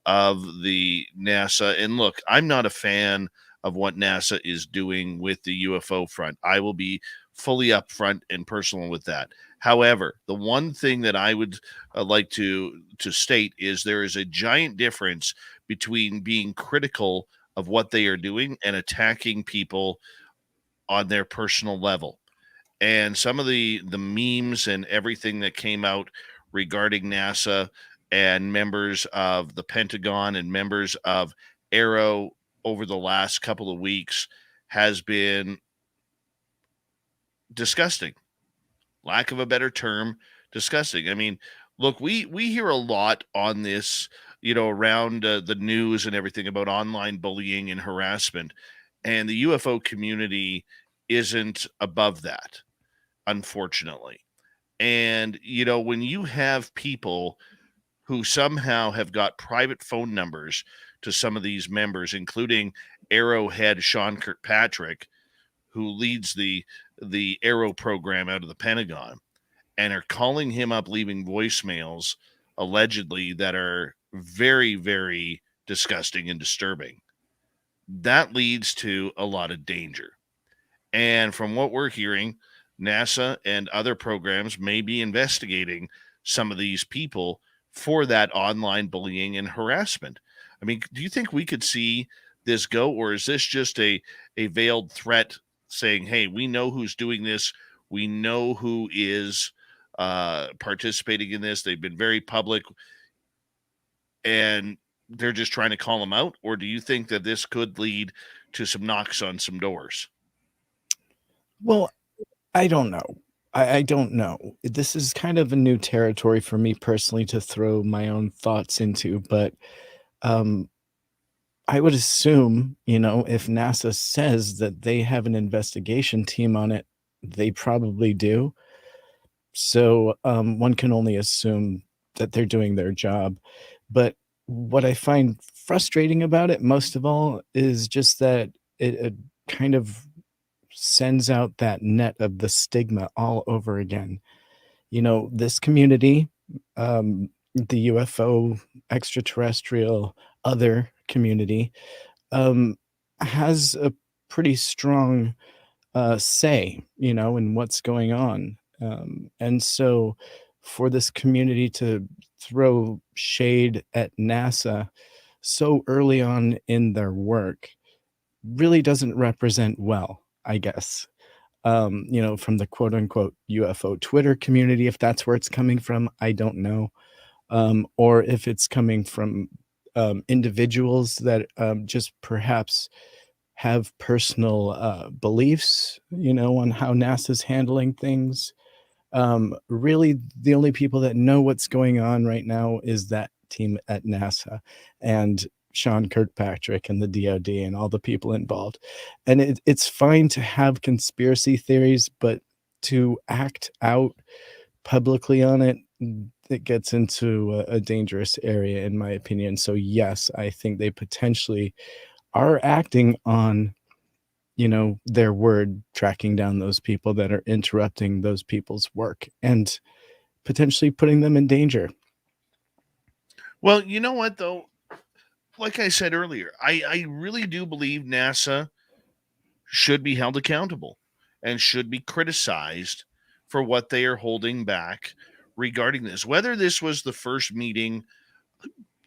of the NASA. And look, I'm not a fan of what NASA is doing with the UFO front. I will be fully upfront and personal with that. However, the one thing that I would like to state is there is a giant difference between being critical of what they are doing and attacking people on their personal level. And some of the memes and everything that came out regarding NASA and members of the Pentagon and members of Arrow over the last couple of weeks has been disgusting. lack of a better term, disgusting. I mean, look, we hear a lot on this, around the news and everything about online bullying and harassment, and the UFO community isn't above that, unfortunately. And when you have people who somehow have got private phone numbers to some of these members, including Arrowhead Sean Kirkpatrick, who leads the Arrow program out of the Pentagon, and are calling him up, leaving voicemails allegedly that are very, very disgusting and disturbing. That leads to a lot of danger. And from what we're hearing, NASA and other programs may be investigating some of these people for that online bullying and harassment. I mean, do you think we could see this go, or is this just a veiled threat saying, hey, we know who's doing this, we know who is participating in this, they've been very public, and they're just trying to call them out? Or do you think that this could lead to some knocks on some doors? Well, I don't know. I don't know. This is kind of a new territory for me personally to throw my own thoughts into, but um, I would assume, if NASA says that they have an investigation team on it, they probably do. So one can only assume that they're doing their job. But what I find frustrating about it, most of all, is just that it kind of sends out that net of the stigma all over again. This community, the UFO, extraterrestrial, other community, um, has a pretty strong say, in what's going on. And so for this community to throw shade at NASA so early on in their work really doesn't represent well, I guess. From the quote unquote UFO Twitter community, if that's where it's coming from, I don't know. Or if it's coming from individuals that just perhaps have personal beliefs, on how NASA's handling things. Really, the only people that know what's going on right now is that team at NASA and Sean Kirkpatrick and the DoD and all the people involved. And it's fine to have conspiracy theories, but to act out publicly on it, it gets into a dangerous area, in my opinion. So yes, I think they potentially are acting on their word, tracking down those people that are interrupting those people's work and potentially putting them in danger. Well, you know what, though? Like I said earlier, I really do believe NASA should be held accountable and should be criticized for what they are holding back regarding this. Whether this was the first meeting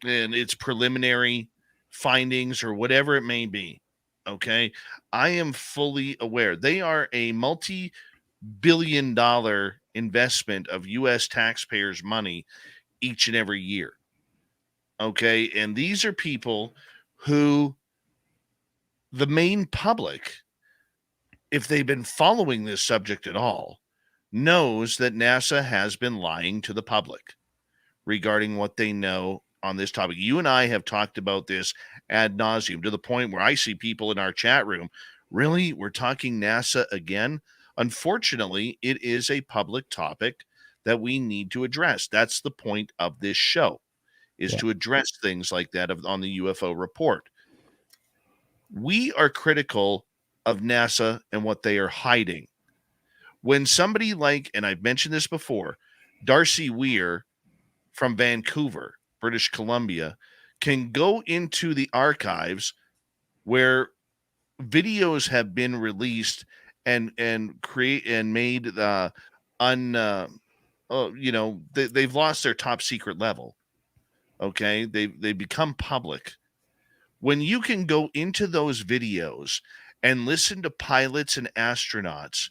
and its preliminary findings or whatever it may be, okay, I am fully aware they are a multi-billion-dollar investment of U.S. taxpayers' money each and every year. Okay. And these are people who the main public, if they've been following this subject at all, knows that NASA has been lying to the public regarding what they know on this topic. You and I have talked about this ad nauseum to the point where I see people in our chat room, really, we're talking NASA again? Unfortunately, it is a public topic that we need to address. That's the point of this show, is to address things like that on the UFO report. We are critical of NASA and what they are hiding. When somebody like, and I've mentioned this before, Darcy Weir from Vancouver, British Columbia, can go into the archives where videos have been released and create and made they've lost their top secret level. Okay, they become public. When you can go into those videos and listen to pilots and astronauts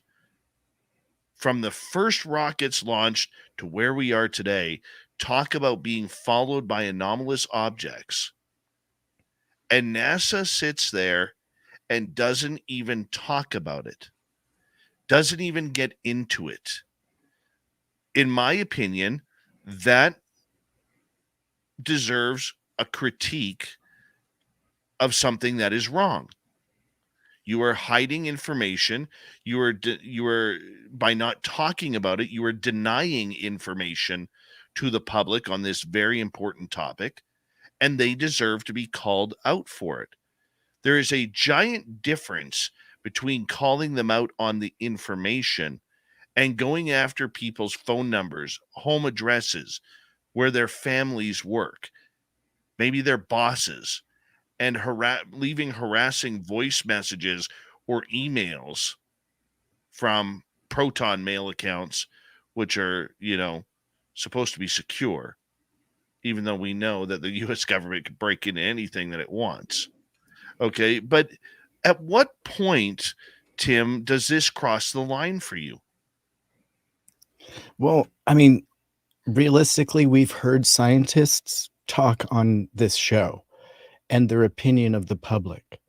from the first rockets launched to where we are today talk about being followed by anomalous objects, and NASA sits there and doesn't even talk about it, doesn't even get into it, In my opinion, that deserves a critique of something that is wrong. You are hiding information. You are by not talking about it, you are denying information to the public on this very important topic, and they deserve to be called out for it. There is a giant difference between calling them out on the information and going after people's phone numbers, home addresses, where their families work, maybe their bosses, and leaving harassing voice messages or emails from Proton mail accounts, which are, supposed to be secure, even though we know that the U.S. government can break into anything that it wants. Okay, but at what point, Tim, does this cross the line for you? Well, I mean, realistically, we've heard scientists talk on this show and their opinion of the public.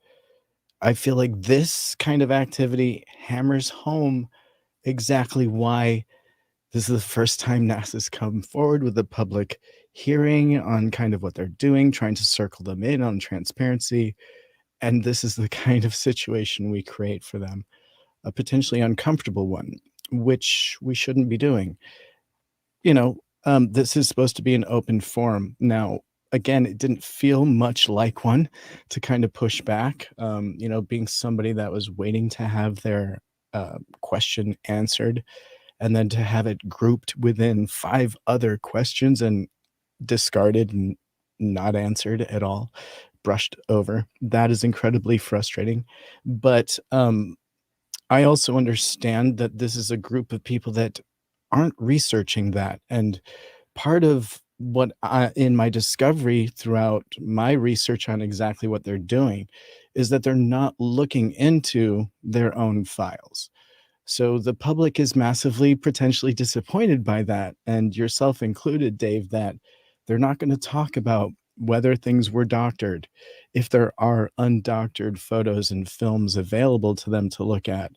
I feel like this kind of activity hammers home exactly why this is the first time NASA's come forward with a public hearing on kind of what they're doing, trying to circle them in on transparency. And this is the kind of situation we create for them, a potentially uncomfortable one, which we shouldn't be doing. This is supposed to be an open forum. Now, again, it didn't feel much like one to kind of push back. Being somebody that was waiting to have their question answered and then to have it grouped within 5 other questions and discarded and not answered at all, brushed over. That is incredibly frustrating. But I also understand that this is a group of people that aren't researching that. And part of what in my discovery throughout my research on exactly what they're doing is that they're not looking into their own files. So the public is massively potentially disappointed by that, and yourself included, Dave, that they're not going to talk about whether things were doctored, if there are undoctored photos and films available to them to look at.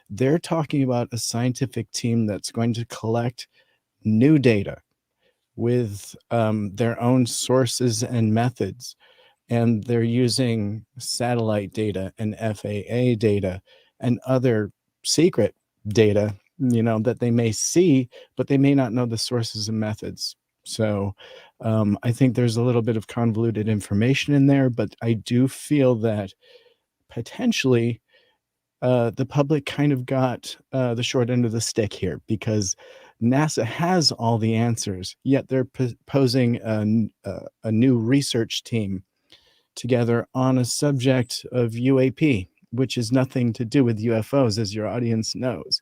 They're talking about a scientific team that's going to collect new data with their own sources and methods. And they're using satellite data and FAA data and other secret data, that they may see, but they may not know the sources and methods. So I think there's a little bit of convoluted information in there, but I do feel that potentially the public kind of got the short end of the stick here, because NASA has all the answers, yet they're posing a new research team together on a subject of UAP, which is nothing to do with UFOs, as your audience knows.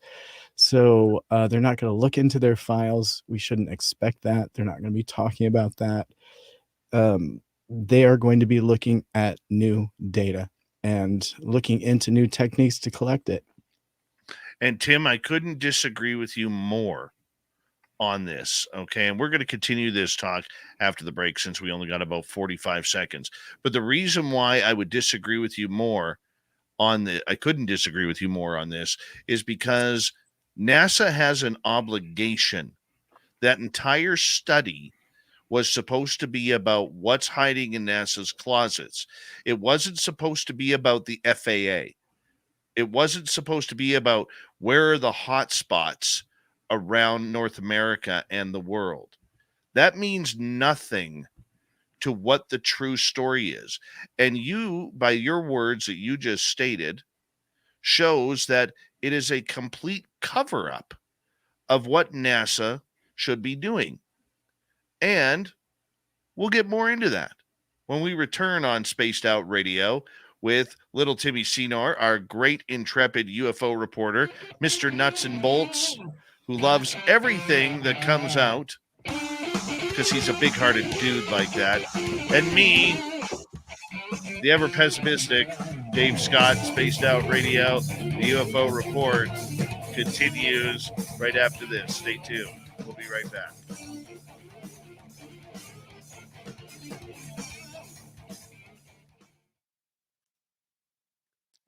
So they're not going to look into their files. We shouldn't expect that. They're not going to be talking about that. They are going to be looking at new data and looking into new techniques to collect it. And Tim, I couldn't disagree with you more on this. Okay. And we're going to continue this talk after the break since we only got about 45 seconds. But the reason why I would disagree with you more I couldn't disagree with you more on this is because NASA has an obligation. That entire study was supposed to be about what's hiding in NASA's closets. It wasn't supposed to be about the FAA. It wasn't supposed to be about where are the hot spots around North America and the world. That means nothing to what the true story is. And you, by your words that you just stated, shows that it is a complete cover-up of what NASA should be doing. And we'll get more into that when we return on Spaced Out Radio with little Timmy Senor, our great intrepid UFO reporter, Mr. Nuts and Bolts, who loves everything that comes out because he's a big-hearted dude like that. And me, the ever-pessimistic Dave Scott, Spaced Out Radio, the UFO Report continues right after this. Stay tuned. We'll be right back.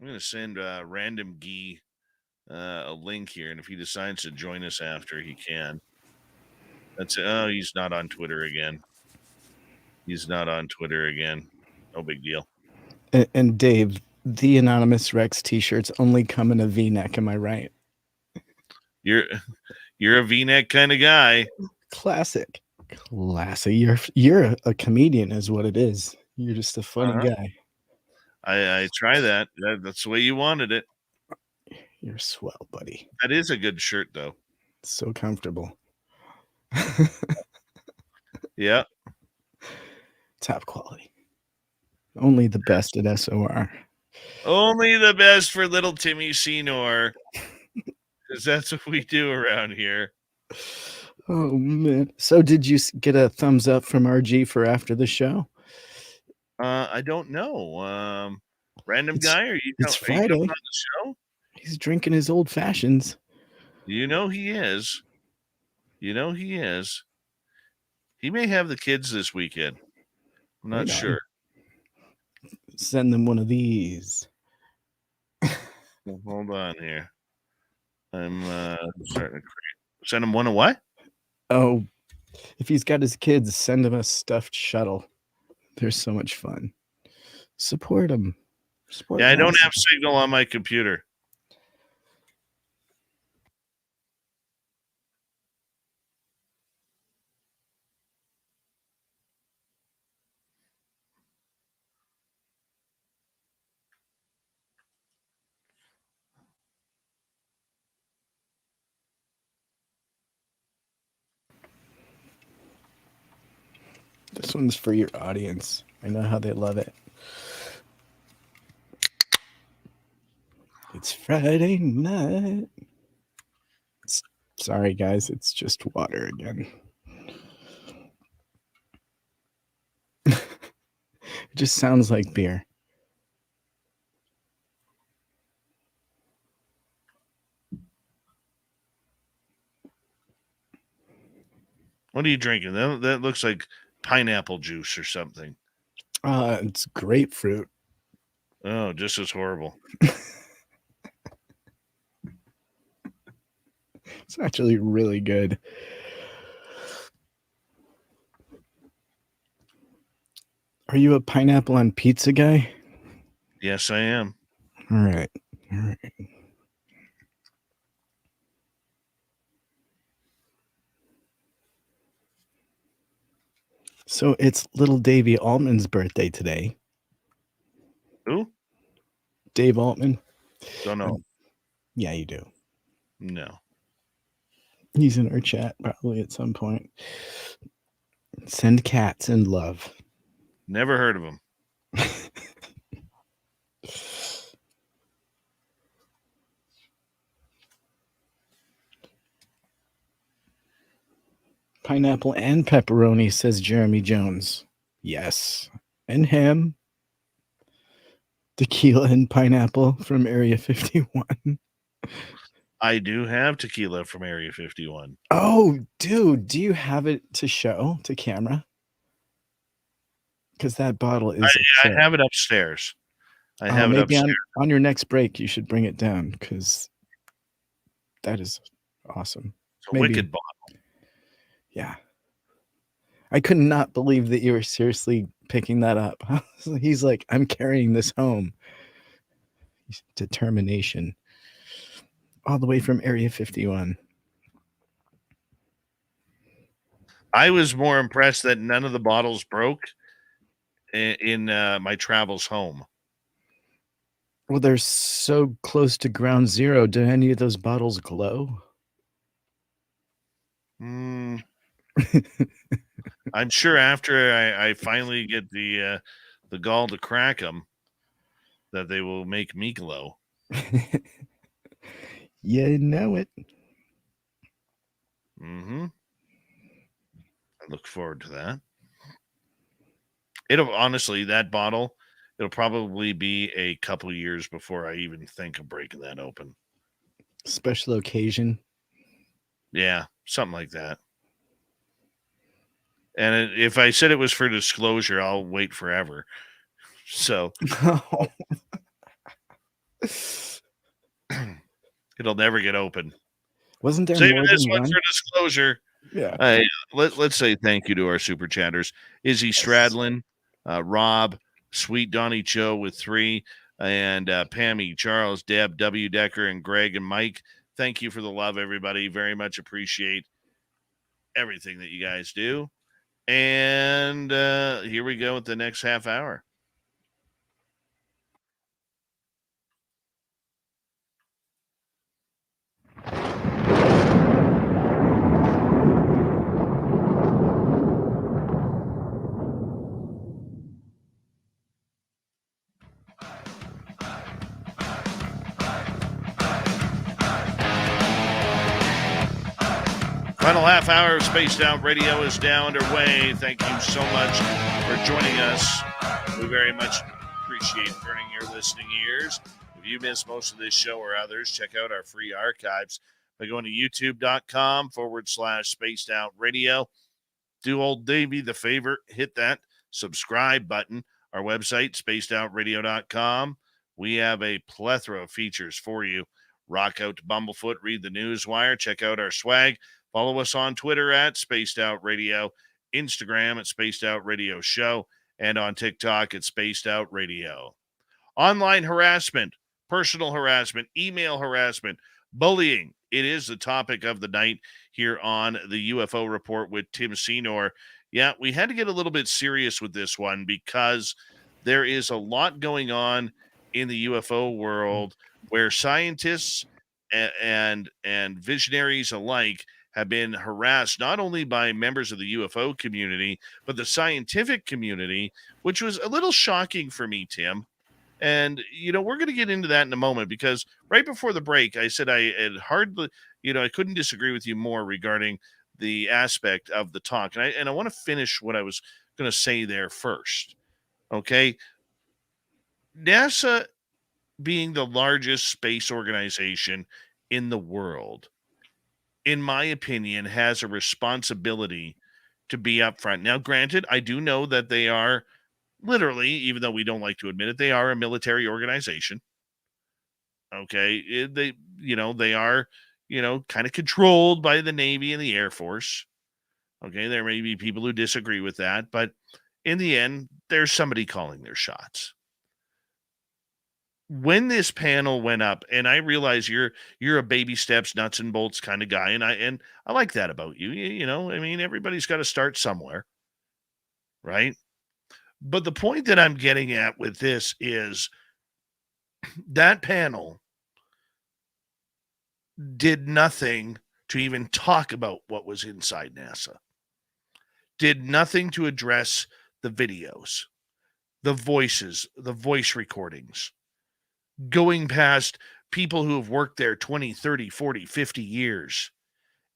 I'm going to send Random Gee a link here, and if he decides to join us after, he can. That's it. Oh, he's not on Twitter again. He's not on Twitter again. No big deal. And Dave, the Anonymous Rex t-shirts only come in a V-neck. Am I right? You're a V-neck kind of guy. Classic. You're a comedian, is what it is. You're just a funny guy. I try that. That's the way you wanted it. You're swell, buddy. That is a good shirt, though. So comfortable. Yeah. Top quality. Only the best at SOR. Only the best for little Timmy Senor. Because that's what we do around here. Oh, man. So did you get a thumbs up from RG for after the show? I don't know. Random guy, it's are Friday. you coming on the show? He's drinking his old fashions. You know he is. You know he is. He may have the kids this weekend. I'm not sure. Send them one of these. Well, hold on here. I'm starting to create. Send him one of what? Oh, if he's got his kids, send him a stuffed shuttle. They're so much fun. Support him. Yeah, I don't have signal on my computer. This one's for your audience. I know how they love it. It's Friday night. Sorry, guys. It's just water again. It just sounds like beer. What are you drinking? That looks like pineapple juice or something. It's grapefruit. Oh, just as horrible. It's actually really good. Are you a pineapple on pizza guy? Yes, I am. All right. So it's little Davey Altman's birthday today. Who? Dave Altman. Don't know. Yeah, you do. No. He's in our chat probably at some point. Send cats and love. Never heard of him. Pineapple and pepperoni, says Jeremy Jones. Yes. And ham. Tequila and pineapple from Area 51. I do have tequila from Area 51. Oh, dude, do you have it to show to camera? Because that bottle is. I have it upstairs. I have it upstairs. On your next break, you should bring it down because that is awesome. It's a wicked bottle. Yeah. I could not believe that you were seriously picking that up. He's like, I'm carrying this home. Determination. All the way from Area 51. I was more impressed that none of the bottles broke in my travels home. Well, they're so close to ground zero. Do any of those bottles glow? I'm sure after I finally get the gall to crack them, that they will make me glow. You know it. Mm-hmm. I look forward to that. It'll honestly, that bottle, it'll probably be a couple years before I even think of breaking that open. Special occasion. Yeah, something like that. And if I said it was for disclosure, I'll wait forever. So it'll never get open. Wasn't there Saving more this than one one? for disclosure. Yeah. Let's say thank you to our super chatters. Izzy Stradlin, Rob, Sweet Donnie Cho with 3, and Pammy, Charles, Deb, W. Decker, and Greg and Mike. Thank you for the love, everybody. Very much appreciate everything that you guys do. And here we go with the next half hour. Final half hour of Spaced Out Radio is now underway. Thank you so much for joining us. We very much appreciate burning your listening ears. If you missed most of this show or others, check out our free archives by going to youtube.com/Spaced Out Radio. Do old Davey the favor, hit that subscribe button. Our website, spacedoutradio.com. We have a plethora of features for you. Rock out to Bumblefoot, read the Newswire, check out our swag. Follow us on Twitter at Spaced Out Radio, Instagram at Spaced Out Radio Show, and on TikTok at Spaced Out Radio. Online harassment, personal harassment, email harassment, bullying. It is the topic of the night here on the UFO Report with Tim Senor. Yeah, we had to get a little bit serious with this one because there is a lot going on in the UFO world where scientists and visionaries alike have been harassed not only by members of the UFO community, but the scientific community, which was a little shocking for me, Tim. And, we're going to get into that in a moment because right before the break, I said I had hardly, I couldn't disagree with you more regarding the aspect of the talk. And I want to finish what I was going to say there first. Okay. NASA being the largest space organization in the world, in my opinion, has a responsibility to be upfront. Now, granted, I do know that they are literally, even though we don't like to admit it, they are a military organization. Okay. They are, kind of controlled by the Navy and the Air Force. Okay. There may be people who disagree with that, but in the end, there's somebody calling their shots. When this panel went up, and I realize you're a baby steps, nuts and bolts kind of guy, and I like that about you. Everybody's got to start somewhere, right? But the point that I'm getting at with this is that panel did nothing to even talk about what was inside NASA. Did nothing to address the videos, the voices, the voice recordings, going past people who have worked there 20, 30, 40, 50 years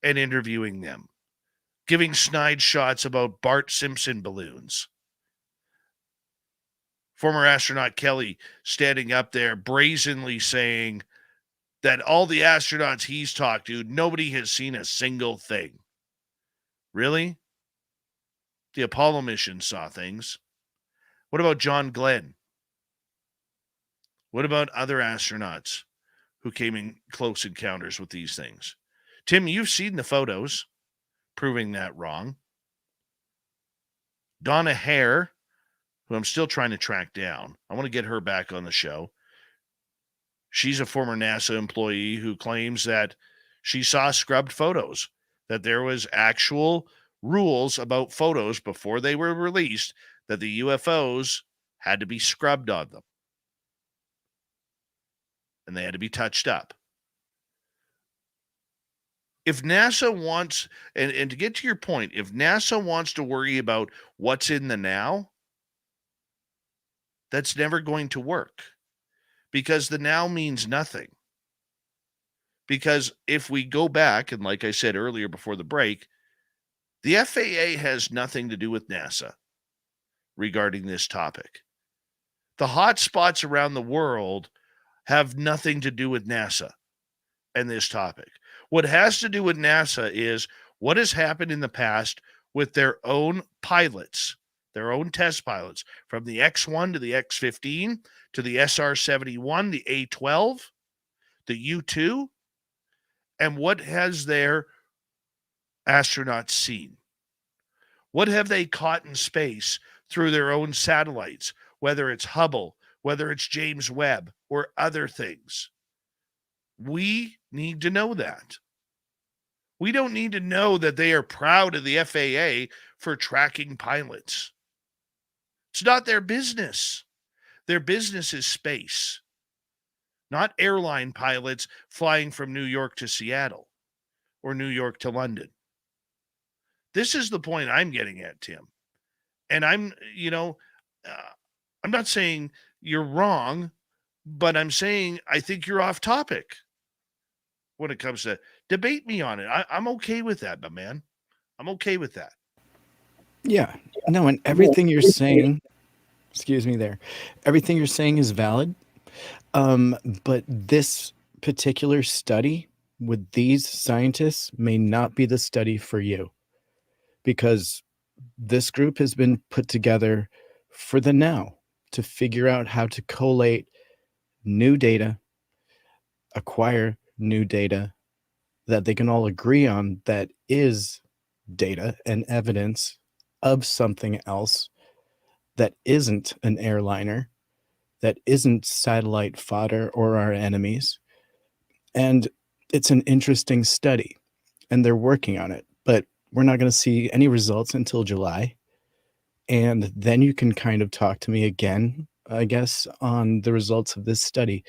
and interviewing them, giving snide shots about Bart Simpson balloons. Former astronaut Kelly standing up there brazenly saying that all the astronauts he's talked to, nobody has seen a single thing. Really? The Apollo mission saw things. What about John Glenn? What about other astronauts who came in close encounters with these things? Tim, you've seen the photos proving that wrong. Donna Hare, who I'm still trying to track down. I want to get her back on the show. She's a former NASA employee who claims that she saw scrubbed photos, that there was actual rules about photos before they were released, that the UFOs had to be scrubbed on them. And they had to be touched up. If NASA wants, and to get to your point, if NASA wants to worry about what's in the now, that's never going to work because the now means nothing. Because if we go back, and like I said earlier before the break, the FAA has nothing to do with NASA regarding this topic. The hot spots around the world have nothing to do with NASA and this topic. What has to do with NASA is what has happened in the past with their own pilots, their own test pilots, from the X-1 to the X-15 to the SR-71, the A-12, the U-2, and what has their astronauts seen? What have they caught in space through their own satellites, whether it's Hubble, whether it's James Webb, or other things? We need to know that. We don't need to know that they are proud of the FAA for tracking pilots. It's not their business. Their business is space, not airline pilots flying from New York to Seattle or New York to London. This is the point I'm getting at, Tim. And I'm not saying you're wrong, but I'm saying I think you're off topic when it comes to debate me on it. I'm okay with that, my man. I'm okay with that. Yeah. No, and everything you're saying, excuse me there, everything you're saying is valid. But this particular study with these scientists may not be the study for you, because this group has been put together for the now to figure out how to collate new data, acquire new data that they can all agree on that is data and evidence of something else that isn't an airliner, that isn't satellite fodder or our enemies. And it's an interesting study, and they're working on it, but we're not going to see any results until July. And then you can kind of talk to me again, I guess, on the results of this study.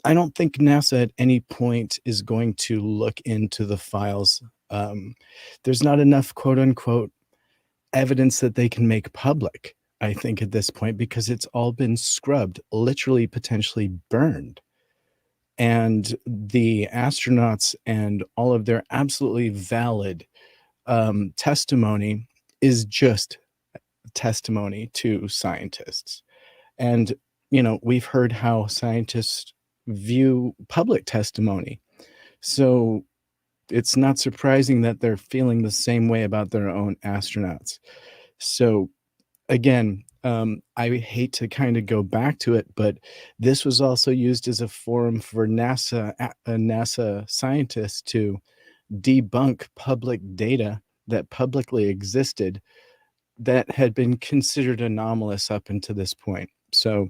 I don't think NASA at any point is going to look into the files. There's not enough quote unquote evidence that they can make public, I think, at this point, because it's all been scrubbed, literally potentially burned. And the astronauts and all of their absolutely valid testimony is just testimony to scientists. And, we've heard how scientists view public testimony. So it's not surprising that they're feeling the same way about their own astronauts. So again, I hate to kind of go back to it, but this was also used as a forum for NASA scientists to debunk public data that publicly existed that had been considered anomalous up until this point. So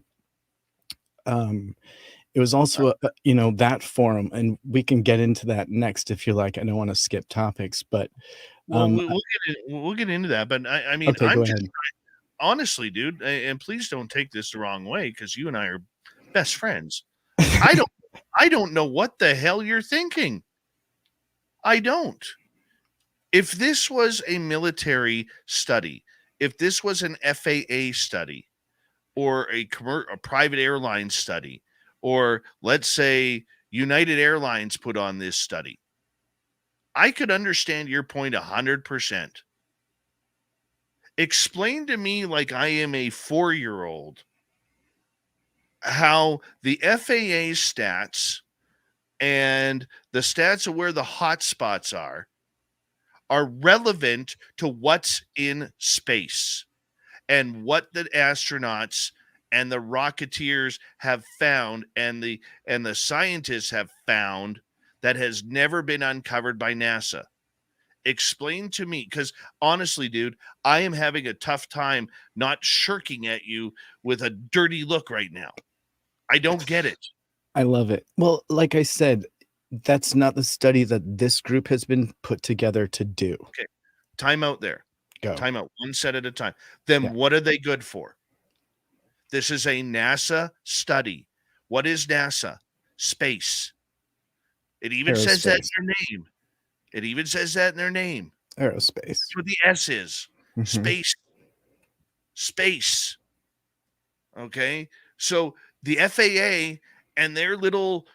it was also that forum, and we can get into that next if you like. I don't want to skip topics, but we'll get into that. But I mean, okay, I'm go just ahead. honestly, dude, and please don't take this the wrong way, because you and I are best friends. I don't know what the hell you're thinking. I don't. If this was a military study, if this was an FAA study, or a private airline study, or let's say United Airlines put on this study, I could understand your point 100%. Explain to me, like I am a 4-year-old, how the FAA stats and the stats of where the hot spots are relevant to what's in space and what the astronauts and the rocketeers have found and the scientists have found that has never been uncovered by NASA. Explain to me, because honestly, dude, I am having a tough time not shirking at you with a dirty look right now. I don't get it. I love it. Well, like I said, that's not the study that this group has been put together to do. Okay. Time out there. Go. Time out, one set at a time. Then Yeah. What are they good for? This is a NASA study. What is NASA? Space. It even says that in their name. It even says that in their name. Aerospace. That's what the S is. Space. Space. Okay? So the FAA and their little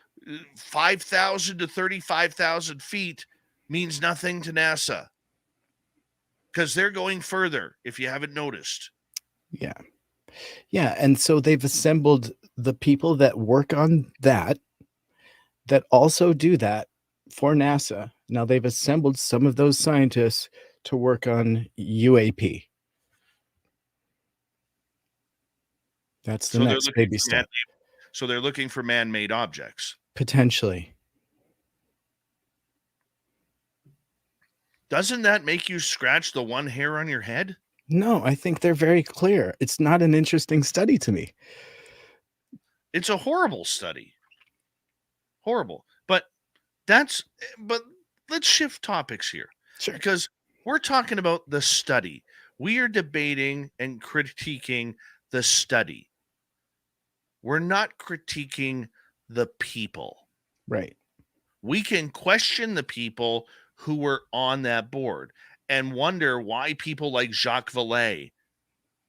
5,000 to 35,000 feet means nothing to NASA, because they're going further, if you haven't noticed. Yeah. Yeah. And so they've assembled the people that work on that also do that for NASA. Now they've assembled some of those scientists to work on UAP. That's the next baby step. So they're looking for man-made objects. Potentially. Doesn't that make you scratch the one hair on your head? No, I think they're very clear. It's not an interesting study to me. It's a horrible study. Horrible. But let's shift topics here. Sure. Because we're talking about the study. We are debating and critiquing the study. We're not critiquing the people. Right. We can question the people who were on that board and wonder why people like Jacques Vallée.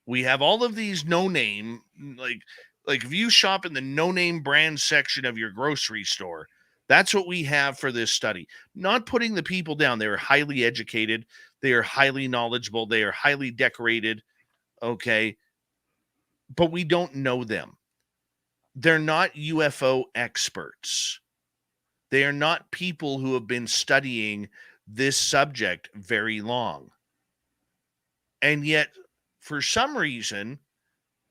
We have all of these no-name, like if you shop in the no-name brand section of your grocery store, that's what we have for this study. Not putting the people down. They are highly educated. They are highly knowledgeable. They are highly decorated. Okay. But we don't know them. They're not UFO experts. They are not people who have been studying this subject very long. And yet, for some reason,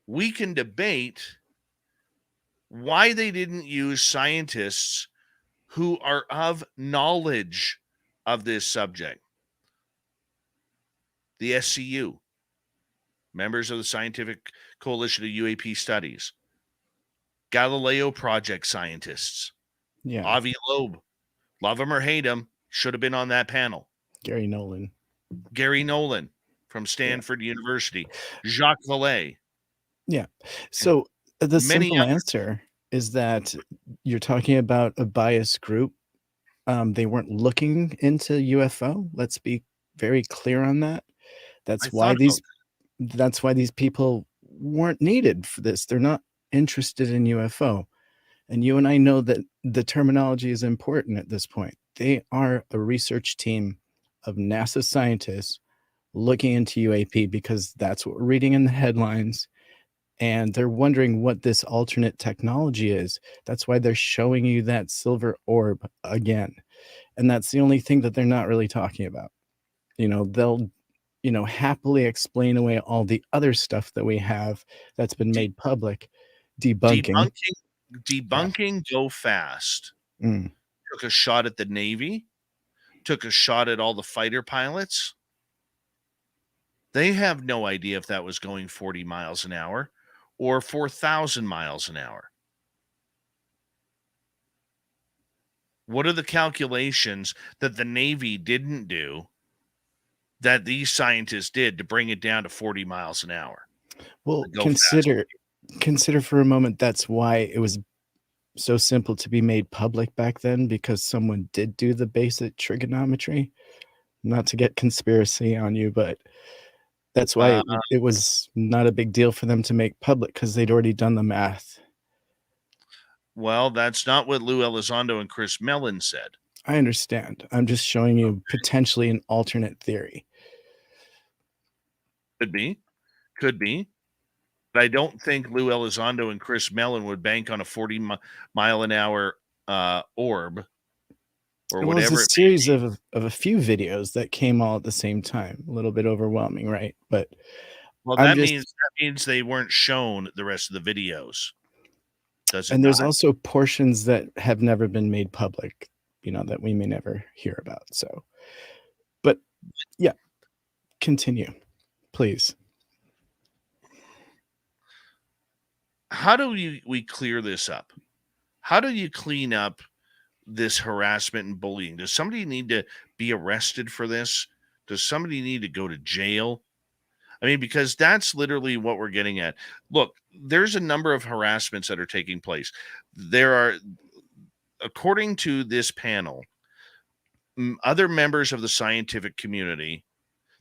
we can debate why they didn't use scientists who are of knowledge of this subject. The SCU, members of the Scientific Coalition of UAP Studies, Galileo Project scientists, Yeah. Avi Loeb, love him or hate him, should have been on that panel. Gary Nolan. Gary Nolan from Stanford University, Jacques Vallée. Yeah. So the Many simple others. answer is that you're talking about a biased group. They weren't looking into UFO. Let's be very clear on that. That's why these people weren't needed for this. They're not interested in UFO. And you and I know that the terminology is important at this point. They are a research team of NASA scientists looking into UAP because that's what we're reading in the headlines. And they're wondering what this alternate technology is. That's why they're showing you that silver orb again. And that's the only thing that they're not really talking about. They'll happily explain away all the other stuff that we have that's been made public, debunking. Debunking go fast. Mm. Took a shot at the Navy, took a shot at all the fighter pilots. They have no idea if that was going 40 miles an hour or 4,000 miles an hour. What are the calculations that the Navy didn't do that these scientists did to bring it down to 40 miles an hour? Well, consider for a moment that's why it was so simple to be made public back then, because someone did do the basic trigonometry. Not to get conspiracy on you, but that's why it was not a big deal for them to make public, because they'd already done the math. Well, that's not what Lou Elizondo and Chris Mellon said. I understand. I'm just showing you potentially an alternate theory. Could be. But I don't think Lou Elizondo and Chris Mellon would bank on a 40-mile an hour orb or whatever. It was a series of a few videos that came all at the same time. A little bit overwhelming, right? But that means they weren't shown the rest of the videos. And there's also portions that have never been made public, that we may never hear about. So, but yeah, continue, please. How do we clear this up? How do you clean up this harassment and bullying? Does somebody need to be arrested for this? Does somebody need to go to jail? I mean, because that's literally what we're getting at. Look, there's a number of harassments that are taking place. There are, according to this panel, other members of the scientific community,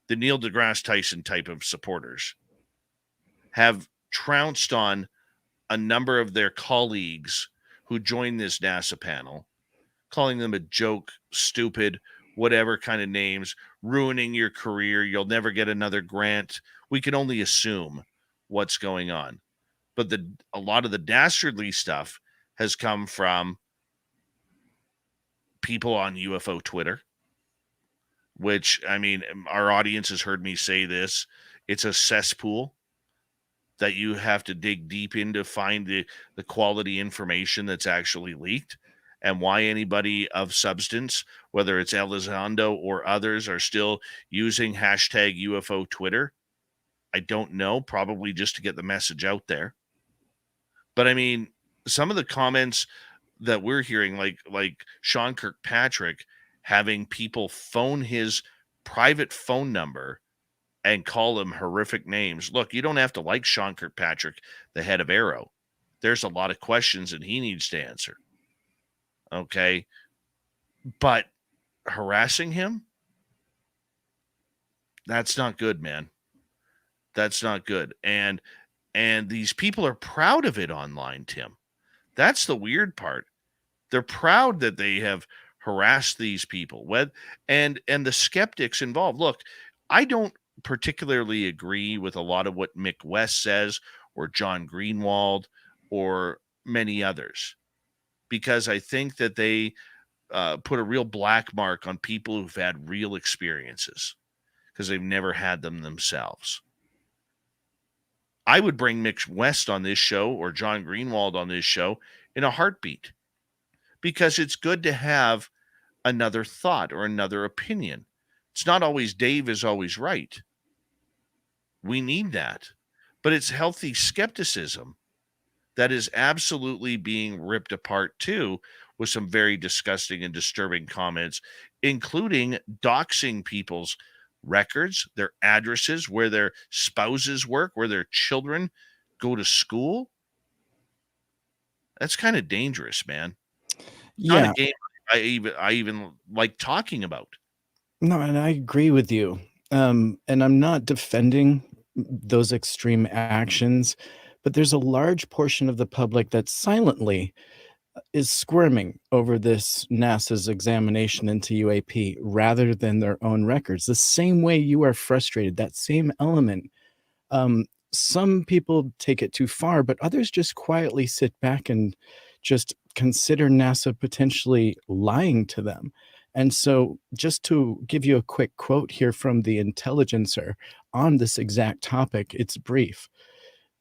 the Neil deGrasse Tyson type of supporters, have trounced on a number of their colleagues who joined this NASA panel, calling them a joke, stupid, whatever kind of names, ruining your career. You'll never get another grant. We can only assume what's going on. But a lot of the dastardly stuff has come from people on UFO Twitter, which, I mean, our audience has heard me say this. It's a cesspool that you have to dig deep in to find the quality information that's actually leaked. and why anybody of substance, whether it's Elizondo or others, are still using hashtag UFO Twitter. I don't know, probably just to get the message out there. But I mean, some of the comments that we're hearing, like Sean Kirkpatrick having people phone his private phone number and call him horrific names. Look, you don't have to like Sean Kirkpatrick, the head of Arrow. There's a lot of questions that he needs to answer. Okay. But harassing him, that's not good, man. That's not good. And these people are proud of it online, Tim. That's the weird part. They're proud that they have harassed these people. And the skeptics involved. Look, I don't particularly agree with a lot of what Mick West says or John Greenwald or many others, because I think that they put a real black mark on people who've had real experiences because they've never had them themselves. I would bring Mick West on this show or John Greenwald on this show in a heartbeat, because it's good to have another thought or another opinion. It's not always Dave is always right. We need that. But it's healthy skepticism that is absolutely being ripped apart too, with some very disgusting and disturbing comments, including doxing people's records, their addresses, where their spouses work, where their children go to school. That's kind of dangerous, man. Not a Yeah, game I even like talking about. no, and I agree with you. And I'm not defending those extreme actions, but there's a large portion of the public that silently is squirming over this NASA's examination into UAP rather than their own records. The same way you are frustrated, that same element. Some people take it too far, but others just quietly sit back and just consider NASA potentially lying to them. And so, just to give you a quick quote here from the Intelligencer on this exact topic, it's brief.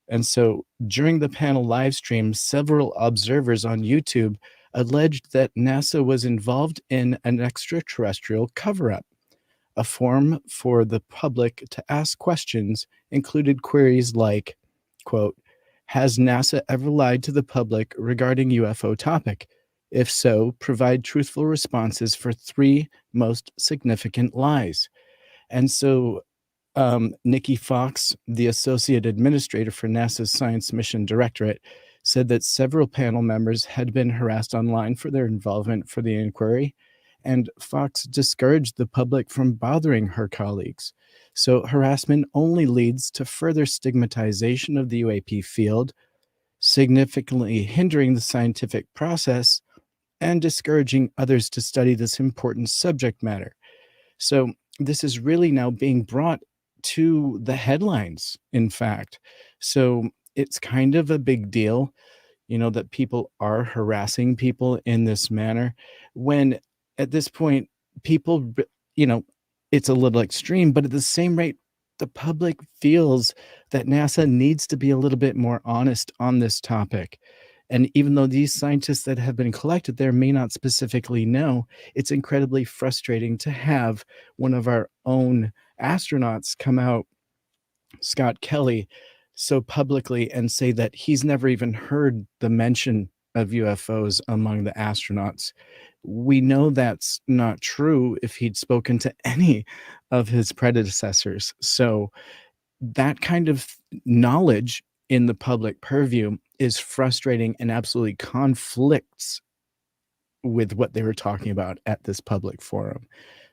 And so, during the panel live stream, several observers on YouTube alleged that NASA was involved in an extraterrestrial cover up. A forum for the public to ask questions included queries like, quote, has NASA ever lied to the public regarding UFO topic? If so, provide truthful responses for 3 most significant lies. And so Nikki Fox, the associate administrator for NASA's Science Mission Directorate, said that several panel members had been harassed online for their involvement for the inquiry, and Fox discouraged the public from bothering her colleagues. So harassment only leads to further stigmatization of the UAP field, significantly hindering the scientific process and discouraging others to study this important subject matter. So this is really now being brought to the headlines, in fact. So it's kind of a big deal, that people are harassing people in this manner, when at this point, people, it's a little extreme, but at the same rate, the public feels that NASA needs to be a little bit more honest on this topic. And even though these scientists that have been collected there may not specifically know, it's incredibly frustrating to have one of our own astronauts come out, Scott Kelly, so publicly and say that he's never even heard the mention of UFOs among the astronauts. We know that's not true if he'd spoken to any of his predecessors. So that kind of knowledge in the public purview is frustrating and absolutely conflicts with what they were talking about at this public forum.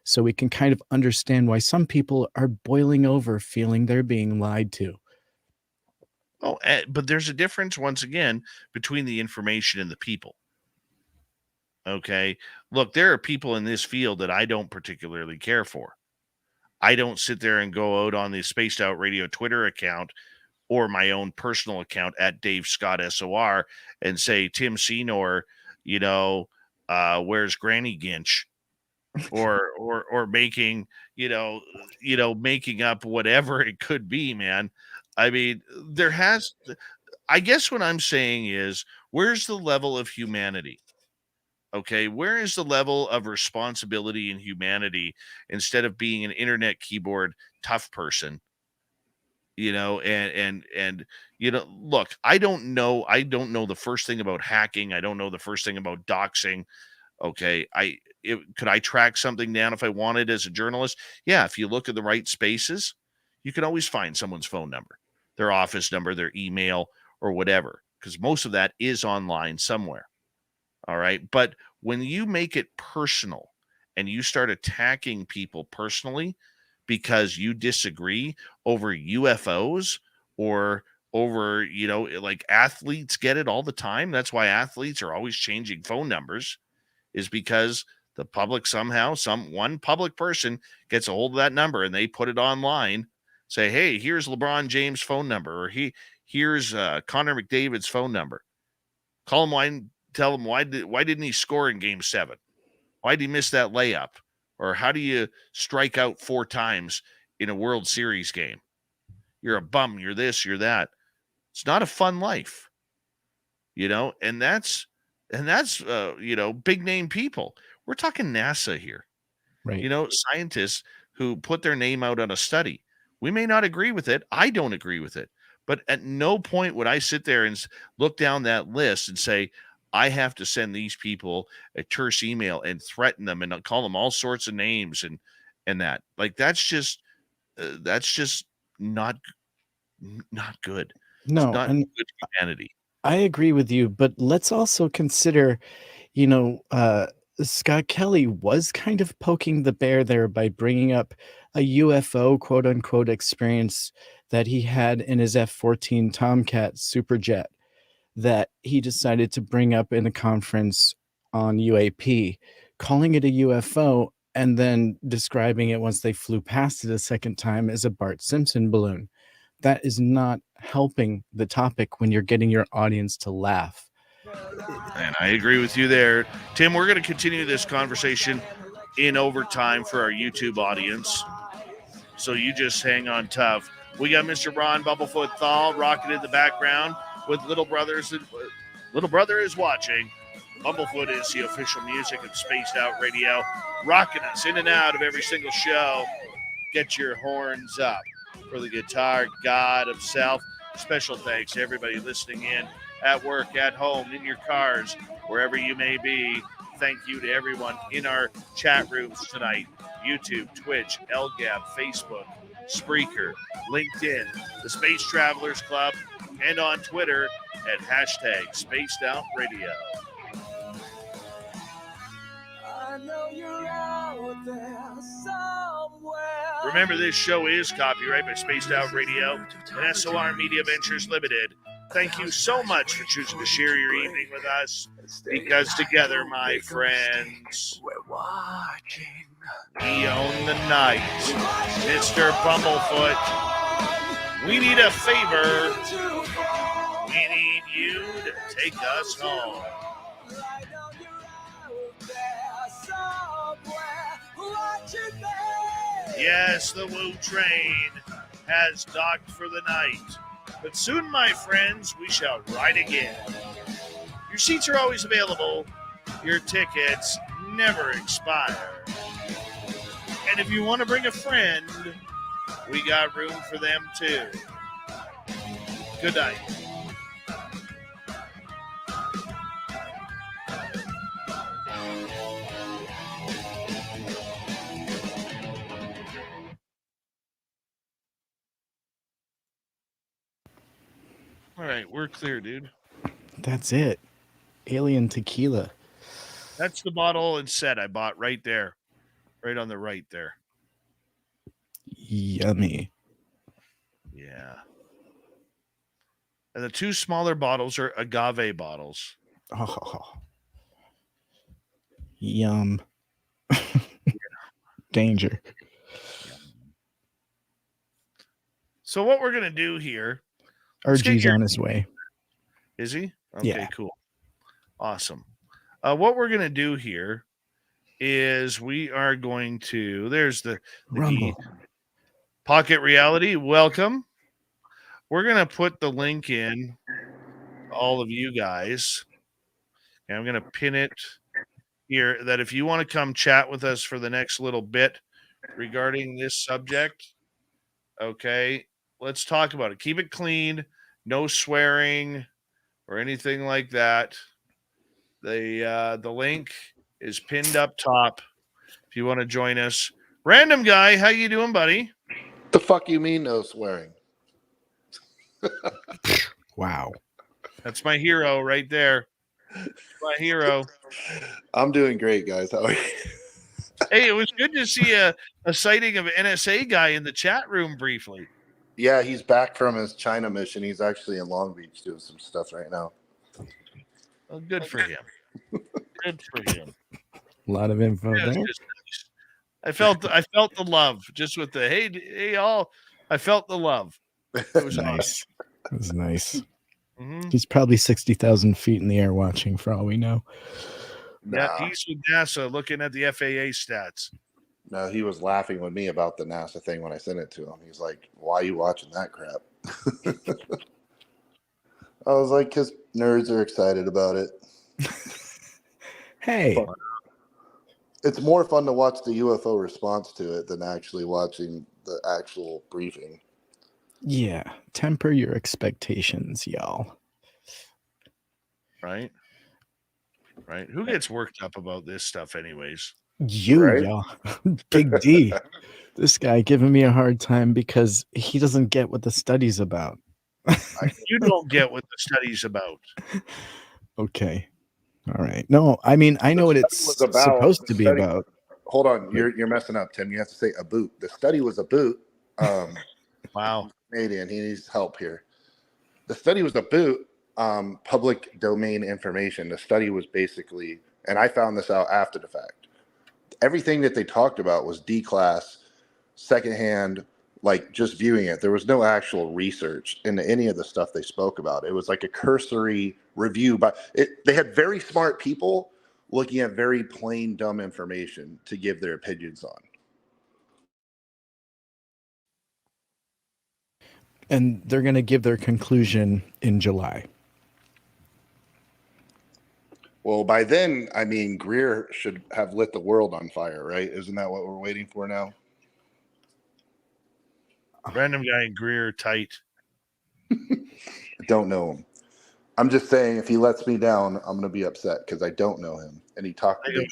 So we can kind of understand why some people are boiling over, feeling they're being lied to. Oh, but there's a difference, once again, between the information and the people. Okay. Look, there are people in this field that I don't particularly care for. I don't sit there and go out on the Spaced Out Radio Twitter account or my own personal account at Dave Scott SOR and say, Tim Senor, where's Granny Ginch? or making, making up whatever it could be, man. I mean, I guess what I'm saying is, where's the level of humanity? Okay, where is the level of responsibility and humanity instead of being an internet keyboard tough person? And look, I don't know the first thing about hacking. I don't know the first thing about doxing. Okay, could I track something down if I wanted as a journalist? Yeah, if you look at the right spaces, you can always find someone's phone number, their office number, their email, or whatever, because most of that is online somewhere. All right. But when you make it personal and you start attacking people personally because you disagree over UFOs or over, like athletes get it all the time. That's why athletes are always changing phone numbers, is because the public somehow, one public person gets a hold of that number and they put it online, say, hey, here's LeBron James' phone number, or here's Connor McDavid's phone number. Call him line, tell him why didn't he score in game 7? Why did he miss that layup? Or how do you strike out 4 times in a World Series game? You're a bum, you're this, you're that. It's not a fun life. And that's big name people. We're talking NASA here. Right. Scientists who put their name out on a study. We may not agree with it. I don't agree with it. But at no point would I sit there and look down that list and say, I have to send these people a terse email and threaten them and call them all sorts of names and that. Like, that's just not good. It's No, not and good humanity. I agree with you, but let's also consider, Scott Kelly was kind of poking the bear there by bringing up a UFO quote unquote experience that he had in his F-14 Tomcat Superjet that he decided to bring up in a conference on UAP, calling it a UFO and then describing it once they flew past it a second time as a Bart Simpson balloon. That is not helping the topic when you're getting your audience to laugh. And I agree with you there. Tim, we're going to continue this conversation in overtime for our YouTube audience. So you just hang on tough. We got Mr. Ron Bumblefoot Thal rocking in the background with Little Brothers. Little Brother is watching. Bumblefoot is the official music of Spaced Out Radio, rocking us in and out of every single show. Get your horns up for the guitar god of self. Special thanks to everybody listening in at work, at home, in your cars, wherever you may be. Thank you to everyone in our chat rooms tonight. YouTube, Twitch, LGAB, Facebook, Spreaker, LinkedIn, the Space Travelers Club, and on Twitter at hashtag Spaced Out Radio. I know you're out there somewhere. Remember, this show is copyright by Spaced Out Radio and SOR Media Ventures Limited. Thank you so much for choosing to share your evening with us, because together, my friends, we're watching. We own the night. Mr. Bumblefoot, we need a favor. We need you to take us home. Yes, the Woo train has docked for the night. But soon, my friends, we shall ride again. Your seats are always available. Your tickets never expire. And if you want to bring a friend, we got room for them too. Good night. All right, we're clear, dude. That's it. Alien tequila. That's the bottle and set I bought right there. Right on the right there. Yummy. Yeah. And the 2 smaller bottles are agave bottles. Oh. Yum. Danger. So what we're going to do here. RG's on his way. Is he? Okay, yeah. Cool. Awesome. What we're going to do here is we are going to, there's the Rumble. Pocket Reality. Welcome. We're going to put the link in, all of you guys. And I'm going to pin it here that if you want to come chat with us for the next little bit regarding this subject, okay, let's talk about it. Keep it clean, no swearing or anything like that. The link is pinned up top if you want to join us. Random guy, how you doing, buddy? The fuck you mean no swearing? Wow. That's my hero right there. My hero. I'm doing great, guys. How are you? Hey, it was good to see a sighting of an NSA guy in the chat room briefly. Yeah, he's back from his China mission. He's actually in Long Beach doing some stuff right now. Well, good for him. Good for him. A lot of info Yeah, there. I felt the love just with the hey all. I felt the love. It was Nice. It was nice. Mm-hmm. He's probably 60,000 feet in the air watching for all we know. Yeah, he's with NASA looking at the FAA stats. No, he was laughing with me about the NASA thing when I sent it to him. He's like, "Why are you watching that crap?" I was like, "Because nerds are excited about it." Hey. It's more fun to watch the UFO response to it than actually watching the actual briefing. Yeah. Temper your expectations, y'all. Right? Right. Who gets worked up about this stuff anyways? You, Right? y'all. Big D. This guy giving me a hard time because he doesn't get what the study's about. You don't get what the study's about. Okay. All right. No, I mean, I know what it's supposed to be about. Hold on. You're messing up, Tim. You have to say a boot. The study was a boot. Wow. Canadian. He needs help here. The study was a boot. Public domain information. The study was basically, and I found this out after the fact, everything that they talked about was D-class, secondhand, like just viewing it. There was no actual research into any of the stuff they spoke about. It was like a cursory review, but they had very smart people looking at very plain, dumb information to give their opinions on. And they're going to give their conclusion in July. Well, by then, I mean, Greer should have lit the world on fire, right? Isn't that what we're waiting for now? Random guy in Greer tight. Don't know him. I'm just saying, if he lets me down, I'm going to be upset because I don't know him. And he talked to me.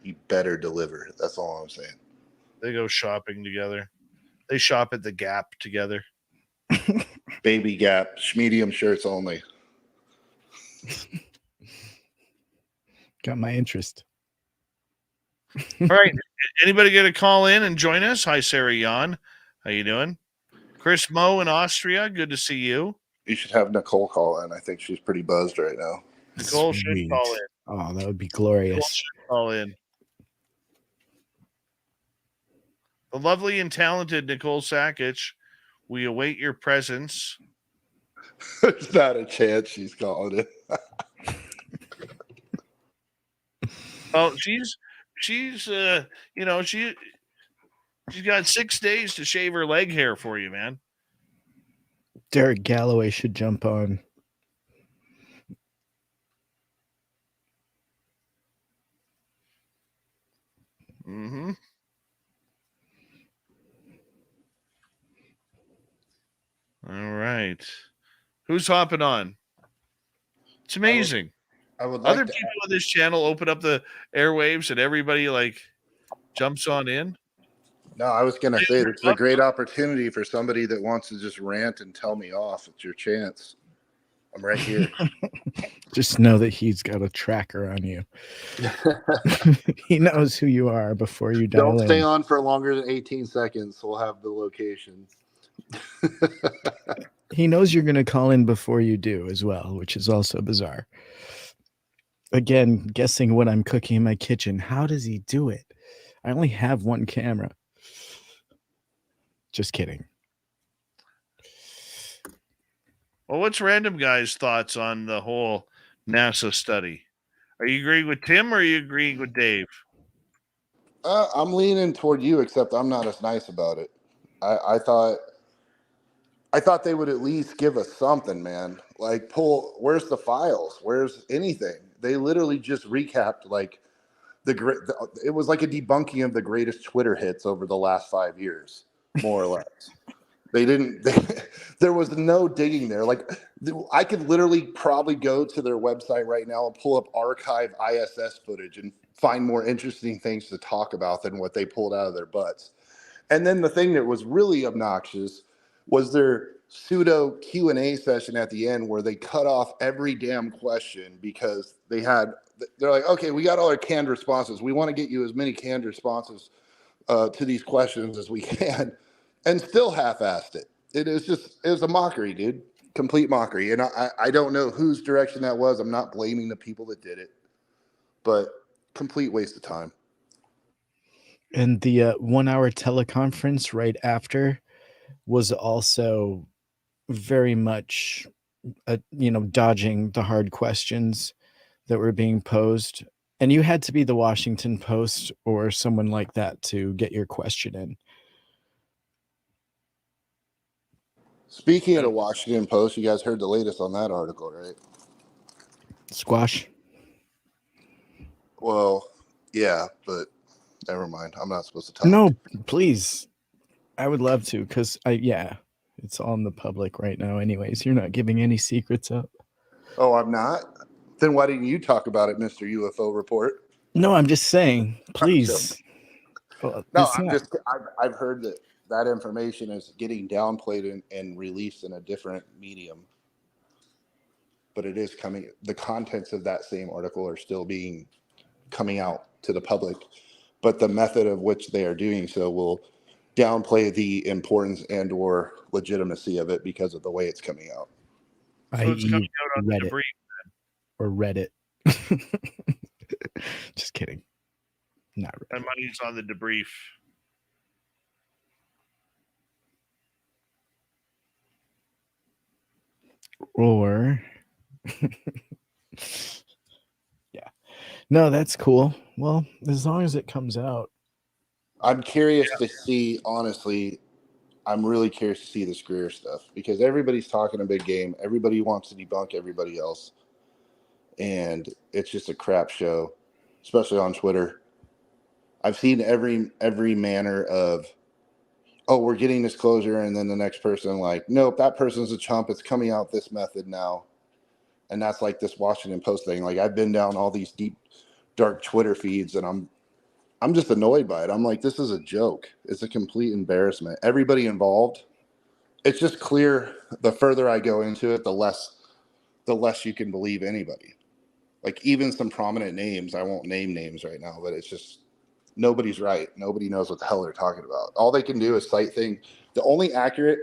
He better deliver. That's all I'm saying. They go shopping together. They shop at the Gap together. Baby Gap, medium shirts only. Got my interest. All right. Anybody going to call in and join us? Hi, Sarah Jan. How you doing? Chris Moe in Austria. Good to see you. You should have Nicole call in. I think she's pretty buzzed right now. Nicole should call in. Oh, that would be glorious. Nicole should call in. The lovely and talented Nicole Sakic, we await your presence. There's not a chance she's calling it. Oh, she's she's got 6 days to shave her leg hair for you, man. Derek Galloway should jump on. Mm-hmm. All right. Who's hopping on? It's amazing. I would like Other people on this channel open up the airwaves and everybody like jumps on in. No, I was going to say it's a great opportunity for somebody that wants to just rant and tell me off. It's your chance. I'm right here. Just know that he's got a tracker on you. He knows who you are before you dial in. Don't stay on for longer than 18 seconds. We'll have the location. He knows you're going to call in before you do as well, which is also bizarre. Again, guessing what I'm cooking in my kitchen. How does he do it? I only have one camera. Just kidding. Well, what's Random Guy's thoughts on the whole NASA study? Are you agreeing with Tim or are you agreeing with Dave? I'm leaning toward you, except I'm not as nice about it. I thought they would at least give us something, man. Like, where's the files? Where's anything? They literally just recapped like it was like a debunking of the greatest Twitter hits over the last 5 years, more or less. There was no digging there. Like I could literally probably go to their website right now and pull up archive ISS footage and find more interesting things to talk about than what they pulled out of their butts. And then the thing that was really obnoxious was their pseudo Q&A session at the end where they cut off every damn question because they're like, okay, we got all our canned responses. We want to get you as many canned responses to these questions as we can, and still half-assed it. It was a mockery, dude. Complete mockery. And I don't know whose direction that was. I'm not blaming the people that did it, but complete waste of time. And the 1 hour teleconference right after was also very much, dodging the hard questions that were being posed. And you had to be the Washington Post or someone like that to get your question in. Speaking of the Washington Post, you guys heard the latest on that article, right? Squash. Well, yeah, but never mind. I'm not supposed to talk. No, please. I would love to, because it's on the public right now anyways. You're not giving any secrets up. Oh, I'm not? Then why didn't you talk about it, Mr. UFO Report? No, I'm just saying, please. Well, I've heard that information is getting downplayed and released in a different medium. But it is coming. The contents of that same article are still coming out to the public. But the method of which they are doing so will downplay the importance and or legitimacy of it because of the way it's coming out. So it's coming out on the debris. Or Reddit. Just kidding. Not Reddit. My money's on the debris. Or yeah. No, that's cool. Well, as long as it comes out. I'm curious to see, honestly, I'm really curious to see this Greer stuff because everybody's talking a big game. Everybody wants to debunk everybody else. And it's just a crap show, especially on Twitter. I've seen every manner of, oh, we're getting this closure, and then the next person like, nope, that person's a chump. It's coming out this method now. And that's like this Washington Post thing. Like I've been down all these deep, dark Twitter feeds, and I'm just annoyed by it. I'm like, this is a joke. It's a complete embarrassment. Everybody involved. It's just clear. The further I go into it, the less you can believe anybody. Like even some prominent names, I won't name names right now, but it's just nobody's right. Nobody knows what the hell they're talking about. All they can do is cite things. The only accurate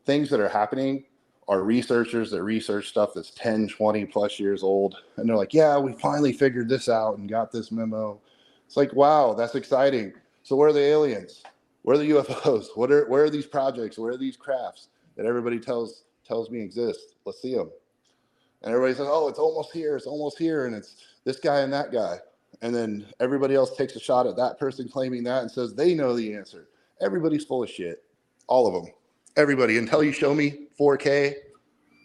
things that are happening are researchers that research stuff that's 10, 20 plus years old. And they're like, yeah, we finally figured this out and got this memo. It's like, wow, that's exciting. So where are the aliens? Where are the UFOs? Where are these projects? Where are these crafts that everybody tells me exist? Let's see them. And everybody says, oh, it's almost here. And it's this guy and that guy. And then everybody else takes a shot at that person claiming that and says they know the answer. Everybody's full of shit. All of them. Everybody. Until you show me 4K,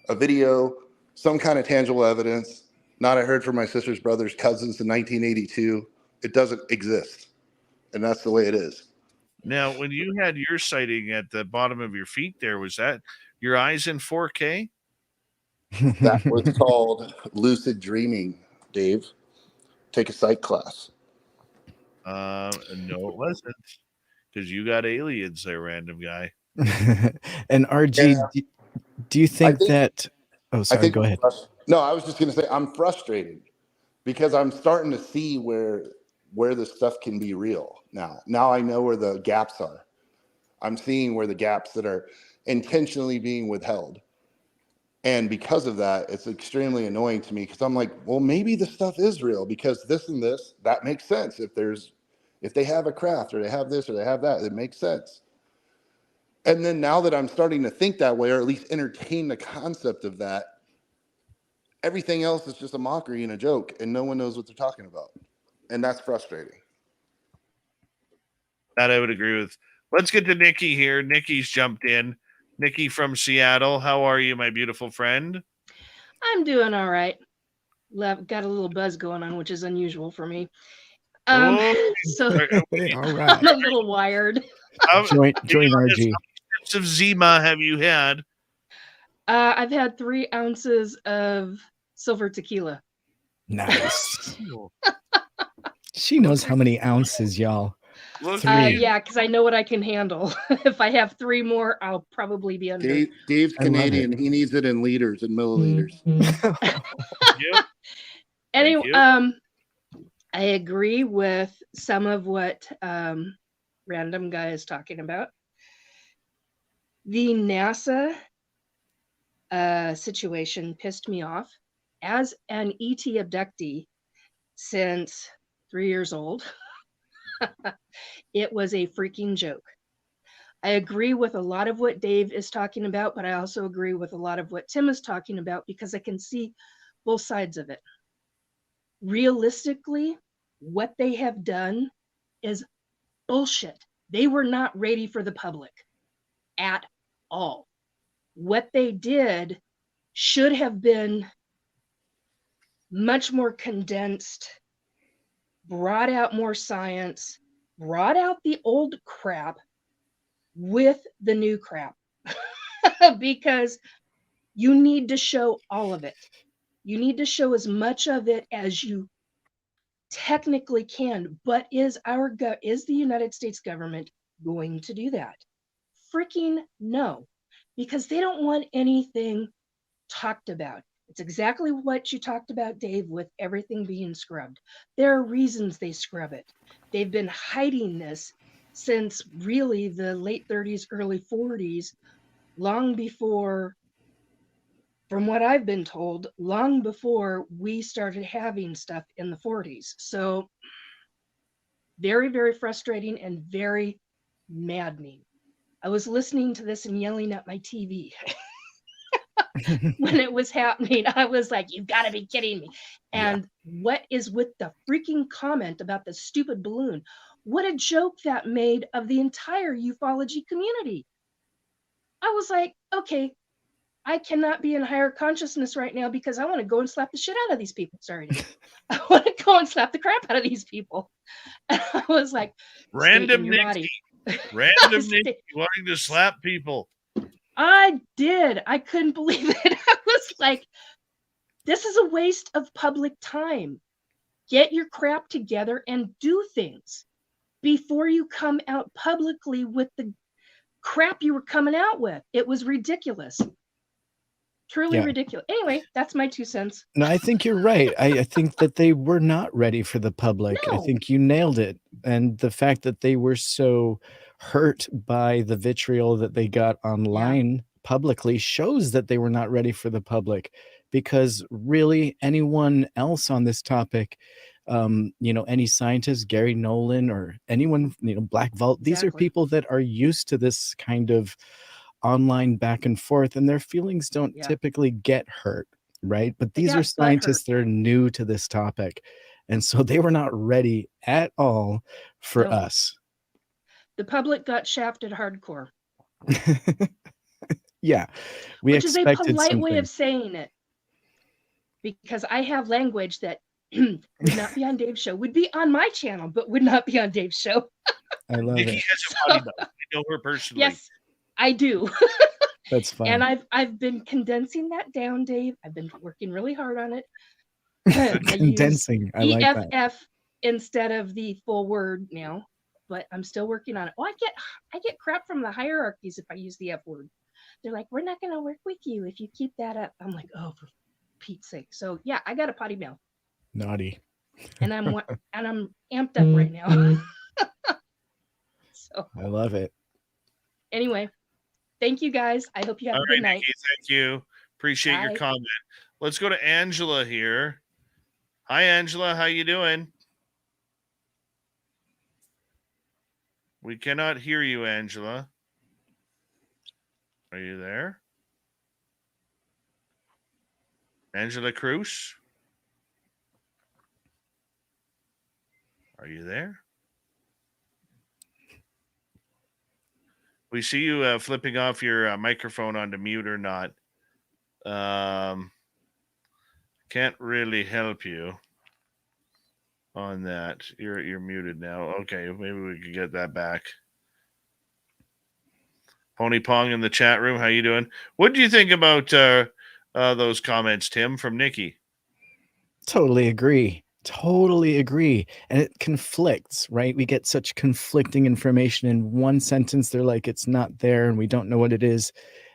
a video, some kind of tangible evidence. Not I heard from my sister's brother's cousins in 1982. It doesn't exist. And that's the way it is. Now, when you had your sighting at the bottom of your feet there, was that your eyes in 4K? That was called lucid dreaming, Dave. Take a psych class. No, it wasn't. Because you got aliens there, random guy. And RG, do you think that... Oh, sorry, go ahead. No, I was just going to say I'm frustrated because I'm starting to see where this stuff can be real now. Now I know where the gaps are. I'm seeing where the gaps that are intentionally being withheld. And because of that, it's extremely annoying to me because I'm like, well, maybe the stuff is real because this and this, that makes sense. If they have a craft or they have this or they have that, it makes sense. And then now that I'm starting to think that way, or at least entertain the concept of that, everything else is just a mockery and a joke, and no one knows what they're talking about. And that's frustrating. That I would agree with. Let's get to Nikki here. Nikki's jumped in. Nikki from Seattle. How are you, my beautiful friend? I'm doing all right. got a little buzz going on, which is unusual for me. Oh, So All right. I'm a little wired. Join How RG. many sips of Zima have you had? I've had 3 ounces of silver tequila. Nice. She knows how many ounces, y'all. Look, 3. Yeah, because I know what I can handle. If I have 3 more, I'll probably be under. Dave's I love Canadian. He needs it in liters and milliliters. Yep. Anyway, you. I agree with some of what Random Guy is talking about. The NASA situation pissed me off. As an ET abductee since 3 years old, it was a freaking joke. I agree with a lot of what Dave is talking about, but I also agree with a lot of what Tim is talking about because I can see both sides of it. Realistically, what they have done is bullshit. They were not ready for the public at all. What they did should have been much more condensed, brought out more science, brought out the old crap with the new crap. Because you need to show all of it. You need to show as much of it as you technically can. But is the United States government going to do that? Freaking no, because they don't want anything talked about. It's exactly what you talked about, Dave, with everything being scrubbed. There are reasons they scrub it. They've been hiding this since really the late 30s, early 40s, long before, from what I've been told, long before we started having stuff in the 40s. So very, very frustrating and very maddening. I was listening to this and yelling at my TV when it was happening. I was like, you've got to be kidding me. And what is with the freaking comment about the stupid balloon? What a joke that made of the entire ufology community. I was like, okay, I cannot be in higher consciousness right now because I want to go and slap the shit out of these people. Sorry. I want to go and slap the crap out of these people. And I was like, Random Nikki. Random Nikki wanting to slap people. I did. I couldn't believe it. I was like, this is a waste of public time. Get your crap together and do things before you come out publicly with the crap you were coming out with. It was ridiculous. Truly ridiculous. Anyway, that's my 2 cents. No, I think you're right. I think that they were not ready for the public. No. I think you nailed it. And the fact that they were so hurt by the vitriol that they got online publicly shows that they were not ready for the public, because really anyone else on this topic, any scientist, Gary Nolan or anyone, Black Vault, these are people that are used to this kind of online back and forth, and their feelings don't typically get hurt, right? But these are scientists that are new to this topic, and so they were not ready at all for us. The public got shafted hardcore. Yeah, which is a polite way of saying it, because I have language that would not be on Dave's show, would be on my channel, but would not be on Dave's show. I love Nikki it. has a body belt. I know her personally. Yes, I do. That's fine. And I've been condensing that down, Dave. I've been working really hard on it. Condensing. I like that. EFF instead of the full word now, but I'm still working on it. Oh, I get crap from the hierarchies if I use the F word. They're like, we're not going to work with you if you keep that up. I'm like, oh, for Pete's sake. So yeah, I got a potty mouth. Naughty. And I'm amped up right now. So I love it. Anyway, thank you guys. I hope you have a good night. Nikki, thank you. Appreciate your comment. Let's go to Angela here. Hi, Angela. How you doing? We cannot hear you, Angela. Are you there? Angela Cruz? Are you there? We see you flipping off your microphone onto mute or not. Can't really help you on that. You're muted now. Okay, maybe we could get that back. Pony Pong in the chat room. How you doing? What do you think about those comments, Tim, from Nikki? Totally agree. Totally agree. And it conflicts, right? We get such conflicting information in one sentence. They're like, it's not there and we don't know what it is.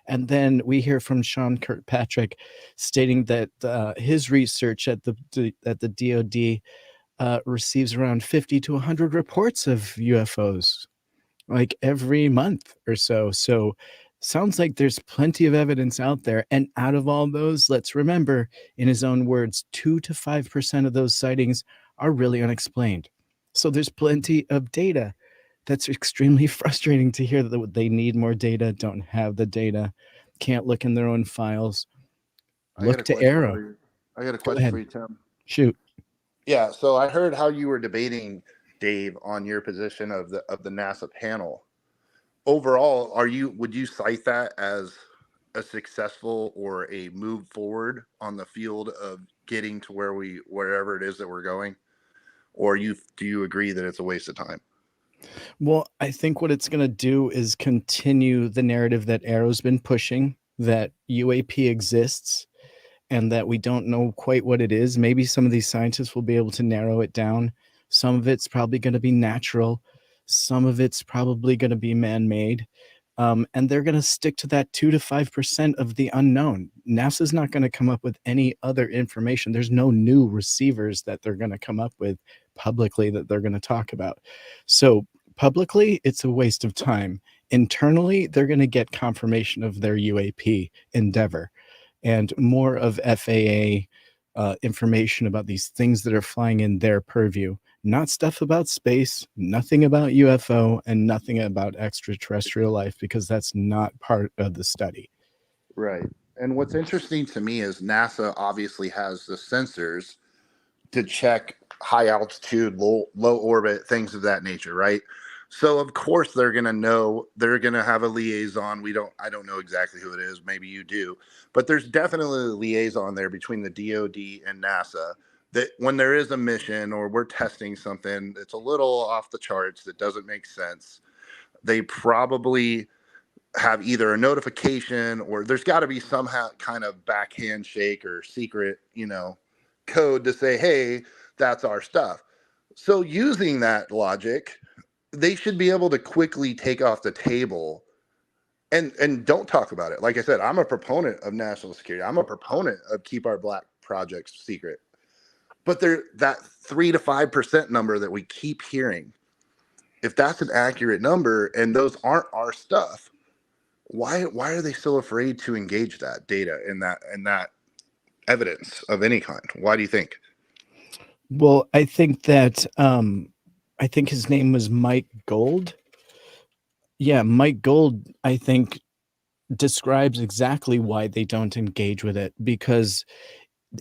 And then we hear from Sean Kirkpatrick stating that his research at the DoD receives around 50 to 100 reports of UFOs, like every month or so. So sounds like there's plenty of evidence out there. And out of all those, let's remember, in his own words, 2 to 5% of those sightings are really unexplained. So there's plenty of data. That's extremely frustrating to hear that they need more data, don't have the data, can't look in their own files. Look to Arrow. I got a Go question ahead. for you, Tim. Shoot. Yeah, so I heard how you were debating, Dave, on your position of the NASA panel. Overall, would you cite that as a successful or a move forward on the field of getting to wherever it is that we're going? Or do you agree that it's a waste of time? Well, I think what it's going to do is continue the narrative that Arrow's been pushing, that UAP exists and that we don't know quite what it is. Maybe some of these scientists will be able to narrow it down. Some of it's probably going to be natural. Some of it's probably going to be man-made. And they're going to stick to that 2 to 5% of the unknown. NASA's not going to come up with any other information. There's no new receivers that they're going to come up with publicly that they're going to talk about. So publicly, it's a waste of time. Internally, they're going to get confirmation of their UAP endeavor and more of FAA information about these things that are flying in their purview. Not stuff about space, nothing about UFO, and nothing about extraterrestrial life, because that's not part of the study. Right. And what's interesting to me is NASA obviously has the sensors to check high altitude, low orbit, things of that nature, right? So of course they're going to know, they're going to have a liaison. I don't know exactly who it is. Maybe you do, but there's definitely a liaison there between the DoD and NASA, that when there is a mission or we're testing something that's a little off the charts, that doesn't make sense, they probably have either a notification or there's got to be some kind of back handshake or secret, code to say, hey, that's our stuff. So using that logic, they should be able to quickly take off the table and don't talk about it. Like I said, I'm a proponent of national security. I'm a proponent of keep our black projects secret. But that 3 to 5% number that we keep hearing, if that's an accurate number and those aren't our stuff, why are they so afraid to engage that data and that evidence of any kind? Why do you think? Well, I think that I think his name was Mike Gold. Yeah, Mike Gold, I think, describes exactly why they don't engage with it, because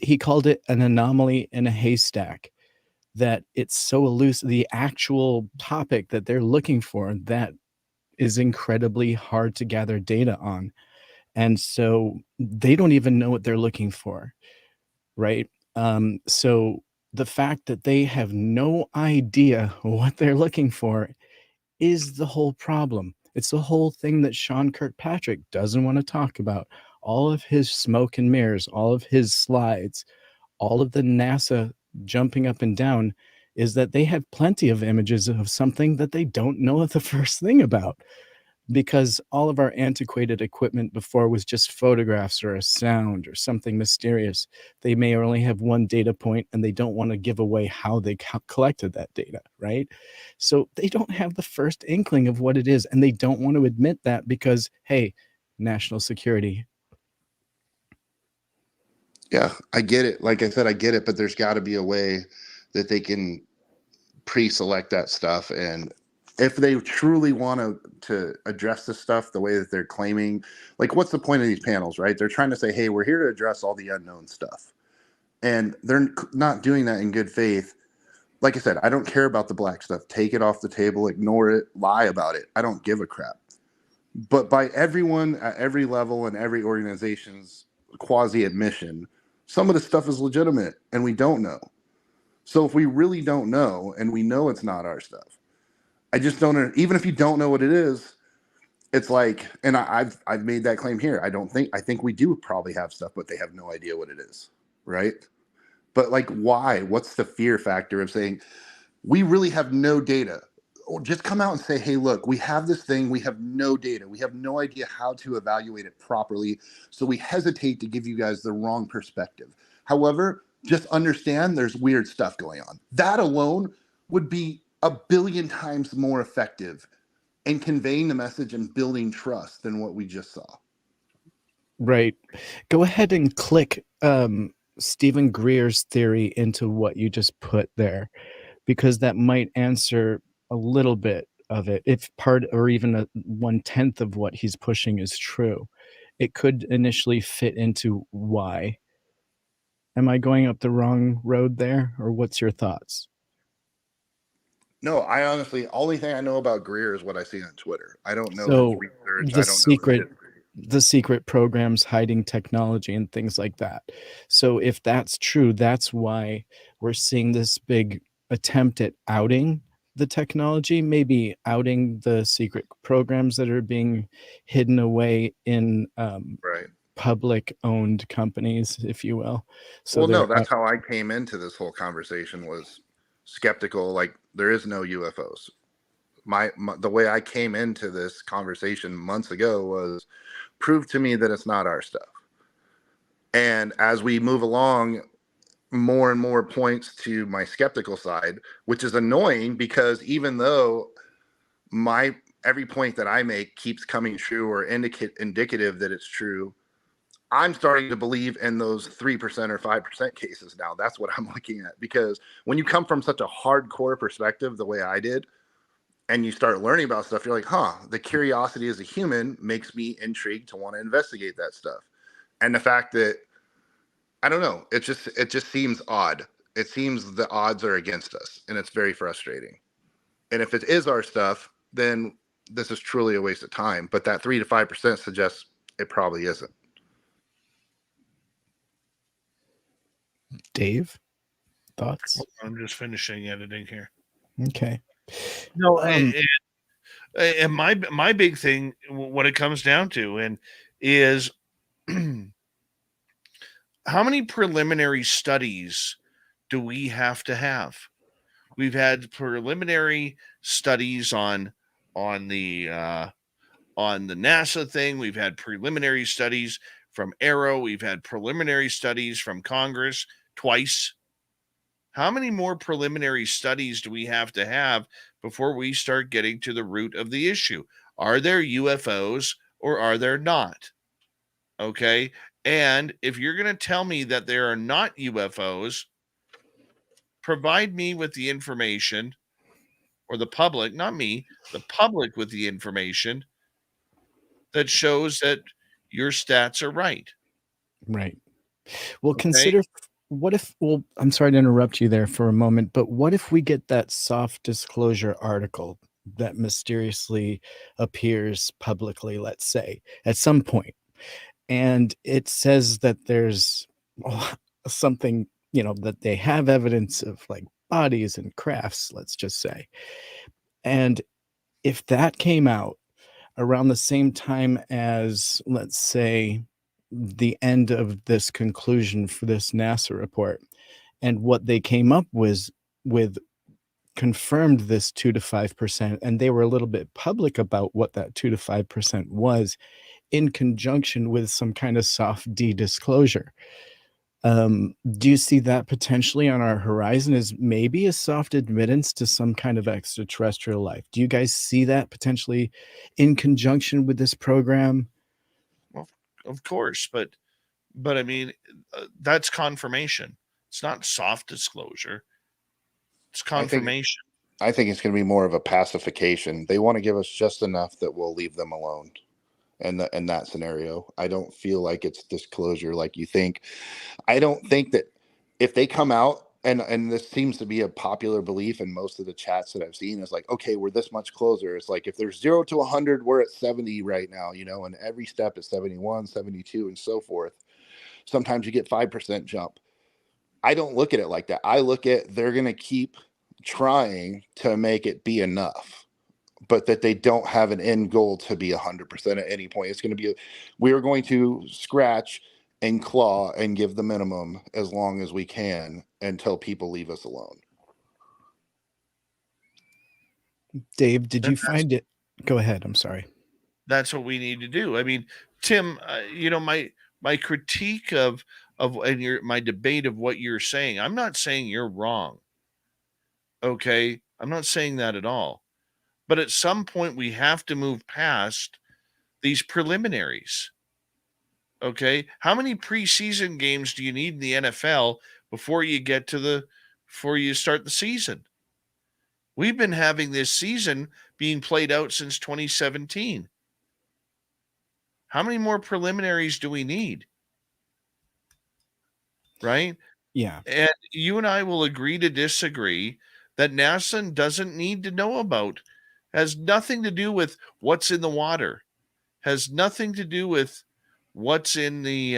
he called it an anomaly in a haystack, that it's so elusive. The actual topic that they're looking for, that is incredibly hard to gather data on. And so they don't even know what they're looking for, right? So the fact that they have no idea what they're looking for is the whole problem. It's the whole thing that Sean Kirkpatrick doesn't want to talk about. All of his smoke and mirrors, all of his slides, all of the NASA jumping up and down, is that they have plenty of images of something that they don't know the first thing about, because all of our antiquated equipment before was just photographs or a sound or something mysterious. They may only have one data point and they don't want to give away how they collected that data, right? So they don't have the first inkling of what it is, and they don't want to admit that because, hey, national security. Yeah, I get it. Like I said, I get it, but there's got to be a way that they can pre-select that stuff. And if they truly want to address this stuff the way that they're claiming, like, what's the point of these panels, right? They're trying to say, hey, we're here to address all the unknown stuff. And they're not doing that in good faith. Like I said, I don't care about the black stuff. Take it off the table, ignore it, lie about it. I don't give a crap. But by everyone at every level and every organization's quasi admission, Some of the stuff is legitimate and we don't know. So if we really don't know and we know it's not our stuff, I just don't, even if you don't know what it is, it's like, and I've made that claim here. I think we do probably have stuff, but they have no idea what it is. Right. But like, why? What's the fear factor of saying we really have no data? Or just come out and say, hey, look, we have this thing. We have no data. We have no idea how to evaluate it properly. So we hesitate to give you guys the wrong perspective. However, just understand there's weird stuff going on. That alone would be a billion times more effective in conveying the message and building trust than what we just saw. Right. Go ahead and click Stephen Greer's theory into what you just put there, because that might answer a little bit of it. If part or even 1/10 of what he's pushing is true, it could initially fit into why. Am I going up the wrong road there, or what's your thoughts? No, I honestly, only thing I know about Greer is what I see on Twitter. I don't know his So research. the I don't know his history. the secret programs hiding technology and things like that. So if that's true, that's why we're seeing this big attempt at outing the technology, maybe outing the secret programs that are being hidden away in Right. public owned companies, if you will. So Well, no, they're that's how I came into this whole conversation, was skeptical. Like, there is no UFOs. The way I came into this conversation months ago was, prove to me that it's not our stuff. And as we move along, more and more points to my skeptical side, which is annoying, because even though every point that I make keeps coming true or indicative that it's true, I'm starting to believe in those 3% or 5% cases now. That's what I'm looking at, because when you come from such a hardcore perspective, the way I did, and you start learning about stuff, you're like, the curiosity as a human makes me intrigued to want to investigate that stuff. And the fact that, I don't know, it just seems odd. It seems the odds are against us, and it's very frustrating. And if it is our stuff, then this is truly a waste of time. But that 3 to 5% suggests it probably isn't. Dave, thoughts? I'm just finishing editing here. Okay. No, and my big thing, what it comes down to, and is how many preliminary studies do we have to have? We've had preliminary studies on the NASA thing. We've had preliminary studies from Arrow. We've had preliminary studies from Congress twice. How many more preliminary studies do we have to have before we start getting to the root of the issue? Are there UFOs or are there not? Okay. And if you're going to tell me that there are not UFOs, provide me with the information, or the public, not me, the public, with the information that shows that your stats are right. Right. Well, Okay. consider what if, well, I'm sorry to interrupt you there for a moment, but what if we get that soft disclosure article that mysteriously appears publicly, let's say, at some point, and it says that there's something, that they have evidence of, like, bodies and crafts, let's just say. And if that came out around the same time as, let's say, the end of this conclusion for this NASA report, and what they came up with confirmed this 2 to 5%, and they were a little bit public about what that 2 to 5% was, in conjunction with some kind of soft disclosure. Do you see that potentially on our horizon as maybe a soft admittance to some kind of extraterrestrial life? Do you guys see that potentially in conjunction with this program? Well, of course, but I mean, that's confirmation. It's not soft disclosure. It's confirmation. I think it's going to be more of a pacification. They want to give us just enough that we'll leave them alone. In that scenario, I don't feel like it's disclosure like you think. I don't think that if they come out, and this seems to be a popular belief in most of the chats that I've seen, is like, okay, we're this much closer. It's like, if there's 0 to 100, we're at 70 right now, and every step is 71, 72, and so forth. sometimes you get 5% jump. I don't look at it like that. I look at they're going to keep trying to make it be enough, but that they don't have an end goal to be 100% at any point. It's going to be, we are going to scratch and claw and give the minimum as long as we can until people leave us alone. Dave, did you find it? Go ahead. I'm sorry. That's what we need to do. I mean, Tim, my critique of my debate of what you're saying, I'm not saying you're wrong. Okay, I'm not saying that at all. But at some point, we have to move past these preliminaries. Okay, how many preseason games do you need in the NFL before you start the season? We've been having this season being played out since 2017. How many more preliminaries do we need? Right? Yeah. And you and I will agree to disagree that NASA doesn't need to know about, has nothing to do with what's in the water, has nothing to do with what's in the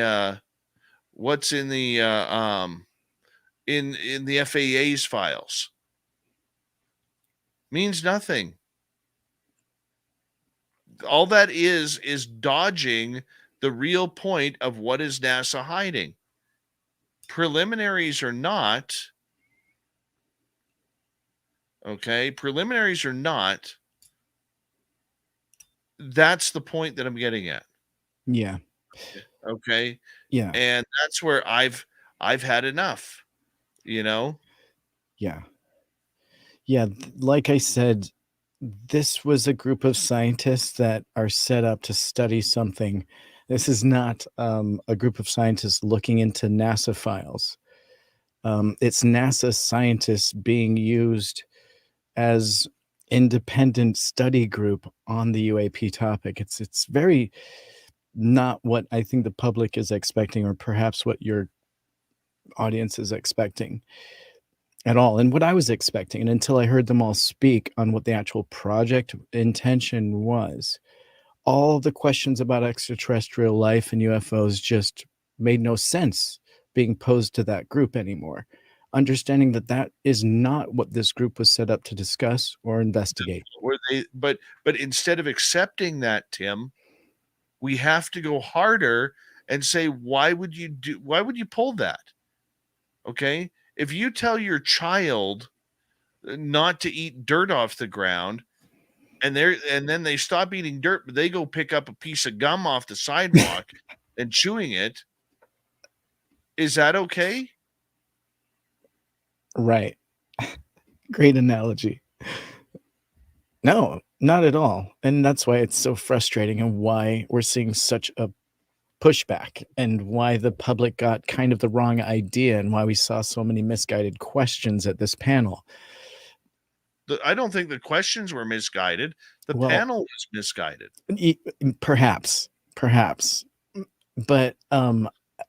in the FAA's files. Means nothing. All that is dodging the real point of what is NASA hiding. Preliminaries or not, okay, preliminaries or not, that's the point that I'm getting at. Yeah. Okay. Yeah. And that's where I've had enough, you know? Yeah. Yeah. Like I said, this was a group of scientists that are set up to study something. This is not a group of scientists looking into NASA files. It's NASA scientists being used as independent study group on the UAP topic. It's very not what I think the public is expecting, or perhaps what your audience is expecting at all, and what I was expecting. And until I heard them all speak on what the actual project intention was, all the questions about extraterrestrial life and UFOs just made no sense being posed to that group anymore. Understanding that that is not what this group was set up to discuss or investigate. But instead of accepting that, Tim, we have to go harder and say, why would you pull that? Okay? If you tell your child not to eat dirt off the ground, and then they stop eating dirt, but they go pick up a piece of gum off the sidewalk and chewing it, is that okay? Right. Great analogy. No, not at all. And that's why it's so frustrating, and why we're seeing such a pushback, and why the public got kind of the wrong idea, and why we saw so many misguided questions at this panel. I don't think the questions were misguided. The panel was misguided. Perhaps. But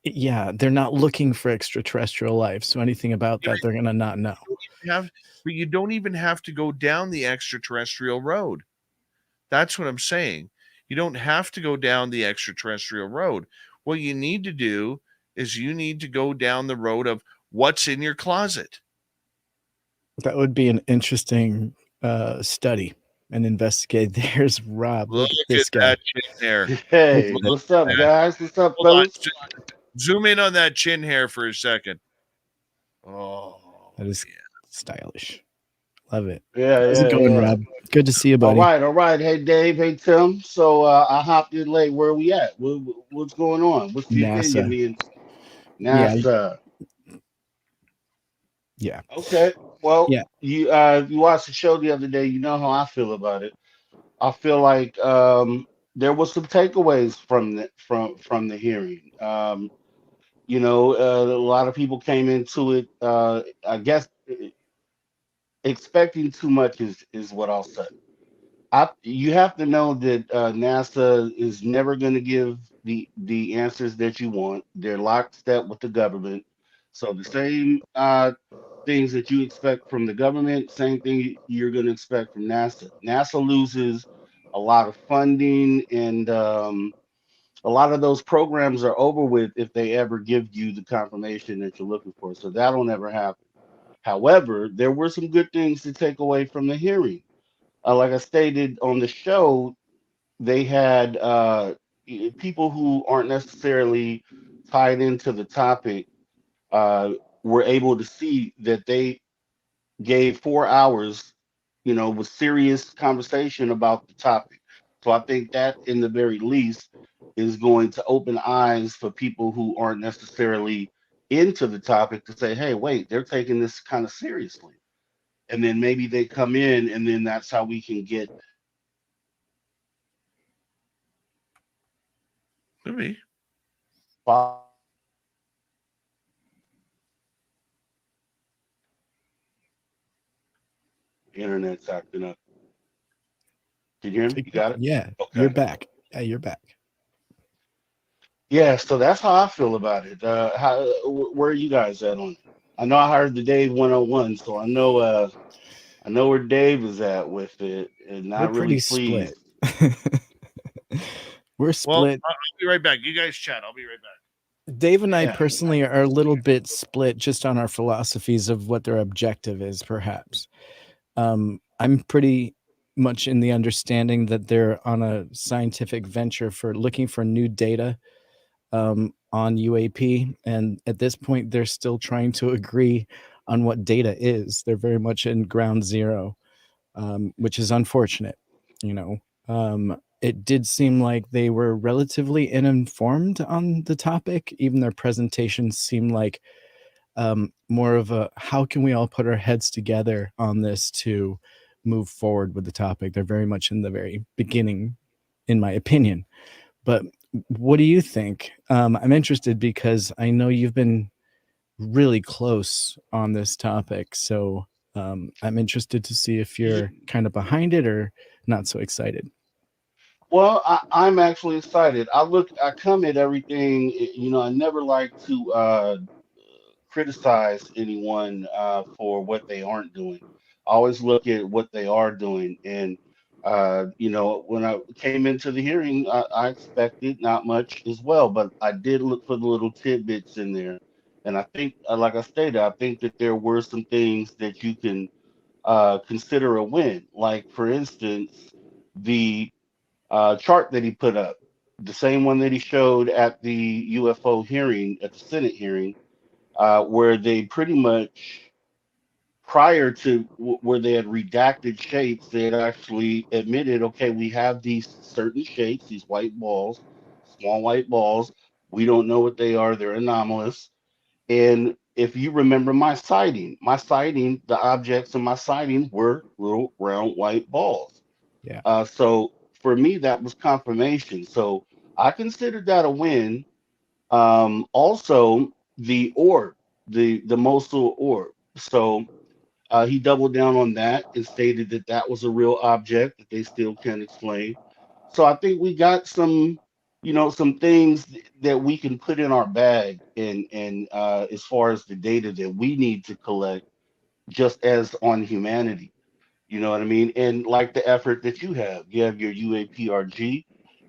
yeah, they're not looking for extraterrestrial life. So anything about that, they're going to not know. But you don't even have to go down the extraterrestrial road. That's what I'm saying. You don't have to go down the extraterrestrial road. What you need to do is you need to go down the road of what's in your closet. That would be an interesting study and investigate. There's Rob. Look at this at guy. that chin hair. Hey, what's up, guys? What's up, fellas? Zoom in on that chin hair for a second. Oh, that is stylish. Love it. Yeah, how's it going, Rob? Good to see you, buddy. All right. Hey, Dave. Hey, Tim. So I hopped in late. Where are we at? What's going on? What's the opinion? NASA. Yeah. Okay. Well, you watched the show the other day. You know how I feel about it. I feel like there was some takeaways from the hearing. A lot of people came into it. I guess expecting too much is what I'll say. You have to know that NASA is never going to give the answers that you want. They're lockstep with the government. So the same things that you expect from the government, same thing you're going to expect from NASA. NASA loses a lot of funding and a lot of those programs are over with if they ever give you the confirmation that you're looking for. So that'll never happen. However, there were some good things to take away from the hearing. Like I stated on the show, they had people who aren't necessarily tied into the topic uh, were able to see that they gave 4 hours, with serious conversation about the topic. So I think that, in the very least, is going to open eyes for people who aren't necessarily into the topic to say, hey, wait, they're taking this kind of seriously. And then maybe they come in, and then that's how we can get. Maybe. Internet's acting up. Can you hear me? You got it? Yeah, Okay. you're back. Yeah, you're back. Yeah, so that's how I feel about it. Where are you guys at on it? I know I heard the Dave 101, so I know where Dave is at with it, and We're not really pretty pleased. split. We're Well, split. I'll be right back. You guys chat. I'll be right back. Dave and I Yeah. personally are a little bit split just on our philosophies of what their objective is, perhaps. I'm pretty much in the understanding that they're on a scientific venture for looking for new data on UAP. And at this point, they're still trying to agree on what data is. They're very much in ground zero, which is unfortunate. It did seem like they were relatively uninformed on the topic. Even their presentations seemed like more of a how can we all put our heads together on this to move forward with the topic. They're very much in the very beginning, in my opinion. But what do you think? I'm interested because I know you've been really close on this topic. So I'm interested to see if you're kind of behind it or not so excited. Well, I'm actually excited. I come at everything. I never like to criticize anyone for what they aren't doing. I always look at what they are doing. And, when I came into the hearing, I expected not much as well, but I did look for the little tidbits in there. And I think, like I stated, I think that there were some things that you can consider a win. Like, for instance, the chart that he put up, the same one that he showed at the UFO hearing, at the Senate hearing, where they pretty much, prior to where they had redacted shapes, they had actually admitted, okay, we have these certain shapes, these white balls, small white balls. We don't know what they are. They're anomalous. And if you remember my sighting, the objects in my sighting were little round white balls. Yeah. So for me, that was confirmation. So I considered that a win. Also, the orb, the Mosul orb. So he doubled down on that and stated that that was a real object that they still can't explain. So I think we got some things that we can put in our bag, and as far as the data that we need to collect, just as on humanity. You know what I mean? And like the effort that you have your UAPRG.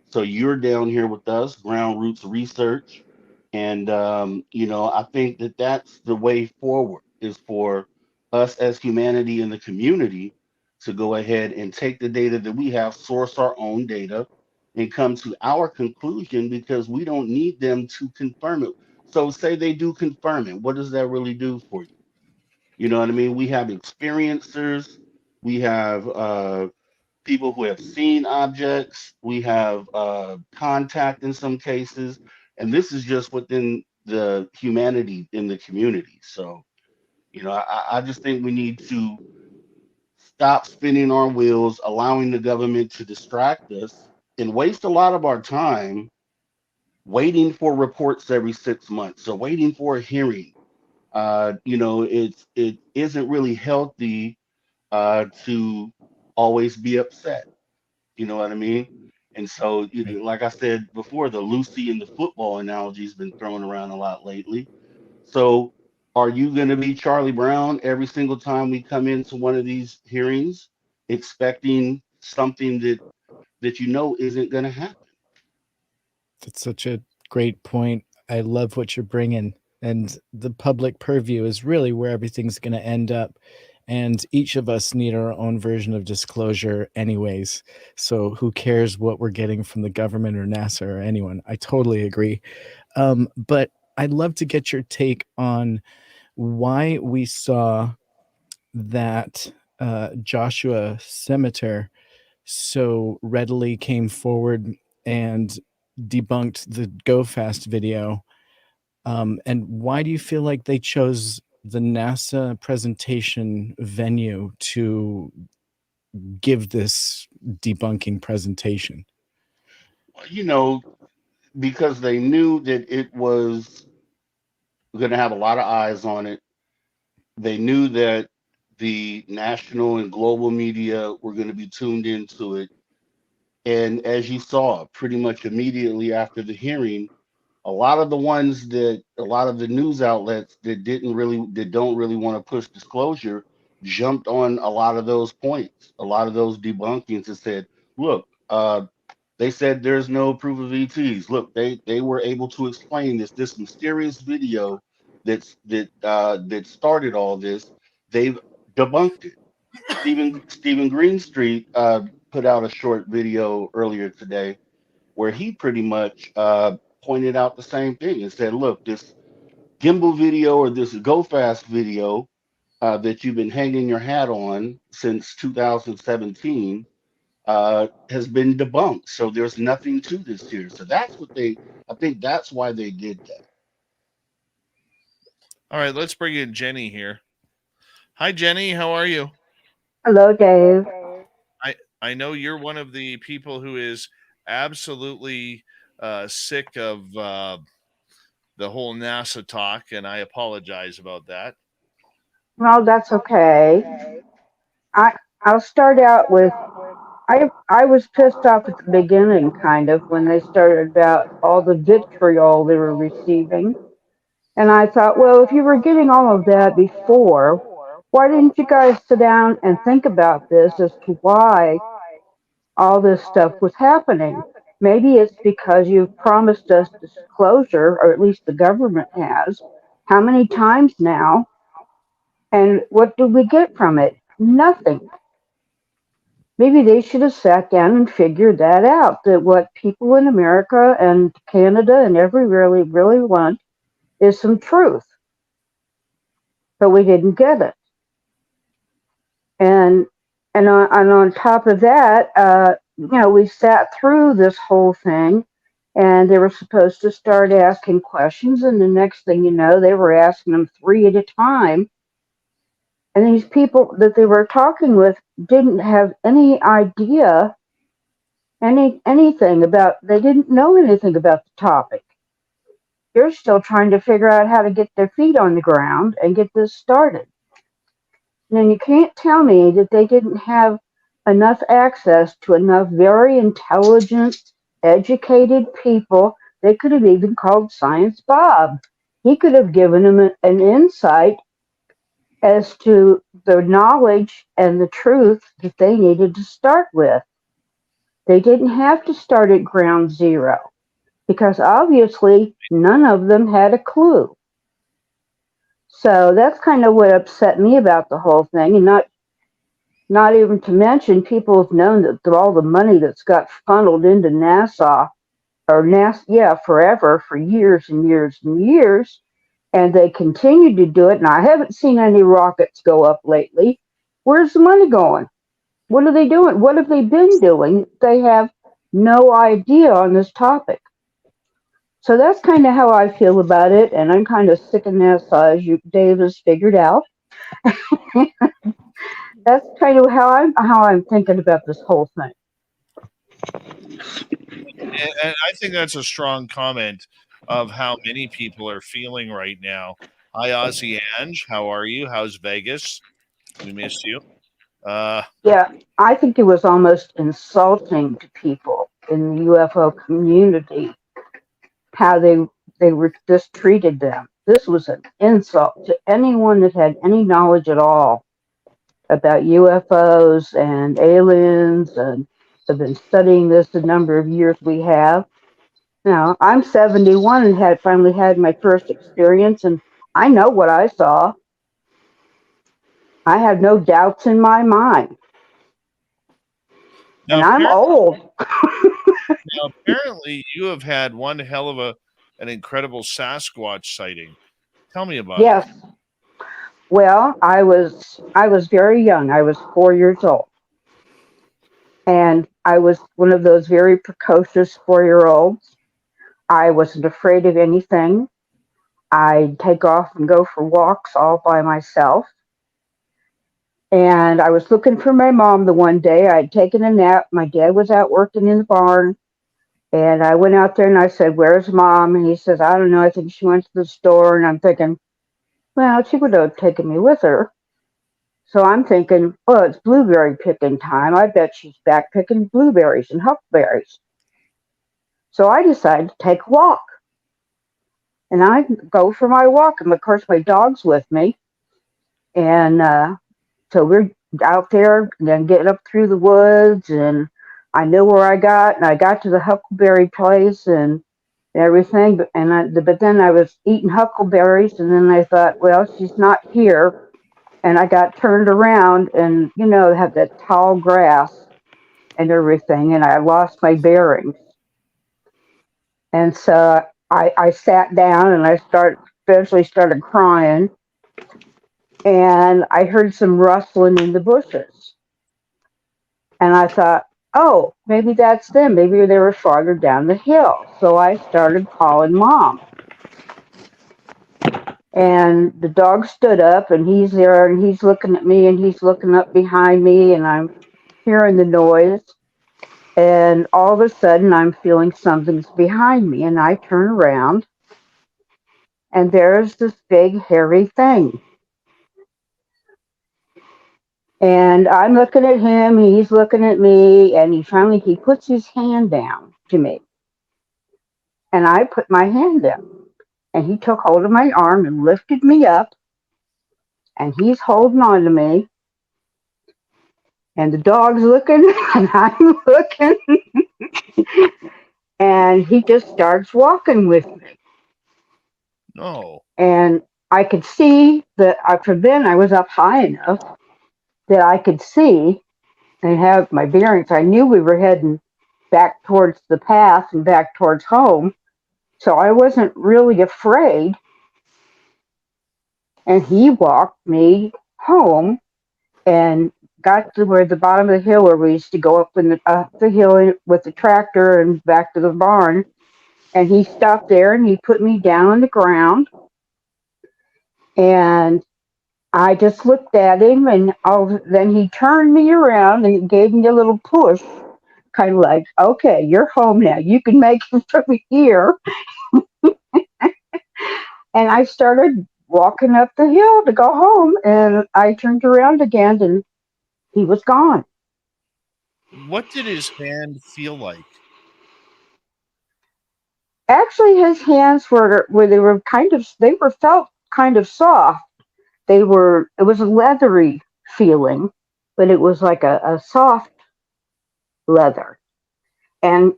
So you're down here with us, Ground Roots Research. And, I think that that's the way forward, is for us as humanity in the community to go ahead and take the data that we have, source our own data, and come to our conclusion, because we don't need them to confirm it. So say they do confirm it. What does that really do for you? You know what I mean? We have experiencers, we have people who have seen objects, we have contact in some cases, and this is just within the humanity in the community. So, I just think we need to stop spinning our wheels, allowing the government to distract us and waste a lot of our time waiting for reports every 6 months. So waiting for a hearing. It isn't really healthy to always be upset. You know what I mean? And so, like I said before, the Lucy and the football analogy has been thrown around a lot lately. So, are you going to be Charlie Brown every single time we come into one of these hearings, expecting something that isn't going to happen? That's such a great point. I love what you're bringing. And the public purview is really where everything's going to end up. And each of us need our own version of disclosure, anyways. So who cares what we're getting from the government or NASA or anyone? I totally agree. But I'd love to get your take on why we saw that Joshua Scimitar so readily came forward and debunked the Go Fast video. And why do you feel like they chose the NASA presentation venue to give this debunking presentation? You know, because they knew that it was going to have a lot of eyes on it. They knew that the national and global media were going to be tuned into it. And as you saw, pretty much immediately after the hearing, a lot of the news outlets that don't really want to push disclosure jumped on a lot of those points, a lot of those debunkings, and said, look, they said there's no proof of ETs. Look, they were able to explain this mysterious video that started all this. They've debunked it. Stephen Greenstreet put out a short video earlier today where he pretty much pointed out the same thing and said, look, this gimbal video or this Go Fast video that you've been hanging your hat on since 2017 has been debunked. So there's nothing to this here. So I think that's why they did that. All right, let's bring in Jenny here. Hi, Jenny. How are you? Hello, Dave. I know you're one of the people who is absolutely sick of the whole NASA talk, and I apologize about that. Well, that's okay. I'll start out with I was pissed off at the beginning, kind of, when they started about all the vitriol they were receiving. And I thought, well, if you were getting all of that before, why didn't you guys sit down and think about this as to why all this stuff was happening? Maybe it's because you've promised us disclosure, or at least the government has. How many times now? And what did we get from it? Nothing. Maybe they should have sat down and figured that out, that what people in America and Canada and really, really want is some truth. But we didn't get it. And on top of that, we sat through this whole thing, and they were supposed to start asking questions, and the next thing you know, they were asking them 3 at a time. And these people that they were talking with didn't have any idea, anything about, they didn't know anything about the topic. They're still trying to figure out how to get their feet on the ground and get this started. And you can't tell me that they didn't have enough access to enough very intelligent, educated people. They could have even called Science Bob. He could have given them an insight as to the knowledge and the truth that they needed to start with. They didn't have to start at ground zero because obviously none of them had a clue. So that's kind of what upset me about the whole thing, and not even to mention people have known that all the money that's got funneled into NASA, forever, for years and years and years, and they continue to do it. And I haven't seen any rockets go up lately. Where's the money going? What are they doing? What have they been doing? They have no idea on this topic. So that's kind of how I feel about it, and I'm kind of sick of NASA, as Dave has figured out. That's kind of how I'm thinking about this whole thing. And I think that's a strong comment of how many people are feeling right now. Hi, Ozzy Ange. How are you? How's Vegas? We missed you. Yeah, I think it was almost insulting to people in the UFO community how they were just treated them. This was an insult to anyone that had any knowledge at all about UFOs and aliens and have been studying this the number of years we have. Now, I'm 71 and had finally had my first experience, and I know what I saw. I have no doubts in my mind. Now, And I'm old. apparently, you have had one hell of an incredible Sasquatch sighting. Tell me about it. Yes. Well, I was very young. I was 4 years old. And I was one of those very precocious 4-year-olds. I wasn't afraid of anything. I'd take off and go for walks all by myself. And I was looking for my mom the one day. I'd taken a nap. My dad was out working in the barn. And I went out there and I said, "Where's mom?" And he says, "I don't know. I think she went to the store." And I'm thinking, well, she would have taken me with her. So I'm thinking, well, it's blueberry picking time. I bet she's back picking blueberries and huckleberries. So I decided to take a walk. And I go for my walk. And of course, my dog's with me. And so we're out there and then getting up through the woods. And I knew where I got. And I got to the huckleberry place and everything. But then I was eating huckleberries. And then I thought, well, she's not here. And I got turned around and, have that tall grass and everything. And I lost my bearings. And so I sat down and eventually started crying. And I heard some rustling in the bushes. And I thought, oh, maybe that's them. Maybe they were farther down the hill. So I started calling Mom. And the dog stood up and he's there and he's looking at me and he's looking up behind me and I'm hearing the noise. And all of a sudden I'm feeling something's behind me and I turn around and there's this big hairy thing. And I'm looking at him, he's looking at me, and he puts his hand down to me. And I put my hand down. And he took hold of my arm and lifted me up. And he's holding on to me. And the dog's looking, and I'm looking. And he just starts walking with me. No. And I could see that for then I was up high enough that I could see and have my bearings. I knew we were heading back towards the path and back towards home. So I wasn't really afraid. And he walked me home and got to where the bottom of the hill where we used to go up the hill with the tractor and back to the barn. And he stopped there and he put me down on the ground. And I just looked at him and then he turned me around and gave me a little push, kind of like, okay, you're home now. You can make it from here. And I started walking up the hill to go home and I turned around again and he was gone. What did his hand feel like? Actually, his hands felt kind of soft. It was a leathery feeling, but it was like a soft leather. And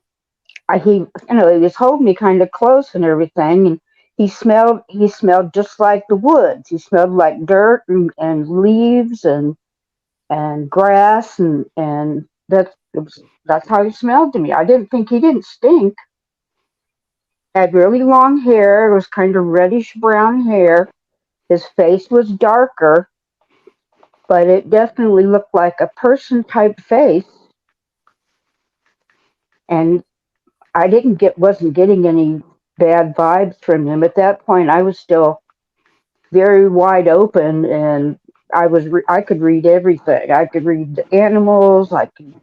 he was holding me kind of close and everything. And he smelled just like the woods. He smelled like dirt and leaves and grass and that's how he smelled to me. I didn't think he didn't stink. Had really long hair. It was kind of reddish brown hair. His face was darker, but it definitely looked like a person type face. And I wasn't getting any bad vibes from him. At that point, I was still very wide open, and I could read everything. I could read the animals. I could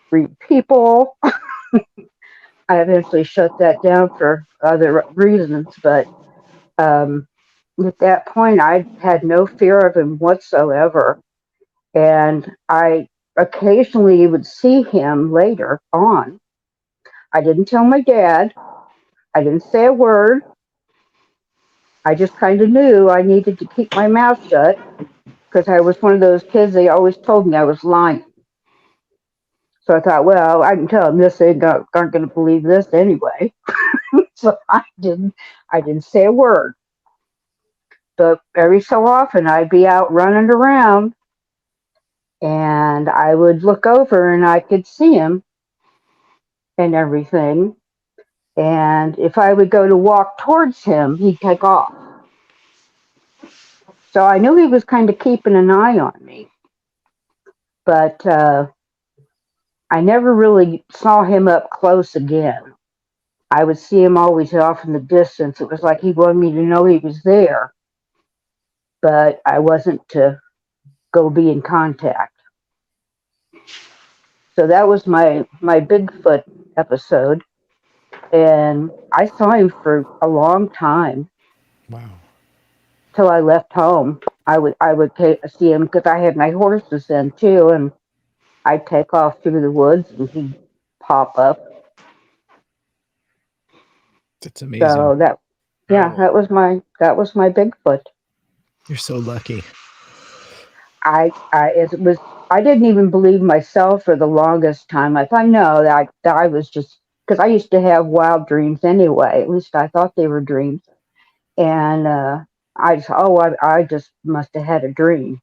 read people. I eventually shut that down for other reasons, but at that point, I had no fear of him whatsoever. And I occasionally would see him later on. I didn't tell my dad. I didn't say a word. I just kind of knew I needed to keep my mouth shut because I was one of those kids, they always told me I was lying. So I thought, well, I can tell them this, they aren't going to believe this anyway. So I didn't say a word. But every so often I'd be out running around and I would look over and I could see him and everything. And if I would go to walk towards him, he'd take off. So I knew he was kind of keeping an eye on me. But I never really saw him up close again. I would see him always off in the distance. It was like he wanted me to know he was there, but I wasn't to go be in contact. So that was my Bigfoot episode, and I saw him for a long time. Wow. Till I left home. I would see him because I had my horses then too, and I'd take off through the woods and he'd pop up. That's amazing. So that was my Bigfoot. You're so lucky. I didn't even believe myself for the longest time. I thought that I was just, because I used to have wild dreams anyway. At least I thought they were dreams, and I just must have had a dream.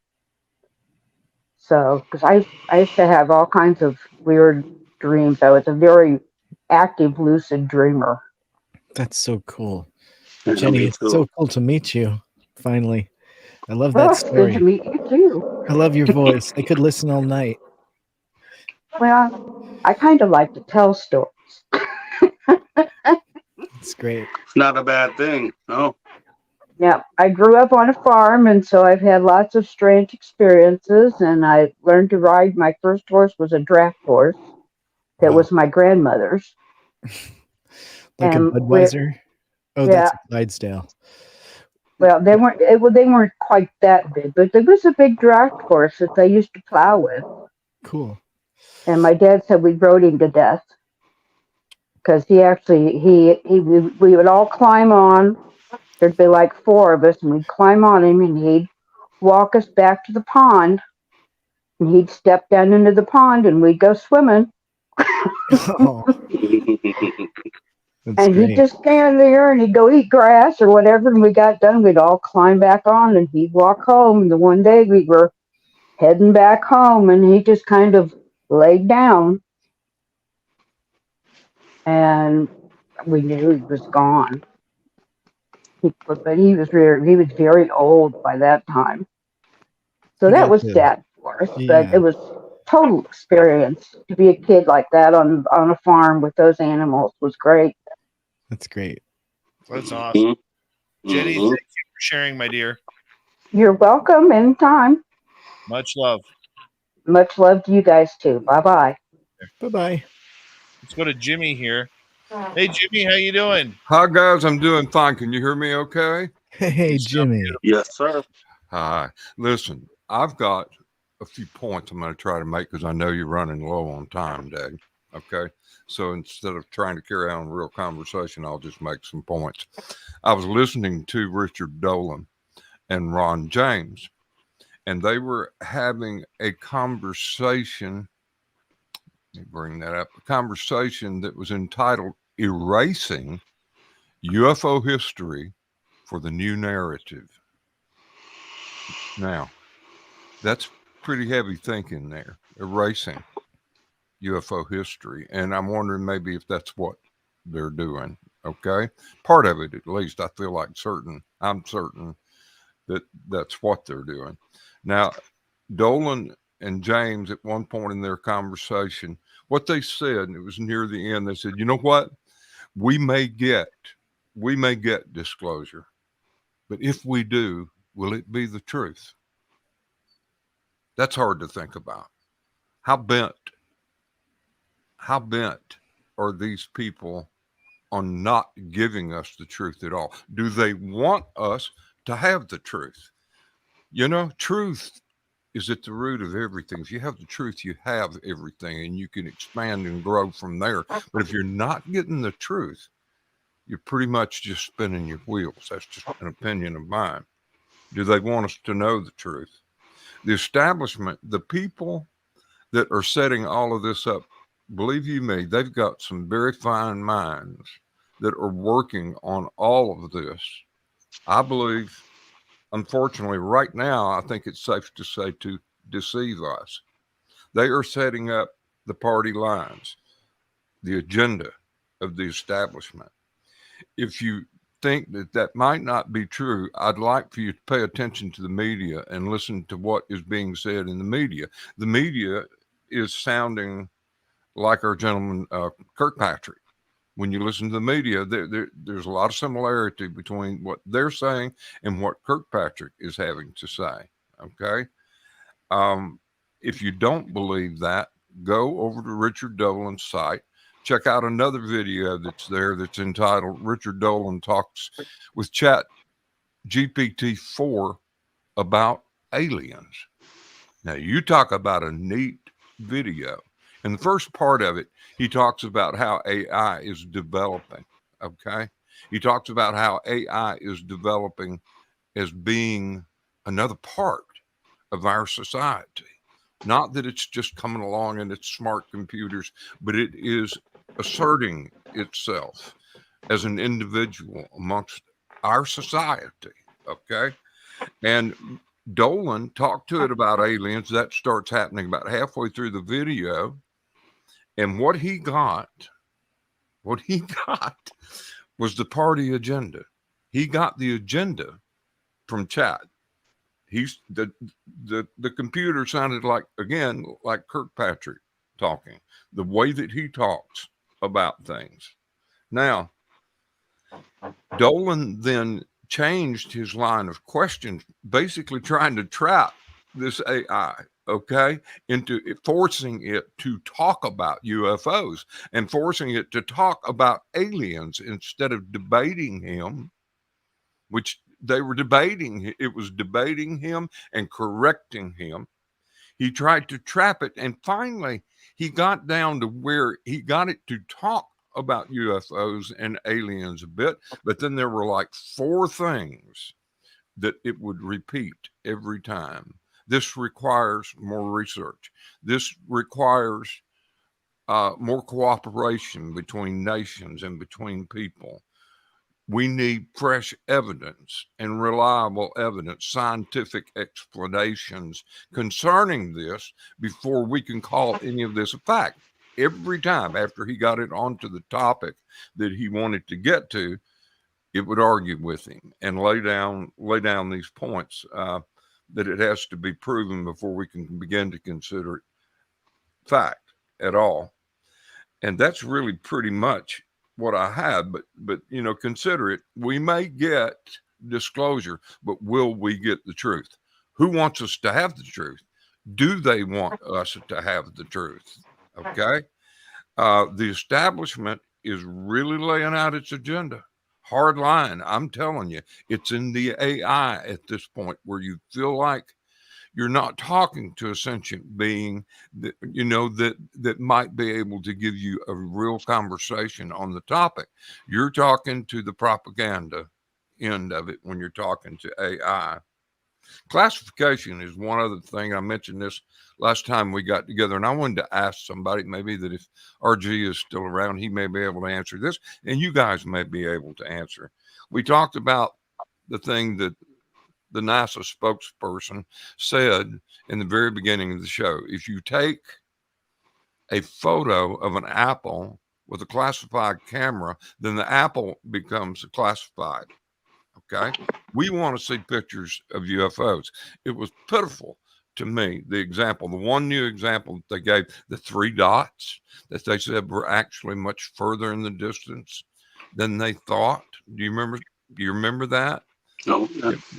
So because I used to have all kinds of weird dreams. I was a very active, lucid dreamer. That's so cool. Jenny, it's so cool to meet you, finally. I love that Well, story. it's good to meet you too. I love your voice. I could listen all night. Well, I kind of like to tell stories. It's great. It's not a bad thing. No. Yeah, I grew up on a farm, and so I've had lots of strange experiences, and I learned to ride. My first horse was a draft horse that was my grandmother's. Like and a Budweiser? That's a Clydesdale. Well, they weren't quite that big, but there was a big draft horse that they used to plow with. Cool. And my dad said we rode him to death because we would all climb on. There'd be like four of us, and we'd climb on him, and he'd walk us back to the pond, and he'd step down into the pond, and we'd go swimming. Oh. And great. he'd just stand there, and he'd go eat grass or whatever, and we got done, we'd all climb back on, and he'd walk home. And the one day we were heading back home, and he just kind of laid down, and we knew he was gone. But he was very old by that time. So that was sad for us, but it was total experience to be a kid like that on a farm with those animals was great. That's great. That's awesome. Jenny, thank you for sharing, my dear. You're welcome anytime. Much love. Much love to you guys too. Bye-bye. Bye-bye. Let's go to Jimmy here. Hey, Jimmy, how you doing? Hi, guys. I'm doing fine. Can you hear me okay? Hey, Jimmy. Yes, sir. Hi. Listen, I've got a few points I'm going to try to make because I know you're running low on time, Dad. Okay? So instead of trying to carry on a real conversation, I'll just make some points. I was listening to Richard Dolan and Ron James, and they were having a conversation. Let me bring that up. A conversation that was entitled Erasing UFO History for the New Narrative. Now, that's pretty heavy thinking there, erasing UFO history. And I'm wondering maybe if that's what they're doing. Okay. Part of it, at least, I feel like I'm certain that that's what they're doing. Now, Dolan and James, at one point in their conversation, what they said, and it was near the end, they said, you know what? We may get disclosure, but if we do, will it be the truth? That's hard to think about. How bent are these people on not giving us the truth at all? Do they want us to have the truth? You know, truth is at the root of everything. If you have the truth, you have everything, and you can expand and grow from there. But if you're not getting the truth, you're pretty much just spinning your wheels. That's just an opinion of mine. Do they want us to know the truth? The establishment, the people that are setting all of this up, believe you me, they've got some very fine minds that are working on all of this. I believe, unfortunately, right now, I think it's safe to say to deceive us. They are setting up the party lines, the agenda of the establishment. If you think that that might not be true, I'd like for you to pay attention to the media and listen to what is being said in the media. The media is sounding like our gentleman, Kirkpatrick. When you listen to the media, there's a lot of similarity between what they're saying and what Kirkpatrick is having to say. Okay. If you don't believe that, go over to Richard Dolan's site. Check out another video that's there that's entitled Richard Dolan Talks with Chat GPT-4 about aliens. Now, you talk about a neat video. In the first part of it, he talks about how AI is developing. Okay. He talks about how AI is developing as being another part of our society. Not that it's just coming along and it's smart computers, but it is asserting itself as an individual amongst our society. Okay. And Dolan talked to it about aliens. That starts happening about halfway through the video. And what he got was the party agenda. He got the agenda from chat. He's the computer sounded like, again, like Kirkpatrick talking, the way that he talks about things. Now, Dolan then changed his line of questions, basically trying to trap this AI, okay, into forcing it to talk about UFOs and forcing it to talk about aliens instead of debating him, which they were debating. It was debating him and correcting him. He tried to trap it, and finally he got down to where he got it to talk about UFOs and aliens a bit, but then there were like 4 things that it would repeat every time. This requires more research. This requires more cooperation between nations and between people. We need fresh evidence and reliable evidence, scientific explanations concerning this before we can call any of this a fact. Every time after he got it onto the topic that he wanted to get to, it would argue with him and lay down these points that it has to be proven before we can begin to consider it fact at all. And that's really pretty much what I have, but you know, consider it. We may get disclosure, but will we get the truth? Who wants us to have the truth? Do they want us to have the truth? Okay. The establishment is really laying out its agenda. Hard line. I'm telling you, it's in the AI at this point where you feel like you're not talking to a sentient being that, you know, that might be able to give you a real conversation on the topic. You're talking to the propaganda end of it when you're talking to AI. Classification is one other thing. I mentioned this last time we got together, and I wanted to ask somebody maybe that if RG is still around, he may be able to answer this, and you guys may be able to answer. We talked about the thing that the NASA spokesperson said in the very beginning of the show. If you take a photo of an apple with a classified camera, then the apple becomes classified. Okay. We want to see pictures of UFOs. It was pitiful to me, the example, the one new example that they gave, the 3 dots that they said were actually much further in the distance than they thought. Do you remember that? No.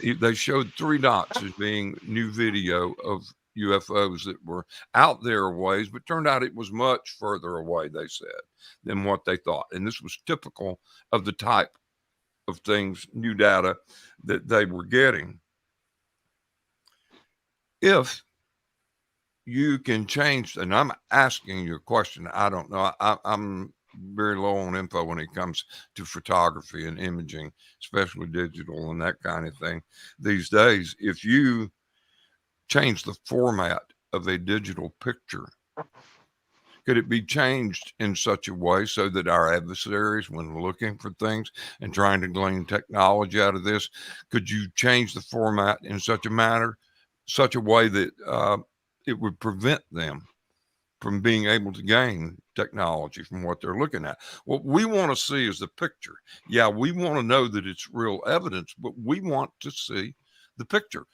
They showed 3 dots as being new video of UFOs that were out there a ways, but turned out it was much further away, they said, than what they thought. And this was typical of the type of things, new data that they were getting. If you can change, and I'm asking you a question, I don't know. I'm very low on info when it comes to photography and imaging, especially digital and that kind of thing these days. If you change the format of a digital picture, Could it be changed in such a way so that our adversaries, when looking for things and trying to glean technology out of this, could you change the format in such a way that it would prevent them from being able to gain technology from what they're looking at? What we want to see is the picture. Yeah, we want to know that it's real evidence, but we want to see the picture.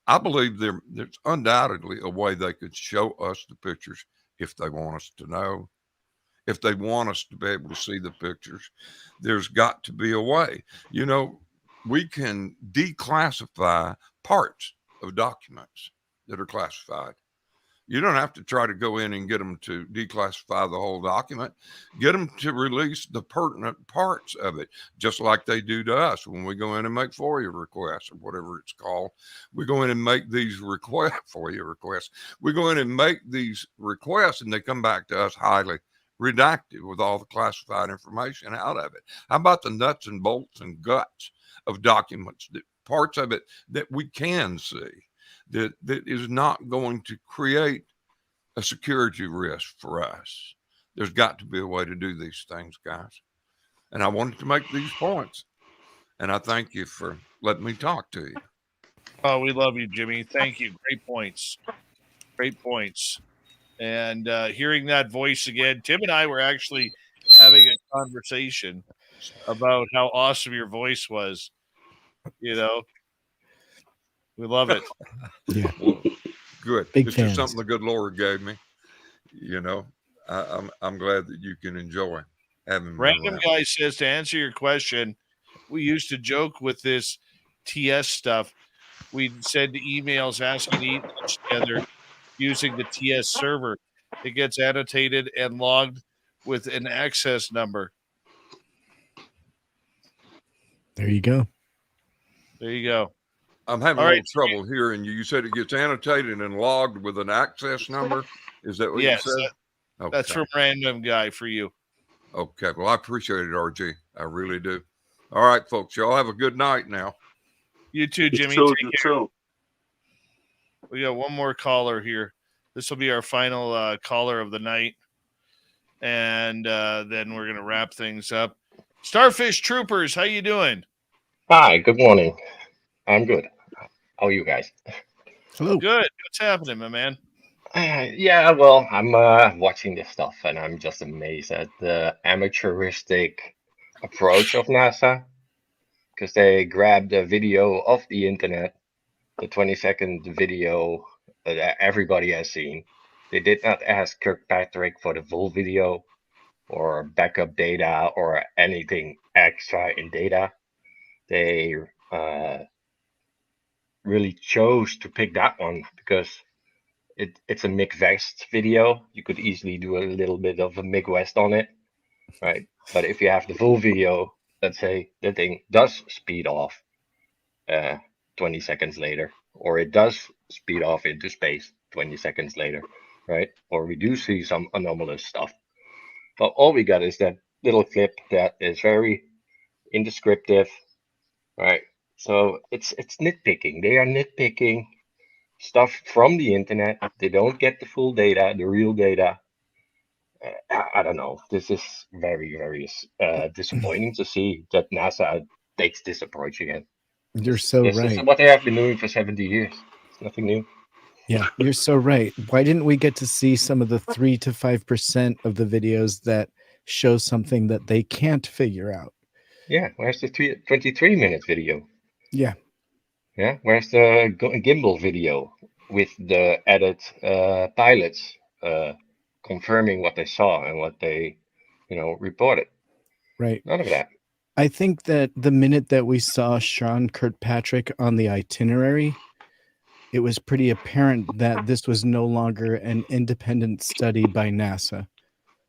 I believe there's undoubtedly a way they could show us the pictures if they want us to know, if they want us to be able to see the pictures. There's got to be a way. You know, we can declassify parts of documents that are classified. You don't have to try to go in and get them to declassify the whole document. Get them to release the pertinent parts of it, just like they do to us when we go in and make FOIA requests or whatever it's called. We go in and make these FOIA requests. We go in and make these requests, and they come back to us highly redacted with all the classified information out of it. How about the nuts and bolts and guts of documents, that parts of it that we can see? That is not going to create a security risk for us. There's got to be a way to do these things, guys. And I wanted to make these points. And I thank you for letting me talk to you. Oh, we love you, Jimmy. Thank you. Great points. Great points. And hearing that voice again, Tim and I were actually having a conversation about how awesome your voice was. You know, we love it. Yeah. Well, good. Big It's fans. just something the good Lord gave me. You know, I'm glad that you can enjoy having me Random around. guy says, to answer your question, we used to joke with this TS stuff. We'd send emails asking to eat lunch together using the TS server. It gets annotated and logged with an access number. There you go. There you go. I'm having All a right. little trouble hearing you. You said it gets annotated and logged with an access number. Is that what Yes, you said? that's from Random Guy for you. Okay. Well, I appreciate it, RG. I really do. All right, folks. Y'all have a good night now. You too, Jimmy. You Take care. too. We got one more caller here. This will be our final caller of the night. And then we're going to wrap things up. Starfish Troopers, how you doing? Hi, good morning. I'm good. How are you guys? Hello. Good. What's happening, my man? Yeah, well, I'm watching this stuff and I'm just amazed at the amateuristic approach of NASA, because they grabbed a video off the internet, the 20-second video that everybody has seen. They did not ask Kirkpatrick for the full video or backup data or anything extra in data. They really chose to pick that one because it's a Mick West video. You could easily do a little bit of a Mick West on it, right? But if you have the full video, let's say the thing does speed off 20 seconds later, or it does speed off into space 20 seconds later, right? Or we do see some anomalous stuff. But all we got is that little clip that is very indescriptive, right? So it's nitpicking. They are nitpicking stuff from the internet. They don't get the full data, the real data. I don't know. This is very, very disappointing to see that NASA takes this approach again. You're so This right. is what they have been doing for 70 years. It's nothing new. Yeah, you're so right. Why didn't we get to see some of the 3 to 5% of the videos that show something that they can't figure out? Yeah, where's the 23-minute video? Yeah. Yeah, where's the gimbal video with the added pilots confirming what they saw and what they, reported? Right. None of that. I think that the minute that we saw Sean Kirkpatrick on the itinerary, it was pretty apparent that this was no longer an independent study by NASA.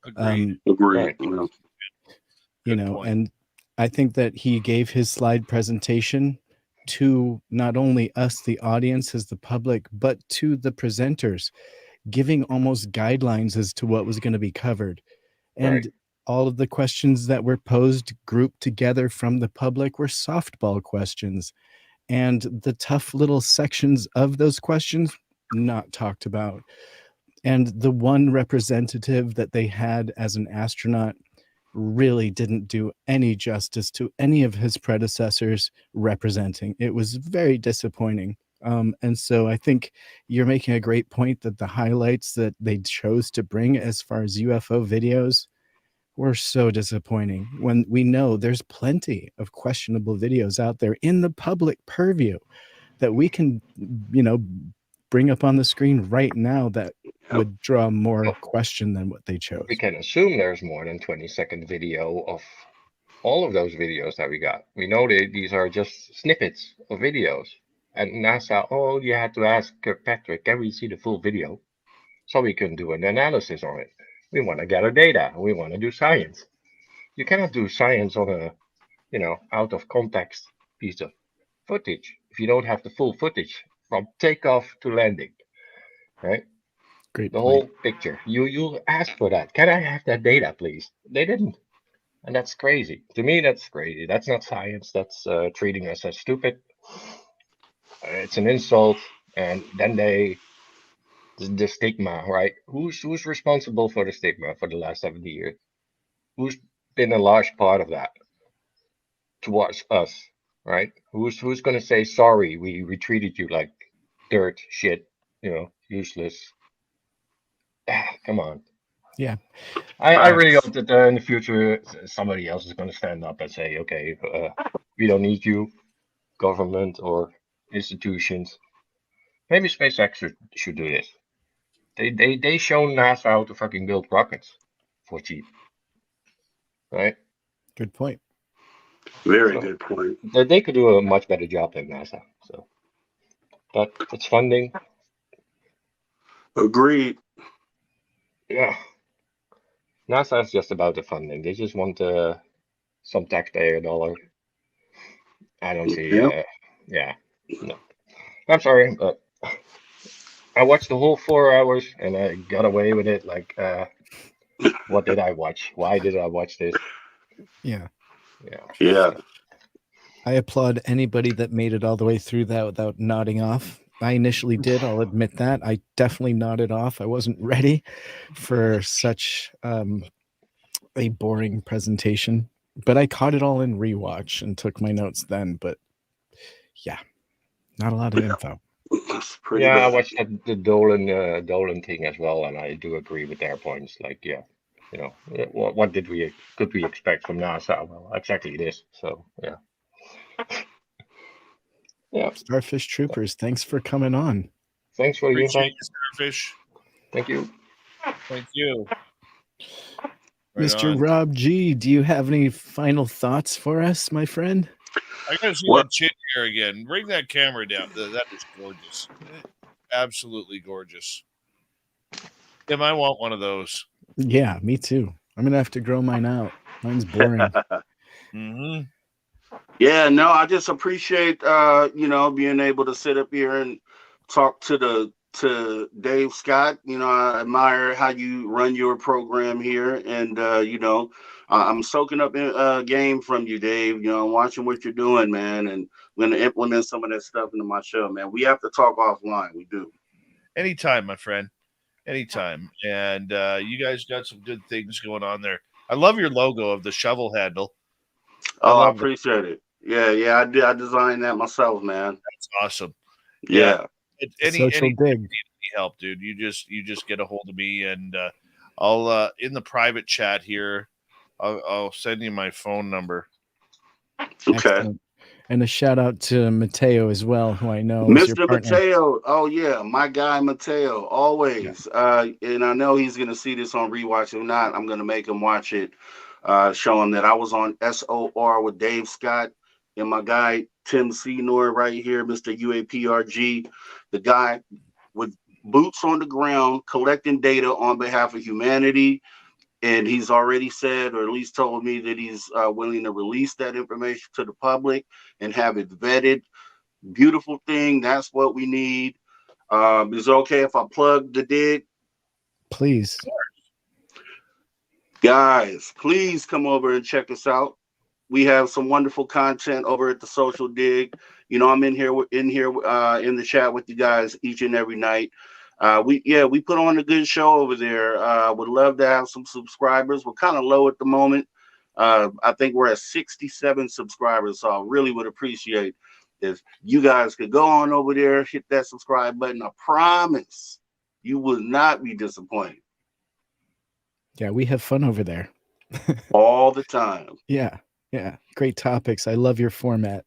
Agreed. Agreed. Right. Point. And I think that he gave his slide presentation to not only us, the audience, as the public, but to the presenters, giving almost guidelines as to what was going to be covered. And Right. all of the questions that were posed, grouped together from the public, were softball questions. And the tough little sections of those questions not talked about. And the one representative that they had as an astronaut really didn't do any justice to any of his predecessors representing. It was very disappointing. And so I think you're making a great point that the highlights that they chose to bring as far as UFO videos were so disappointing, when we know there's plenty of questionable videos out there in the public purview that we can, bring up on the screen right now that would draw more question than what they chose. We can assume there's more than 20-second video of all of those videos that we got. We know that these are just snippets of videos. And NASA, you had to ask Kirkpatrick, can we see the full video? So we can do an analysis on it. We want to gather data. We want to do science. You cannot do science on a, out of context piece of footage if you don't have the full footage from takeoff to landing, right? Great The point. whole picture. You asked for that. Can I have that data, please? They didn't. And that's crazy. To me, that's crazy. That's not science. That's treating us as stupid. It's an insult. And then the stigma, right? Who's responsible for the stigma for the last 70 years? Who's been a large part of that towards us, right? Who's going to say sorry? We treated you like dirt, shit, useless. Come on. Yeah. I really hope that in the future somebody else is going to stand up and say, okay, we don't need you, government or institutions. Maybe SpaceX should do this. They show NASA how to fucking build rockets for cheap, right? Good point. Very good point. They could do a much better job than NASA. So, but it's funding. Agreed. Yeah. NASA is just about the funding. They just want some taxpayer dollar. I don't see. Yep. No. I'm sorry, but I watched the whole 4 hours and I got away with it. Like, what did I watch? Why did I watch this? Yeah. Yeah. I applaud anybody that made it all the way through that without nodding off. I initially did. I'll admit that. I definitely nodded off. I wasn't ready for such a boring presentation, but I caught it all in rewatch and took my notes then. But yeah, not a lot of info. That's pretty Yeah, I bad. watched the Dolan thing as well, and I do agree with their points. Like, yeah, what could we expect from NASA? Well, exactly this. So yeah. Yeah. Starfish Troopers, thanks for coming on. Thanks for the Appreciate invite. you, Starfish. Thank you. Thank you. Right Mr. on. Rob G, do you have any final thoughts for us, my friend? I gotta see What? that chin hair again. Bring that camera down. That is gorgeous. Absolutely gorgeous. Tim, I want one of those. Yeah, me too. I'm gonna have to grow mine out. Mine's boring. Mm-hmm. Yeah, no, I just appreciate being able to sit up here and talk to Dave Scott. I admire how you run your program here, and I'm soaking up game from you, Dave. I'm watching what you're doing, man, and I'm gonna implement some of that stuff into my show, man. We have to talk offline. We do. Anytime, my friend. Anytime. And you guys got some good things going on there. I love your logo of the shovel handle. I appreciate it. Yeah, I did. I designed that myself, man. That's awesome. Yeah. Social dig. Any help, dude. You just get a hold of me, and I'll in the private chat here. I'll send you my phone number. Okay. Excellent. And a shout out to Mateo as well, who I know is your Mr. partner. Mateo. Oh yeah, my guy Mateo, always. And I know he's gonna see this on rewatch. If not, I'm gonna make him watch it. Show him that I was on SOR with Dave Scott and my guy Tim Senor right here, Mr. UAPRG, the guy with boots on the ground collecting data on behalf of humanity. And he's already said, or at least told me, that he's willing to release that information to the public and have it vetted. Beautiful thing. That's what we need. Is it okay if I plug the dig? Please. Guys, please come over and check us out. We have some wonderful content over at the Social Dig. I'm in here in the chat with you guys each and every night. We put on a good show over there. Would love to have some subscribers. We're kind of low at the moment. I think we're at 67 subscribers, so I really would appreciate if you guys could go on over there, hit that subscribe button. I promise you will not be disappointed. Yeah, we have fun over there. All the time. Yeah. Great topics. I love your format.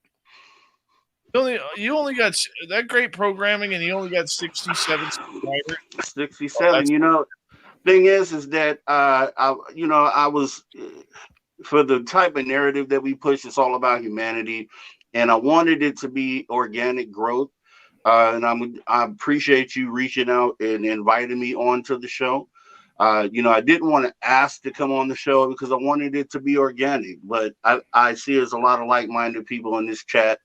You only got that great programming, and you only got 67 subscribers. 67. Thing is that I was for the type of narrative that we push. It's all about humanity, and I wanted it to be organic growth. And I appreciate you reaching out and inviting me onto the show. I didn't want to ask to come on the show because I wanted it to be organic, but I see there's a lot of like-minded people in this chat.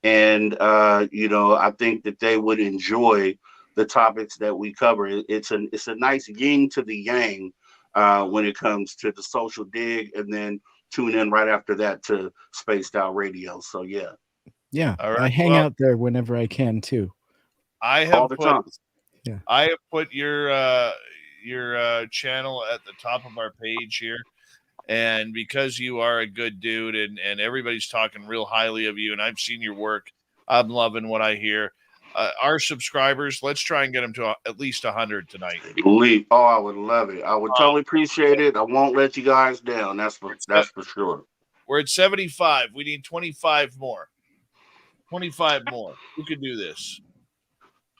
And, I think that they would enjoy the topics that we cover. It's a nice yin to the yang when it comes to the social dig, and then tune in right after that to Spaced Out Radio. So, yeah. Yeah, All right, I hang out there whenever I can, too. I all the time. Yeah. I have put your channel at the top of our page here. And because you are a good dude and everybody's talking real highly of you, and I've seen your work, I'm loving what I hear. Our subscribers, let's try and get them to at least 100 tonight. I would love it. I would totally appreciate it. I won't let you guys down. That's for sure. We're at 75. We need 25 more. 25 more. Who can do this?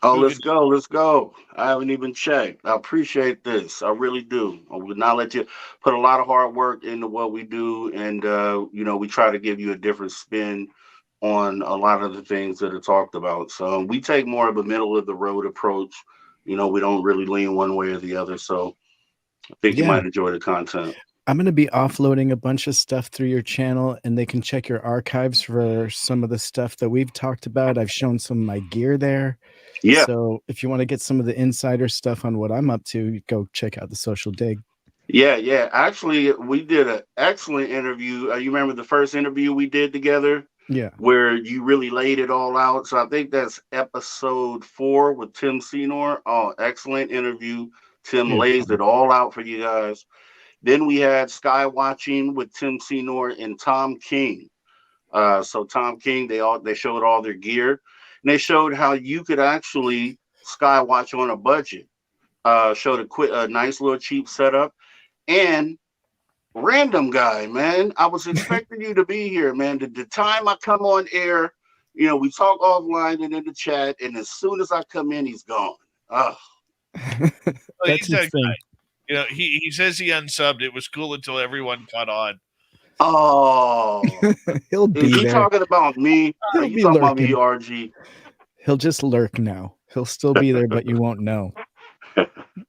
Oh, let's go. I haven't even checked. I appreciate this. I really do. I would not let you put a lot of hard work into what we do. And, we try to give you a different spin on a lot of the things that are talked about. So we take more of a middle of the road approach. We don't really lean one way or the other. So I think you might enjoy the content. I'm going to be offloading a bunch of stuff through your channel, and they can check your archives for some of the stuff that we've talked about. I've shown some of my gear there. Yeah. So if you want to get some of the insider stuff on what I'm up to, go check out the Social Dig. Yeah. Actually, we did an excellent interview. You remember the first interview we did together? Yeah. Where you really laid it all out. So I think that's episode 4 with Tim Senor. Oh, excellent interview. Tim lays it all out for you guys. Then we had Sky Watching with Tim Senor and Tom King. So Tom King, they showed all their gear, and they showed how you could actually sky watch on a budget. Showed a nice little cheap setup. And random guy, man, I was expecting you to be here, man. The time I come on air, we talk offline and in the chat, and as soon as I come in, he's gone. Oh. That's his thing. He says he unsubbed. It was cool until everyone caught on. Oh, he'll be Is he there. talking about me? Are you talking about me, RG? He'll just lurk now. He'll still be there, but you won't know.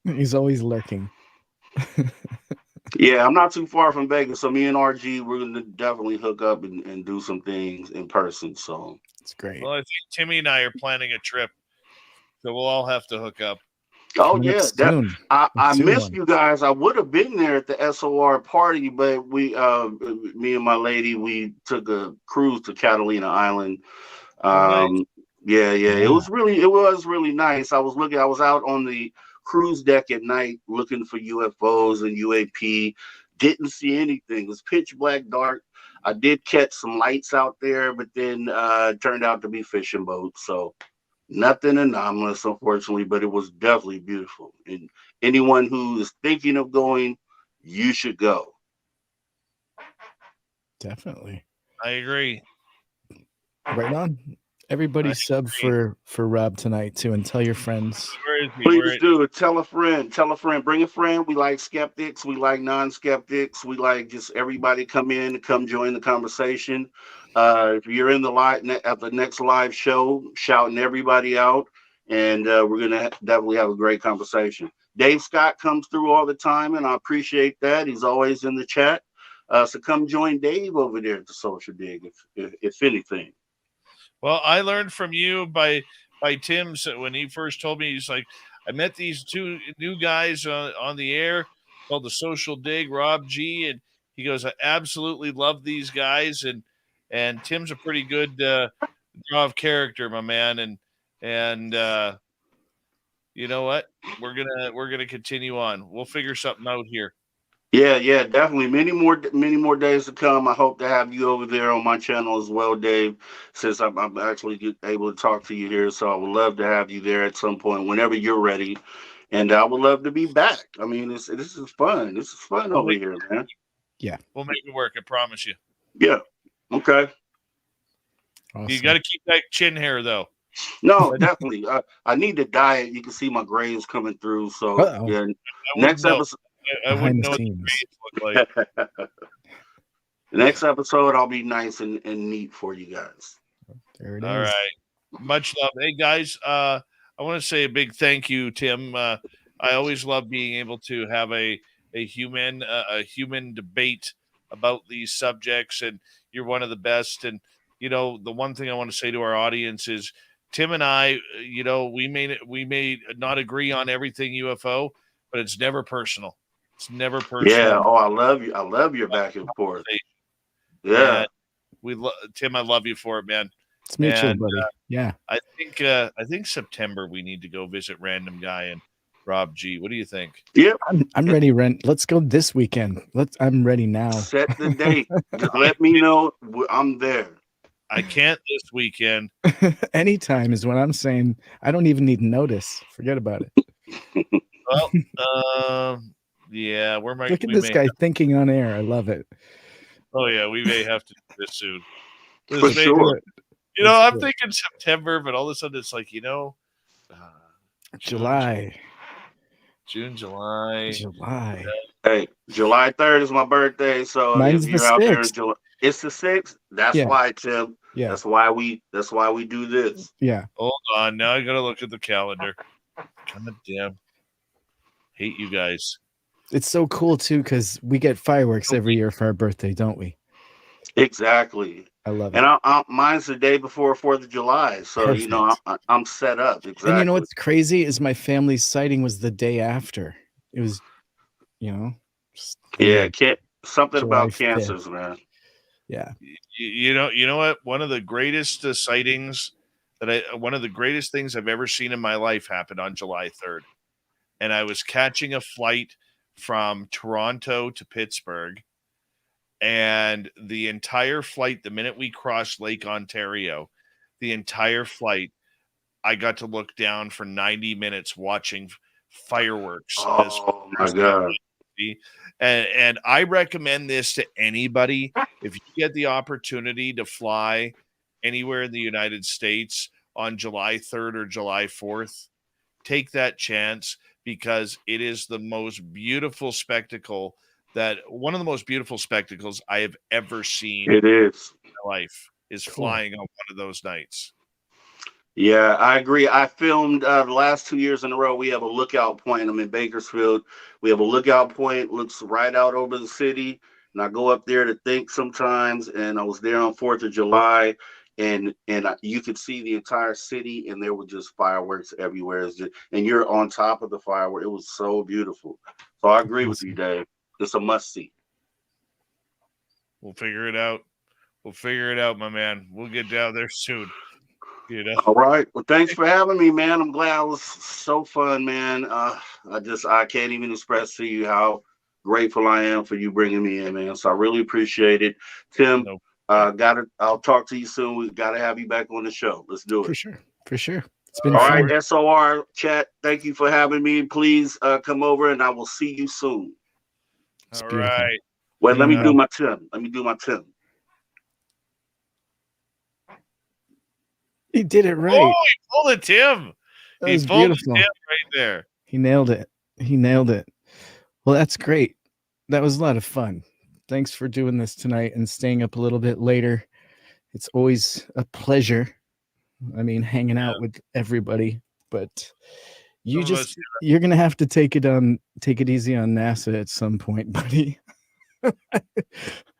He's always lurking. Yeah, I'm not too far from Vegas, so me and RG, we're gonna definitely hook up and do some things in person. So it's great. Well, I think Timmy and I are planning a trip, so we'll all have to hook up. Oh yeah, I missed you guys. I would have been there at the SOR party, but me and my lady, we took a cruise to Catalina Island. Nice. Yeah, it was really nice. I was out on the cruise deck at night looking for UFOs and UAP. Didn't see anything. It was pitch black dark. I did catch some lights out there, but then it turned out to be fishing boats. So nothing anomalous, unfortunately, but it was definitely beautiful. And anyone who is thinking of going, you should go. Definitely. I agree. Right on. Everybody sub for Rob tonight too, and tell your friends. Please do. Tell a friend. Bring a friend. We like skeptics. We like non-skeptics. We like just everybody come join the conversation. If you're in the live at the next live show, shouting everybody out, and we're gonna definitely have a great conversation. Dave Scott comes through all the time, and I appreciate that. He's always in the chat. So come join Dave over there at the Social Dig, if anything. Well, I learned from you by Tim's when he first told me. He's like, I met these 2 new guys on the air called the Social Dig, Rob G, and he goes, I absolutely love these guys, and Tim's a pretty good draw of character, my man, and you know what? We're gonna continue on. We'll figure something out here. Yeah, definitely. Many more days to come. I hope to have you over there on my channel as well, Dave. Since I'm actually able to talk to you here, so I would love to have you there at some point whenever you're ready. And I would love to be back. I mean, this is fun. This is fun over here, man. Yeah. We'll make it work. I promise you. Yeah. Okay. Awesome. You got to keep that chin hair though. No, definitely. I need to diet. You can see my grays coming through. So Uh-oh. yeah. I Next wouldn't know. episode. I wouldn't Behind know the what the scenes. grades look like. The next episode, I'll be nice and neat for you guys. There it All is. right. Much love. Hey guys, I want to say a big thank you, Tim. I always love being able to have a human debate about these subjects, and you're one of the best. And you know, the one thing I want to say to our audience is Tim and I, you know, we may not agree on everything UFO, but it's never personal. It's never personal. Yeah. Oh, I love you. I love your back and forth. Yeah. And Tim, I love you for it, man. It's mutual, And, buddy. Yeah. I think September we need to go visit Random Guy and Rob G. What do you think? Yep. I'm ready, Rent. Let's go this weekend. I'm ready now. Set the date. Just let me know. I'm there. I can't this weekend. Anytime is what I'm saying. I don't even need notice. Forget about it. Well, yeah, Look at this guy thinking on air. I love it. Oh yeah, we may have to do this soon. For sure. You know, I'm thinking September, but all of a sudden it's like, you know, July. June, July. Hey, July 3rd is my birthday, so Mine's if you're the out there in 6th. July, it's the 6th. That's Yeah. why, Tim. Yeah. That's why we do this. Yeah. Hold on, now I gotta look at the calendar. God damn. Hate you guys. It's so cool too because we get fireworks every year for our birthday, don't we? Exactly. I love it. And mine's the day before 4th of July, so you know I'm set up. Exactly. And you know what's crazy is my family's sighting was the day after. It was, you know. Yeah, something July about 5th. cancers, man. Yeah. You know what? One of the greatest sightings one of the greatest things I've ever seen in my life happened on July 3rd. And I was catching a flight from Toronto to Pittsburgh. And the entire flight, the minute we crossed Lake Ontario, the entire flight, I got to look down for 90 minutes watching fireworks. Oh my God. And I recommend this to anybody. If you get the opportunity to fly anywhere in the United States on July 3rd or July 4th, take that chance because it is the most beautiful spectacle one of the most beautiful spectacles I have ever seen. It is. In my life is flying on one of those nights. Yeah, I agree. I filmed the last 2 years in a row. We have a lookout point. I'm in Bakersfield. We have a lookout point, looks right out over the city. And I go up there to think sometimes. And I was there on 4th of July. And you could see the entire city, and there were just fireworks everywhere. And you're on top of the firework. It was so beautiful. So I agree with you, Dave. It's a must see. We'll figure it out. My man. We'll get down there soon. You know. All right. Well, thanks for having me, man. I'm glad it was so fun, man. I can't even express to you how grateful I am for you bringing me in, man. So I really appreciate it. Tim, I'll talk to you soon. We got to have you back on the show. Let's do it. For sure. It's been all fun. right. SOR chat. Thank you for having me. Please come over and I will see you soon. All right. Wait, let me do my Tim. He did it right. Oh, he pulled it, Tim. That He was pulled beautiful. it, Tim, right there. He nailed it. Well, that's great. That was a lot of fun. Thanks for doing this tonight and staying up a little bit later. It's always a pleasure. I mean, hanging out with everybody, but you're gonna have to take it easy on NASA at some point, buddy. I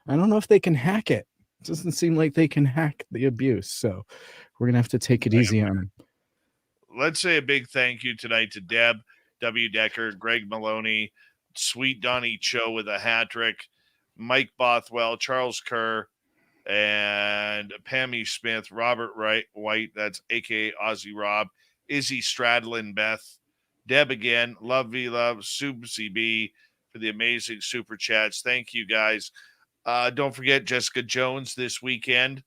don't know if they can hack it. It doesn't seem like they can hack the abuse, so we're gonna have to take it easy on them. Let's say a big thank you tonight to Deb W. Decker, Greg Maloney, Sweet Donnie Cho with a hat trick, Mike Bothwell, Charles Kerr, and Pammy Smith, Robert White, that's aka Aussie Rob, Izzy Stradlin, Beth, Deb again, love V Love, Super CB for the amazing super chats. Thank you guys. Don't forget Jessica Jones this weekend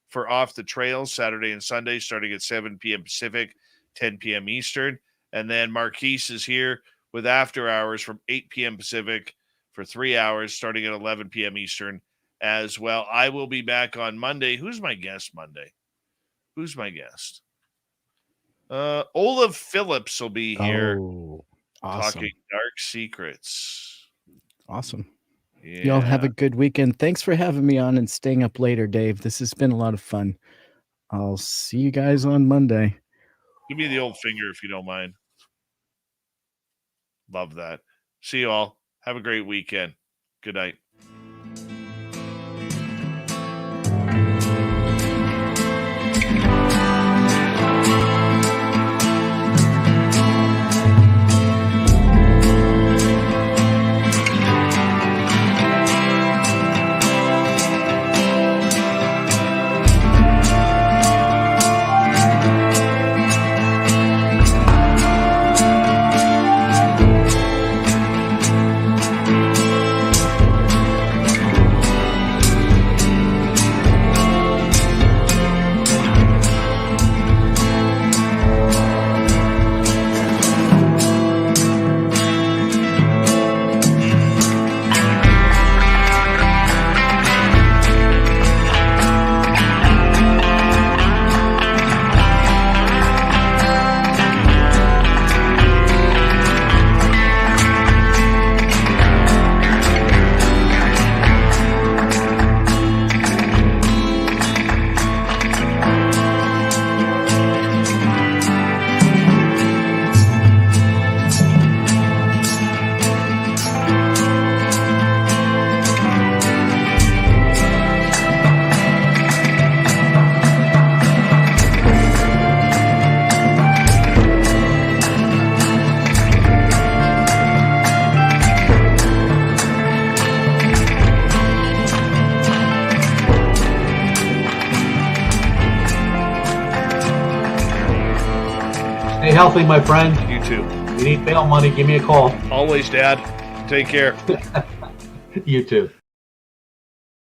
for Off the Trails, Saturday and Sunday, starting at 7 p.m. Pacific, 10 p.m. Eastern. And then Marquise is here with After Hours from 8 p.m. Pacific for 3 hours, starting at 11 p.m. Eastern as well. I will be back on Monday. Who's my guest Monday? Who's my guest? Olaf Phillips will be here awesome. talking Dark Secrets. Awesome. Yeah. Y'all have a good weekend. Thanks for having me on and staying up later, Dave. This has been a lot of fun. I'll see you guys on Monday. Give me the old finger if you don't mind. Love that. See you all. Have a great weekend. Good night. Stay healthy, my friend. You too. If you need bail money, give me a call. Always, Dad. Take care. You too.